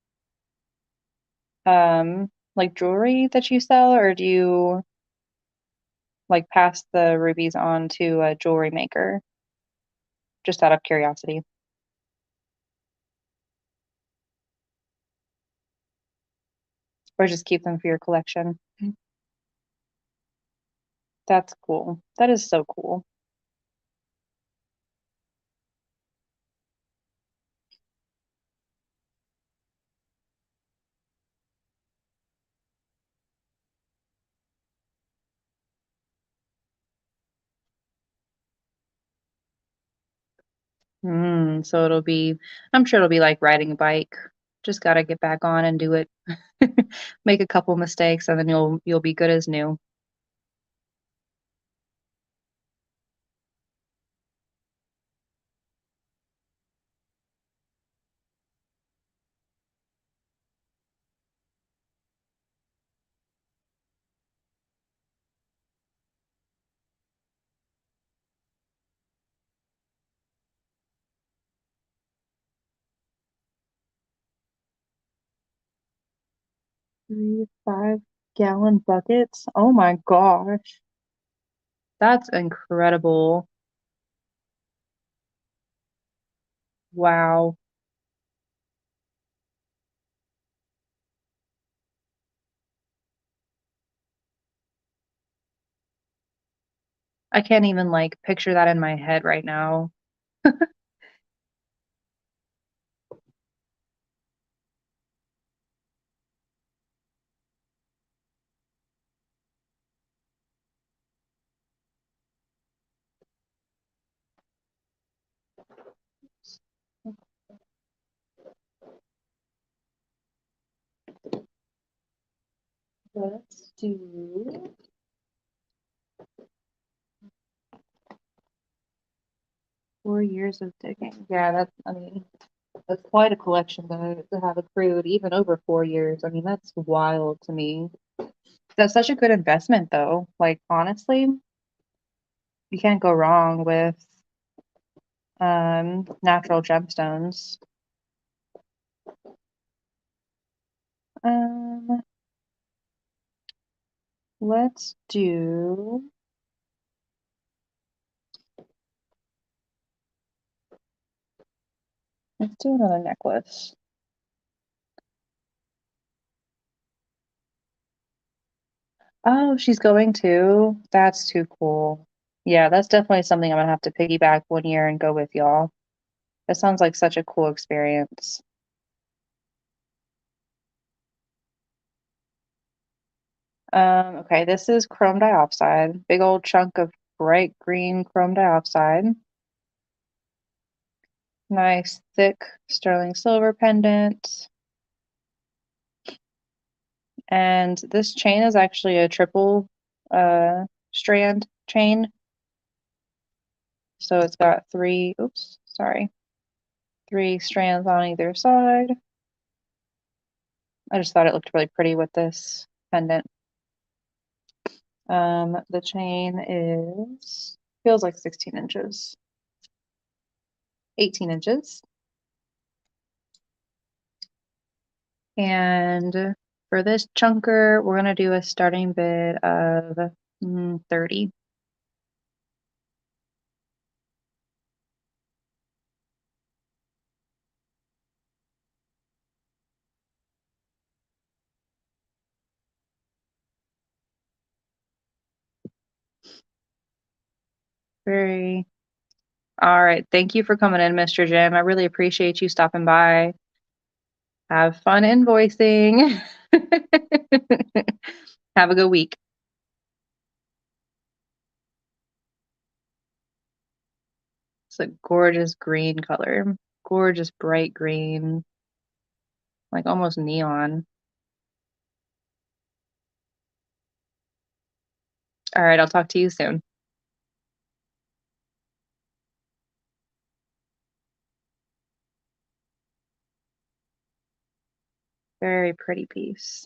like jewelry that you sell, or do you like pass the rubies on to a jewelry maker? Just out of curiosity. Or just keep them for your collection? That's cool. That is so cool. So I'm sure it'll be like riding a bike. Just gotta get back on and do it. Make a couple mistakes and then you'll be good as new. 3 5-gallon buckets. Oh my gosh. That's incredible. Wow. I can't even like picture that in my head right now. Let's do 4 years of digging. Yeah, I mean, that's quite a collection to have accrued even over 4 years. I mean, that's wild to me. That's such a good investment though. Like honestly, you can't go wrong with natural gemstones. Um, let's do another necklace. Oh, she's going too. That's too cool. Yeah, that's definitely something I'm gonna have to piggyback 1 year and go with y'all. That sounds like such a cool experience. Okay, this is chrome diopside. Big old chunk of bright green chrome diopside. Nice thick sterling silver pendant. And this chain is actually a triple strand chain. So it's got three strands on either side. I just thought it looked really pretty with this pendant. The chain feels like 16 inches, 18 inches. And for this chunker, we're gonna do a starting bid of 30. Very. All right. Thank you for coming in, Mr. Jim. I really appreciate you stopping by. Have fun invoicing. Have a good week. It's a gorgeous green color. Gorgeous bright green, like almost neon. All right, I'll talk to you soon. Very pretty piece.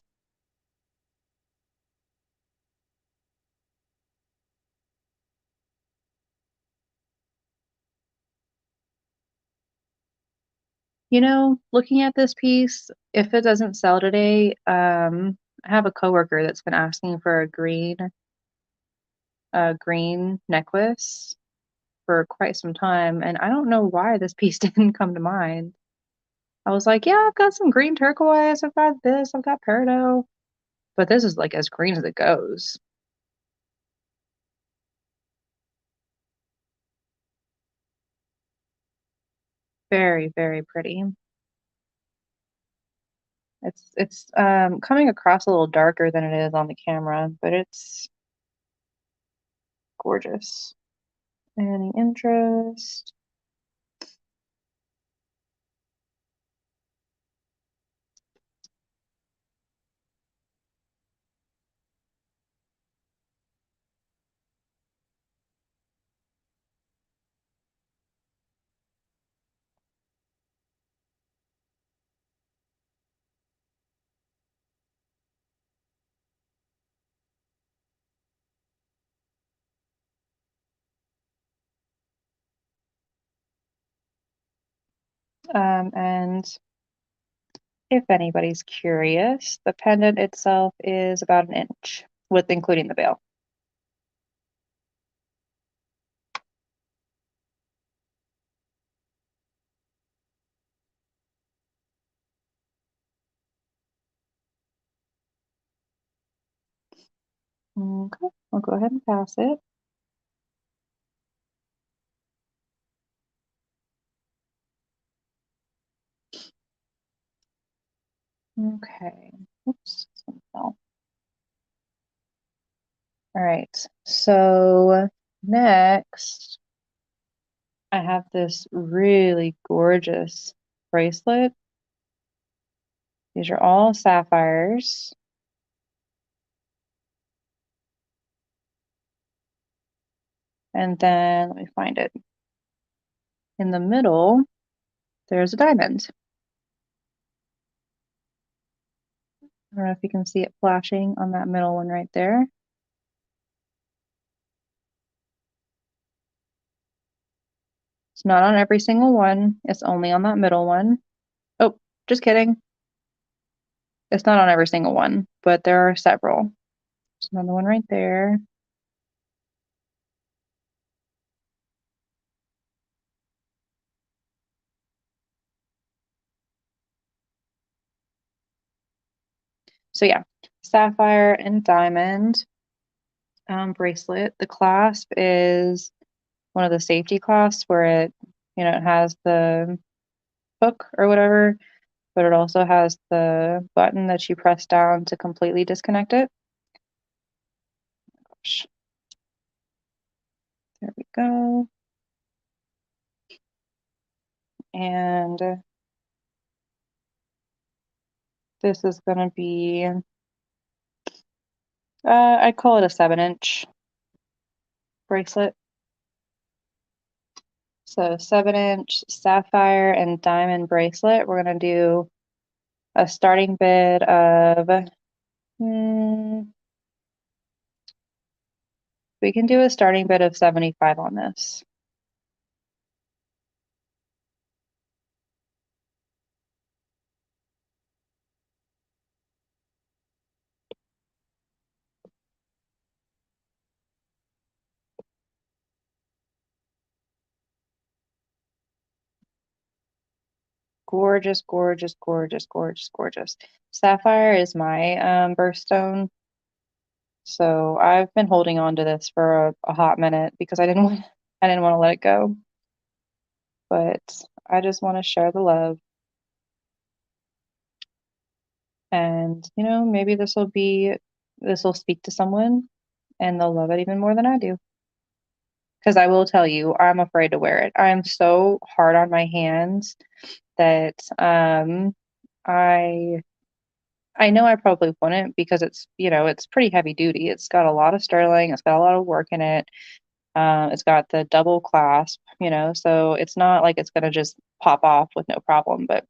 Looking at this piece, if it doesn't sell today, I have a coworker that's been asking for a green necklace for quite some time, and I don't know why this piece didn't come to mind. I was like, yeah, I've got some green turquoise, I've got this, I've got peridot, but this is like as green as it goes. Very, very pretty. It's coming across a little darker than it is on the camera, but it's gorgeous. Any interest? And if anybody's curious, the pendant itself is about an inch, with including the veil. Okay, I'll go ahead and pass it. Okay. Oops. All right. So next, I have this really gorgeous bracelet. These are all sapphires. And then let me find it. In the middle, there's a diamond. I don't know if you can see it flashing on that middle one right there. It's not on every single one. It's only on that middle one. Oh, just kidding. It's not on every single one, but there are several. There's another one right there. So yeah, sapphire and diamond bracelet. The clasp is one of the safety clasps where it has the hook or whatever, but it also has the button that you press down to completely disconnect it. Gosh. There we go. And this is going to be, I'd call it a 7-inch bracelet. So 7-inch sapphire and diamond bracelet. We're going to do a starting bid of, we can do a starting bid of 75 on this. Gorgeous, gorgeous, gorgeous, gorgeous, gorgeous. Sapphire is my birthstone. So I've been holding on to this for a hot minute because I didn't want to let it go. But I just want to share the love. And, maybe this will speak to someone and they'll love it even more than I do. Because I will tell you, I'm afraid to wear it. I'm so hard on my hands that I I know I probably wouldn't because it's pretty heavy duty. It's got a lot of sterling, it's got a lot of work in it. It's got the double clasp, so it's not like it's gonna just pop off with no problem. But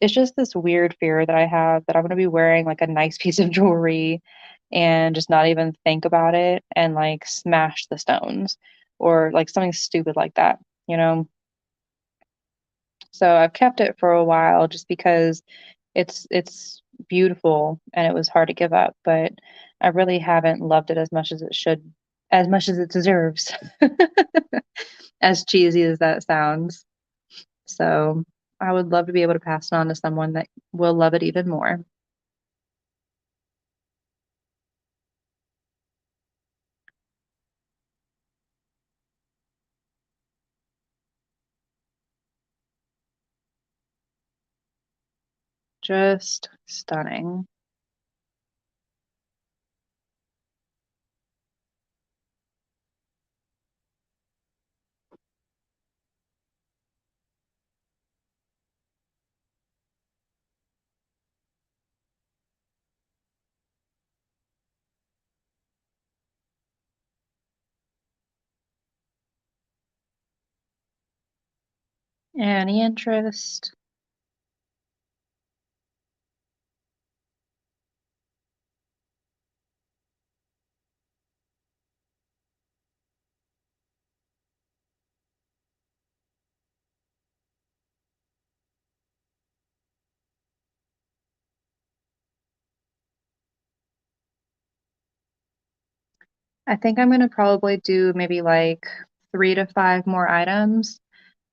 it's just this weird fear that I have that I'm gonna be wearing like a nice piece of jewelry and just not even think about it and like smash the stones or like something stupid like that, you know? So I've kept it for a while just because it's beautiful and it was hard to give up, but I really haven't loved it as much as it should, as much as it deserves. As cheesy as that sounds. So I would love to be able to pass it on to someone that will love it even more. Just stunning. Any interest? I think I'm gonna probably do maybe like 3 to 5 more items,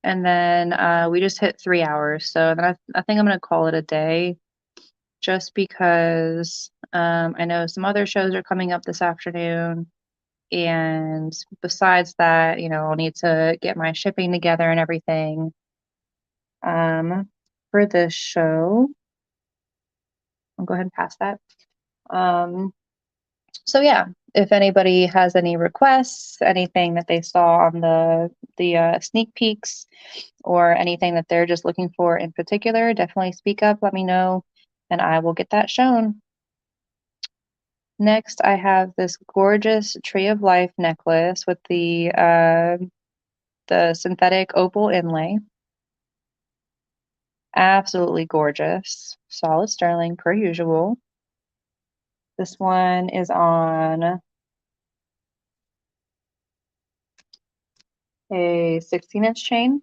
and then we just hit 3 hours. So then I think I'm gonna call it a day, just because I know some other shows are coming up this afternoon, and besides that, I'll need to get my shipping together and everything for this show. I'll go ahead and pass that. Um, So yeah, if anybody has any requests, anything that they saw on the sneak peeks, or anything that they're just looking for in particular, definitely speak up, let me know, and I will get that shown. Next, I have this gorgeous Tree of Life necklace with the synthetic opal inlay. Absolutely gorgeous. Solid sterling per usual. This one is on a 16-inch chain.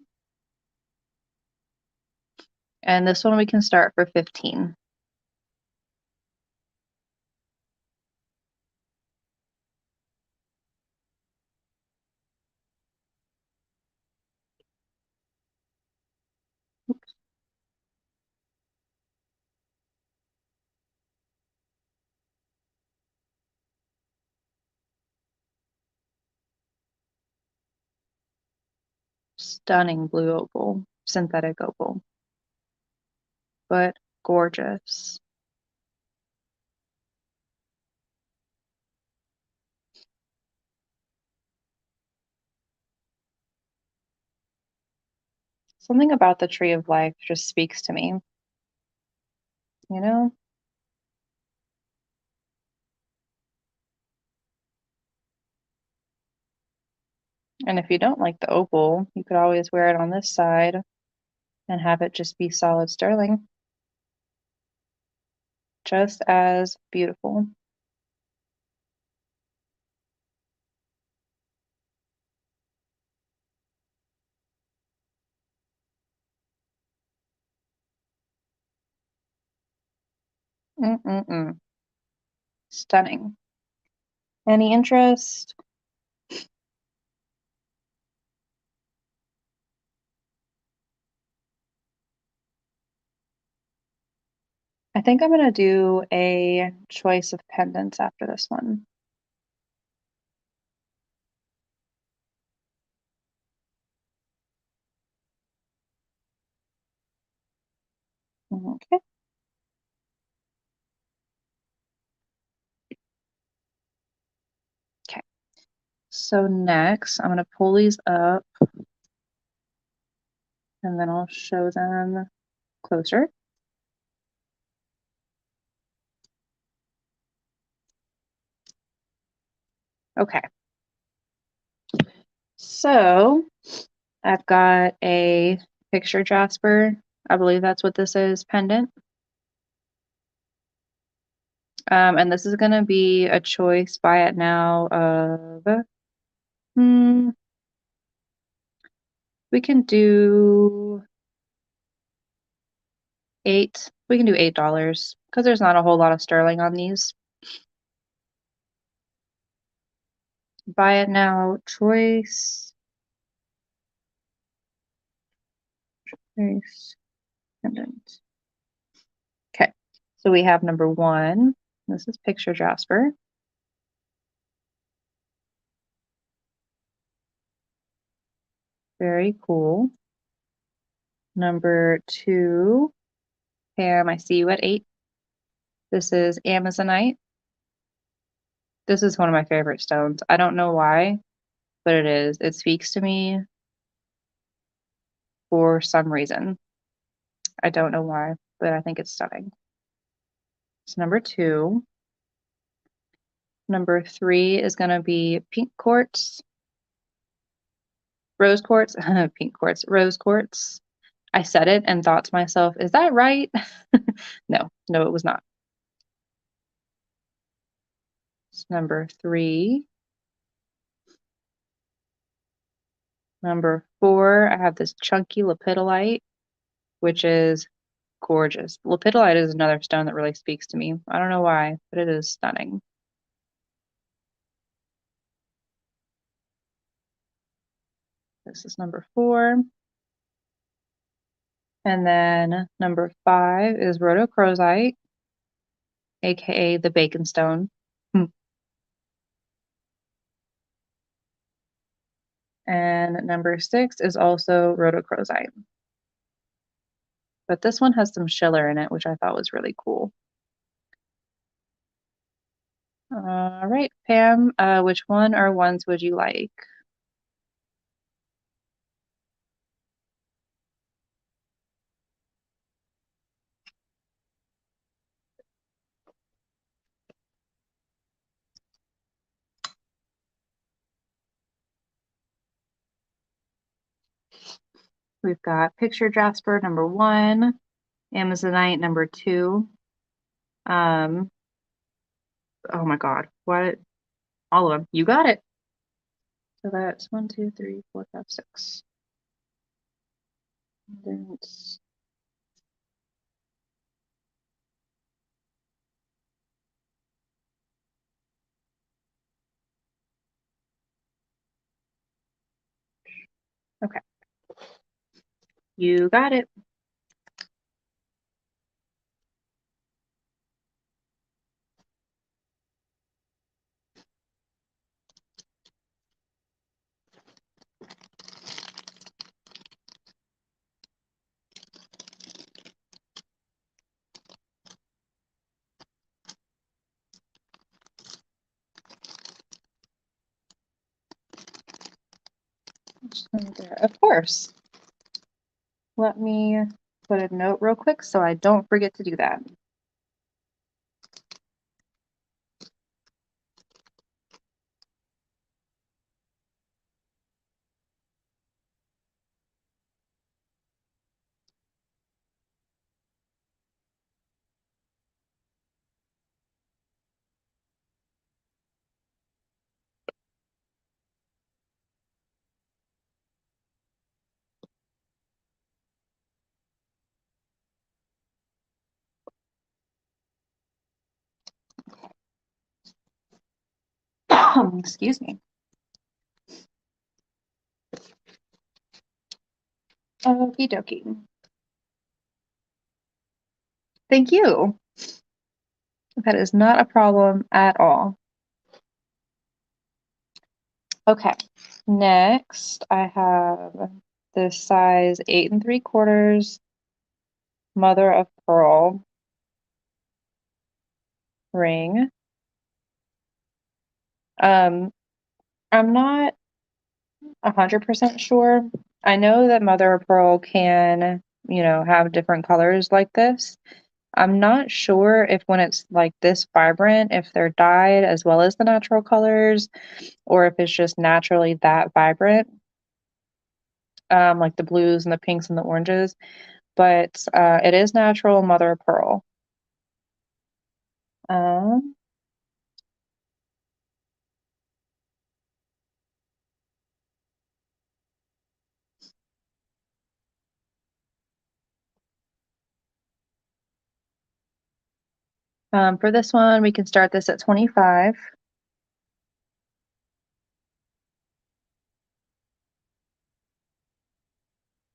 And this one we can start for 15. Stunning blue opal, synthetic opal, but gorgeous. Something about the tree of life just speaks to me, you know? And if you don't like the opal, you could always wear it on this side and have it just be solid sterling, just as beautiful. Mm-mm-mm. Stunning. Any interest? I think I'm gonna do a choice of pendants after this one. Okay. Okay. So next, I'm gonna pull these up and then I'll show them closer. Okay. So I've got a picture jasper I believe that's what this is, pendant. And this is gonna be a choice, buy it now of, hmm, we can do we can do $8 because there's not a whole lot of sterling on these. Buy it now, choice, pendant. Okay, so we have number 1. This is picture Jasper. Very cool. Number 2, Pam, I see you at 8. This is Amazonite. This is one of my favorite stones. I don't know why, but it is. It speaks to me for some reason. I don't know why, but I think it's stunning. It's number 2. Number 3 is going to be pink quartz, rose quartz, pink quartz, rose quartz. I said it and thought to myself, is that right? No, it was not. It's number 3. Number 4, I have this chunky lepidolite, which is gorgeous. Lepidolite is another stone that really speaks to me. I don't know why, but it is stunning. This is number 4. And then number 5 is rhodochrosite, aka the bacon stone. And number 6 is also rhodochrosite. But this one has some schiller in it, which I thought was really cool. All right, Pam, which one or ones would you like? We've got picture Jasper number 1, Amazonite number 2. Oh my God, what? All of them. You got it. So that's 1, 2, 3, 4, 5, 6. Okay. You got it. Of course. Let me put a note real quick so I don't forget to do that. Excuse me. Okie dokie. Thank you. That is not a problem at all. Okay, next I have this size 8 3/4 mother of pearl ring. I'm not 100% sure. I know that mother of pearl can, have different colors like this. I'm not sure if when it's like this vibrant, if they're dyed as well as the natural colors, or if it's just naturally that vibrant, like the blues and the pinks and the oranges. but it is natural mother of pearl. Um, for this one, we can start this at 25.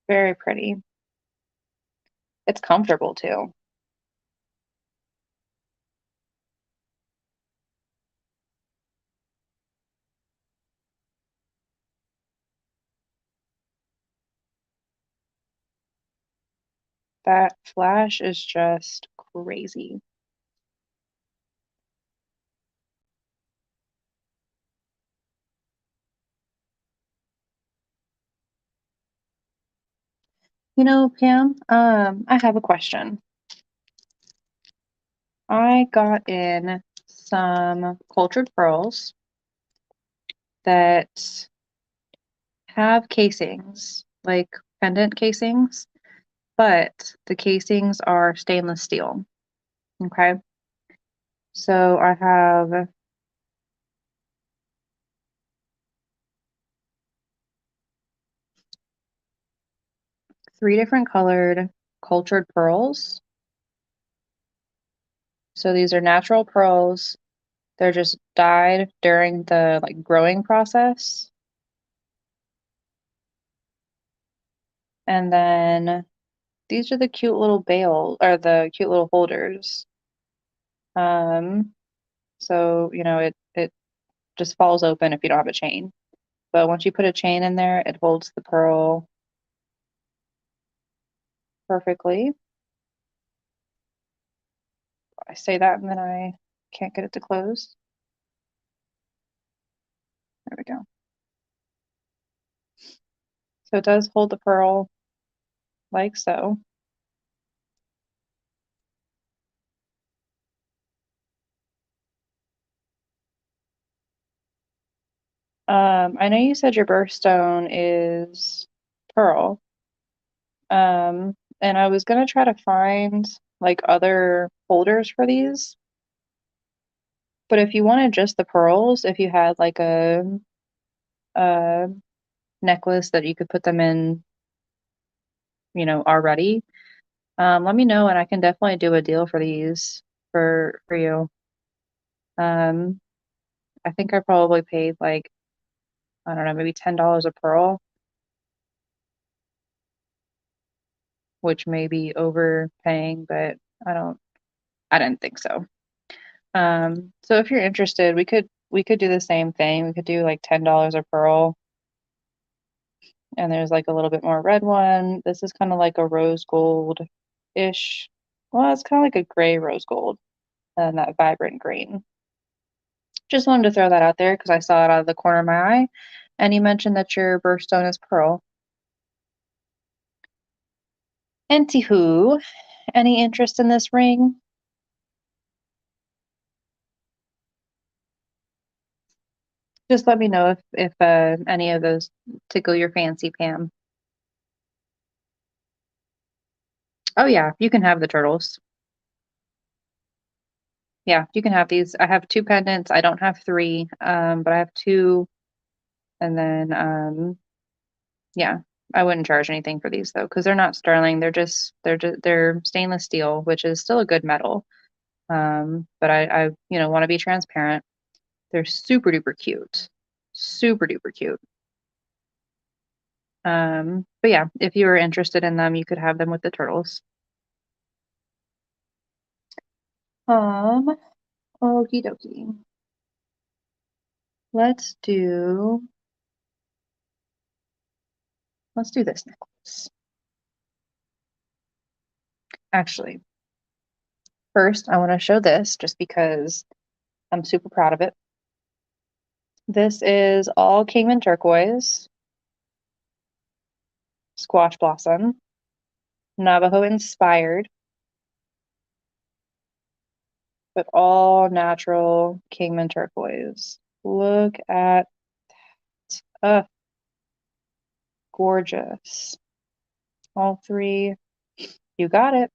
Very pretty. It's comfortable too. That flash is just crazy. You know, Pam, I have a question. I got in some cultured pearls that have casings, like pendant casings, but the casings are stainless steel. Okay. So I have 3 different colored cultured pearls. So these are natural pearls. They're just dyed during the like growing process. And then these are the cute little bail or the cute little holders. Um, so it just falls open if you don't have a chain. But once you put a chain in there, it holds the pearl perfectly. I say that and then I can't get it to close. There we go. So it does hold the pearl like so. I know you said your birthstone is pearl. And I was gonna try to find like other holders for these, but if you wanted just the pearls, if you had like a necklace that you could put them in, already, let me know and I can definitely do a deal for these for you. Um, I think I probably paid like, I don't know, maybe $10 a pearl, which may be overpaying, but I don't, I didn't think so. So if you're interested, we could do the same thing. We could do like $10 a pearl, and there's like a little bit more red one. This is kind of like a rose gold-ish. Well, it's kind of like a gray rose gold and that vibrant green. Just wanted to throw that out there because I saw it out of the corner of my eye, and you mentioned that your birthstone is pearl. Anywho, any interest in this ring? Just let me know if any of those tickle your fancy, Pam. Oh yeah, you can have the turtles. Yeah, you can have these. I have 2 pendants. I don't have 3, but I have 2. And then, yeah, I wouldn't charge anything for these though, because they're not sterling. They're stainless steel, which is still a good metal. But I want to be transparent. They're super duper cute, super duper cute. But yeah, if you were interested in them, you could have them with the turtles. Um, Okie dokie. Let's do let's do this necklace. Actually, first I want to show this just because I'm super proud of it. This is all Kingman turquoise, squash blossom, Navajo inspired, but all natural Kingman turquoise. Look at gorgeous. All 3. You got it.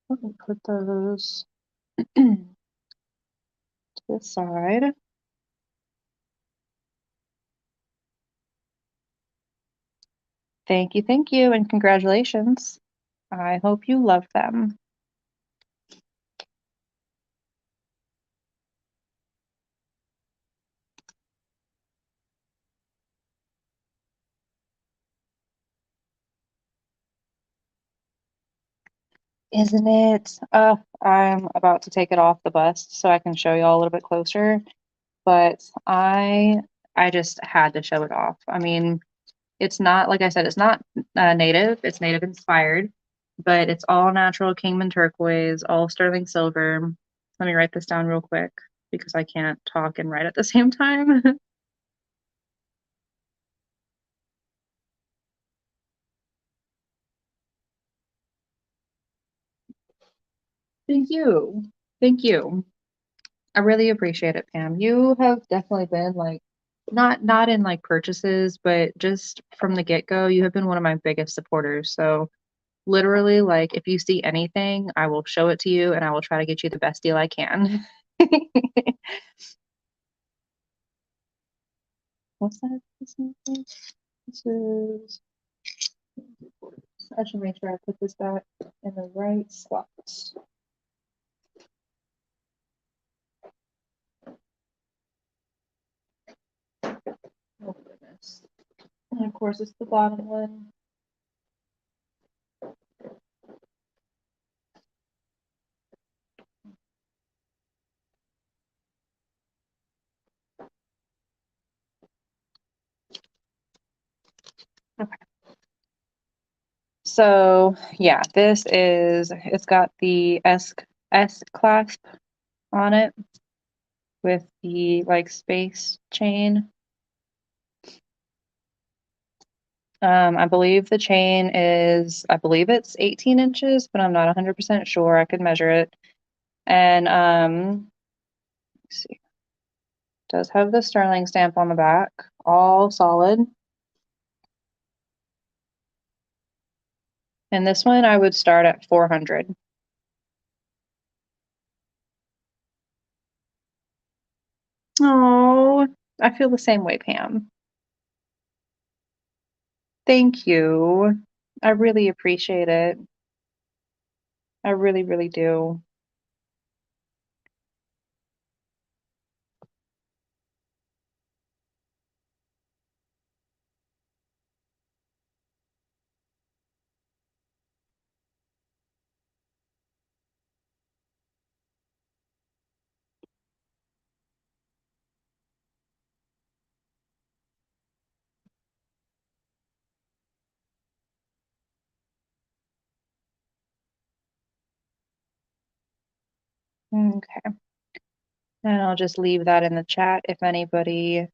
Let me put those to the side. Thank you, and congratulations. I hope you love them. Isn't it? I'm about to take it off the bust so I can show you all a little bit closer, but I just had to show it off. I mean, it's not, like I said, it's not native, it's native inspired, but it's all natural Kingman turquoise, all sterling silver. Let me write this down real quick because I can't talk and write at the same time. Thank you. Thank you. I really appreciate it, Pam. You have definitely been like not in like purchases, but just from the get-go, you have been one of my biggest supporters. So literally, like if you see anything, I will show it to you and I will try to get you the best deal I can. What's that? This is I should make sure I put this back in the right spot. Oh goodness. And of course it's the bottom one. Okay. So yeah, it's got the S clasp on it with the like space chain. I believe the chain I believe it's 18 inches, but I'm not 100% sure. I could measure it. And let's see, does have the sterling stamp on the back, all solid. And this one I would start at 400. Oh, I feel the same way, Pam. Thank you. I really appreciate it. I really, really do. Okay. And I'll just leave that in the chat if anybody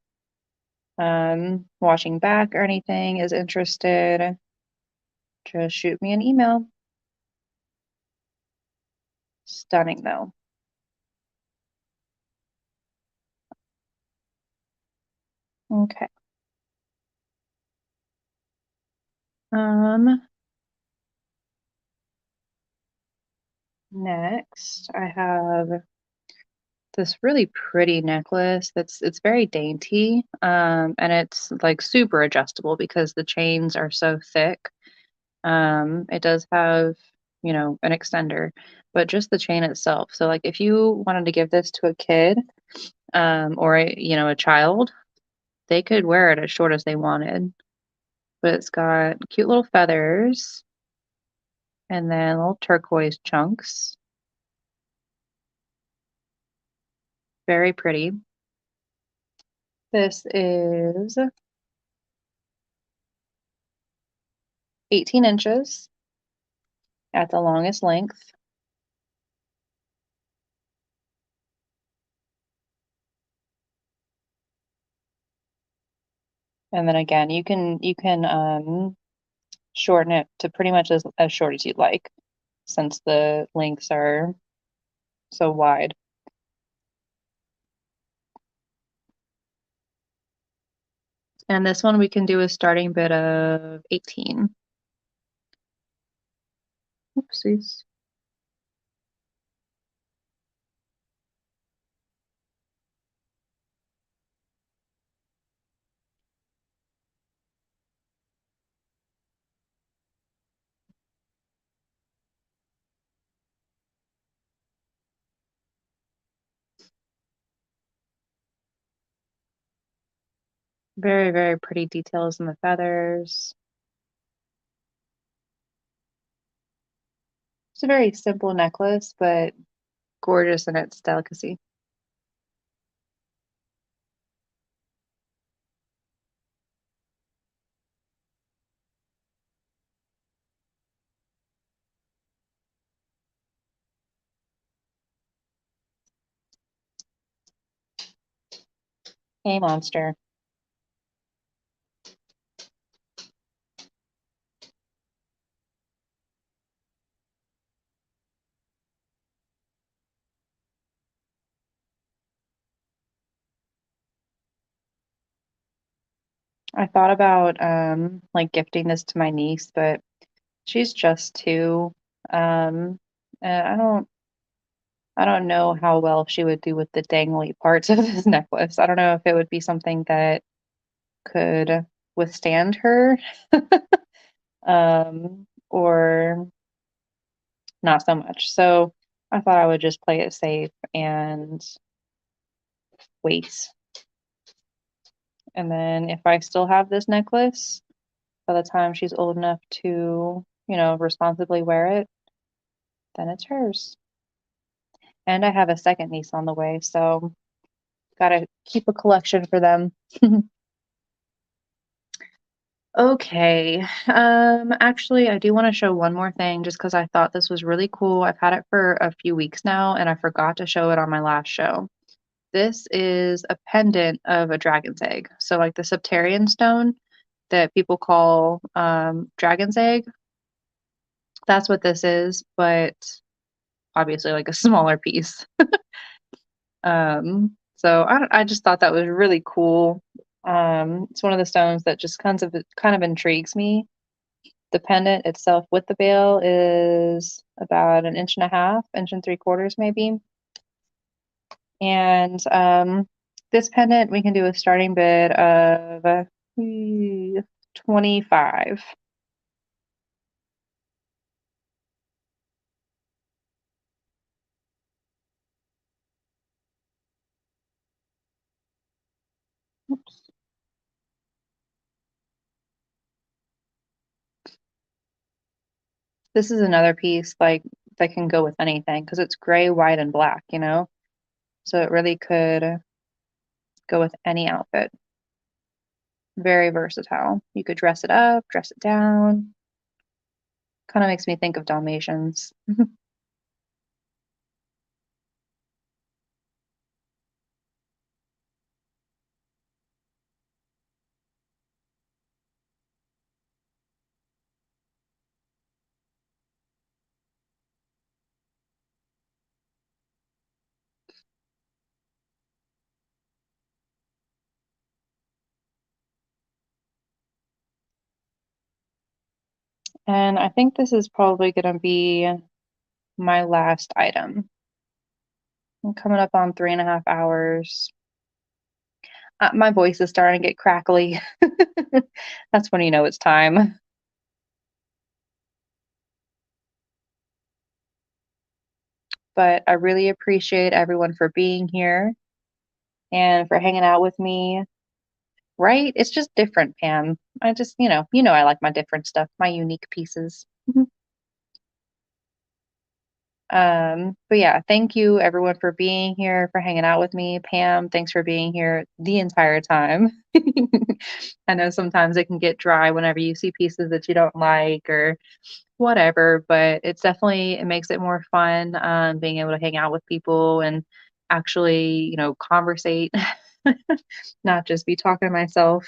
watching back or anything is interested. Just shoot me an email. Stunning though. Okay. Next I have this really pretty necklace it's very dainty. And it's like super adjustable because the chains are so thick. It does have, an extender, but just the chain itself. So like if you wanted to give this to a kid, or a child, they could wear it as short as they wanted. But it's got cute little feathers and then little turquoise chunks. Very pretty. This is 18 inches at the longest length. And then again, you can shorten it to pretty much as short as you'd like, since the lengths are so wide. And this one we can do a starting bid of 18. Oopsies. Very, very pretty details in the feathers. It's a very simple necklace, but gorgeous in its delicacy. Hey, monster. I thought about like gifting this to my niece, but she's just 2. And I don't know how well she would do with the dangly parts of this necklace. I don't know if it would be something that could withstand her, or not so much. So I thought I would just play it safe and wait. And then if I still have this necklace by the time she's old enough to, responsibly wear it, then it's hers. And I have a second niece on the way, so gotta keep a collection for them. Okay. Actually, I do want to show one more thing just because I thought this was really cool. I've had it for a few weeks now, and I forgot to show it on my last show. This is a pendant of a dragon's egg. So, like the Septarian stone that people call dragon's egg, that's what this is, but obviously like a smaller piece. So I just thought that was really cool. It's one of the stones that just kind of intrigues me. The pendant itself with the bail is about an inch and a half, inch and 3/4 maybe. And this pendant we can do a starting bid of 25. Oops. This is another piece like that can go with anything because it's gray, white, and black. So it really could go with any outfit. Very versatile. You could dress it up, dress it down. Kind of makes me think of Dalmatians. And I think this is probably going to be my last item. I'm coming up on 3.5 hours. My voice is starting to get crackly. That's when you know it's time. But I really appreciate everyone for being here and for hanging out with me. Right? It's just different, Pam. I just, I like my different stuff, my unique pieces. But yeah, thank you everyone for being here, for hanging out with me. Pam, thanks for being here the entire time. I know sometimes it can get dry whenever you see pieces that you don't like or whatever, but it makes it more fun, being able to hang out with people and actually, conversate, not just be talking to myself.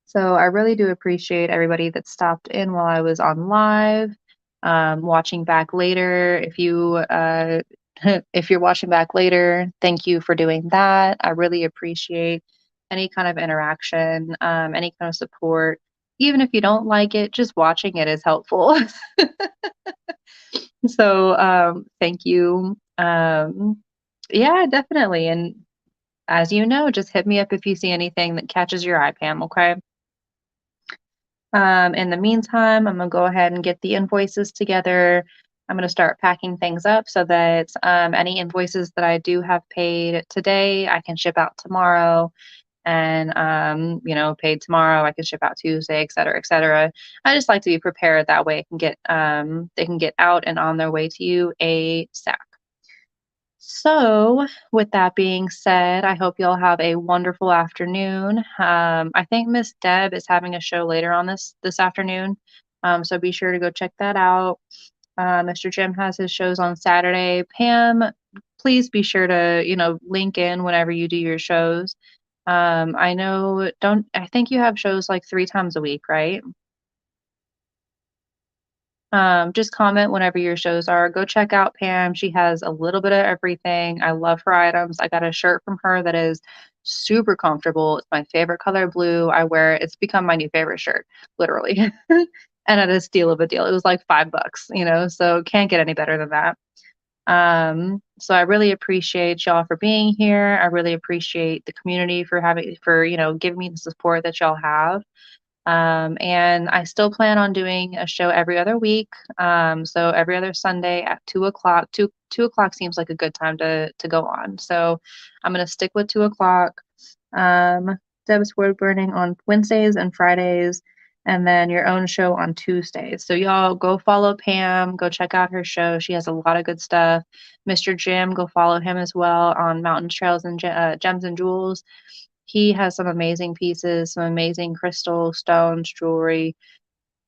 So I really do appreciate everybody that stopped in while I was on live, watching back later. If you if you're watching back later, thank you for doing that. I really appreciate any kind of interaction, any kind of support. Even if you don't like it, just watching it is helpful. So, thank you. Yeah, definitely. And as you know, just hit me up if you see anything that catches your eye, Pam, okay? In the meantime, I'm gonna go ahead and get the invoices together. I'm gonna start packing things up so that any invoices that I do have paid today, I can ship out tomorrow. And paid tomorrow, I can ship out Tuesday, et cetera, et cetera. I just like to be prepared that way they can get out and on their way to you ASAP. So, with that being said, I hope y'all have a wonderful afternoon. I think Miss Deb is having a show later on this afternoon, so be sure to go check that out. Mr. Jim has his shows on Saturday. Pam, please be sure to link in whenever you do your shows. I know, don't I think you have shows like 3 times a week, right? Just comment whenever your shows are. Go check out Pam. She has a little bit of everything. I love her items. I got a shirt from her that is super comfortable. It's my favorite color, blue. I wear it. It's become my new favorite shirt, literally. And at a steal of a deal. It was like $5, so can't get any better than that. So I really appreciate y'all for being here. I really appreciate the community for giving me the support that y'all have. And I still plan on doing a show every other week. So every other Sunday at 2 o'clock. Two o'clock seems like a good time to go on. So I'm gonna stick with 2 o'clock. Deb's Word Burning on Wednesdays and Fridays, and then your own show on Tuesdays. So y'all go follow Pam, go check out her show. She has a lot of good stuff. Mr. Jim, go follow him as well on Mountain Trails and Gems and Jewels. He has some amazing pieces, some amazing crystal stones, jewelry,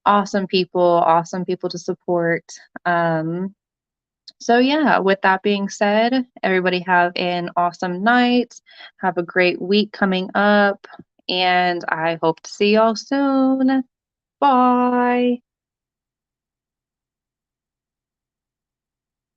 awesome people to support. So yeah, with that being said, everybody have an awesome night. Have a great week coming up, and I hope to see y'all soon. Bye.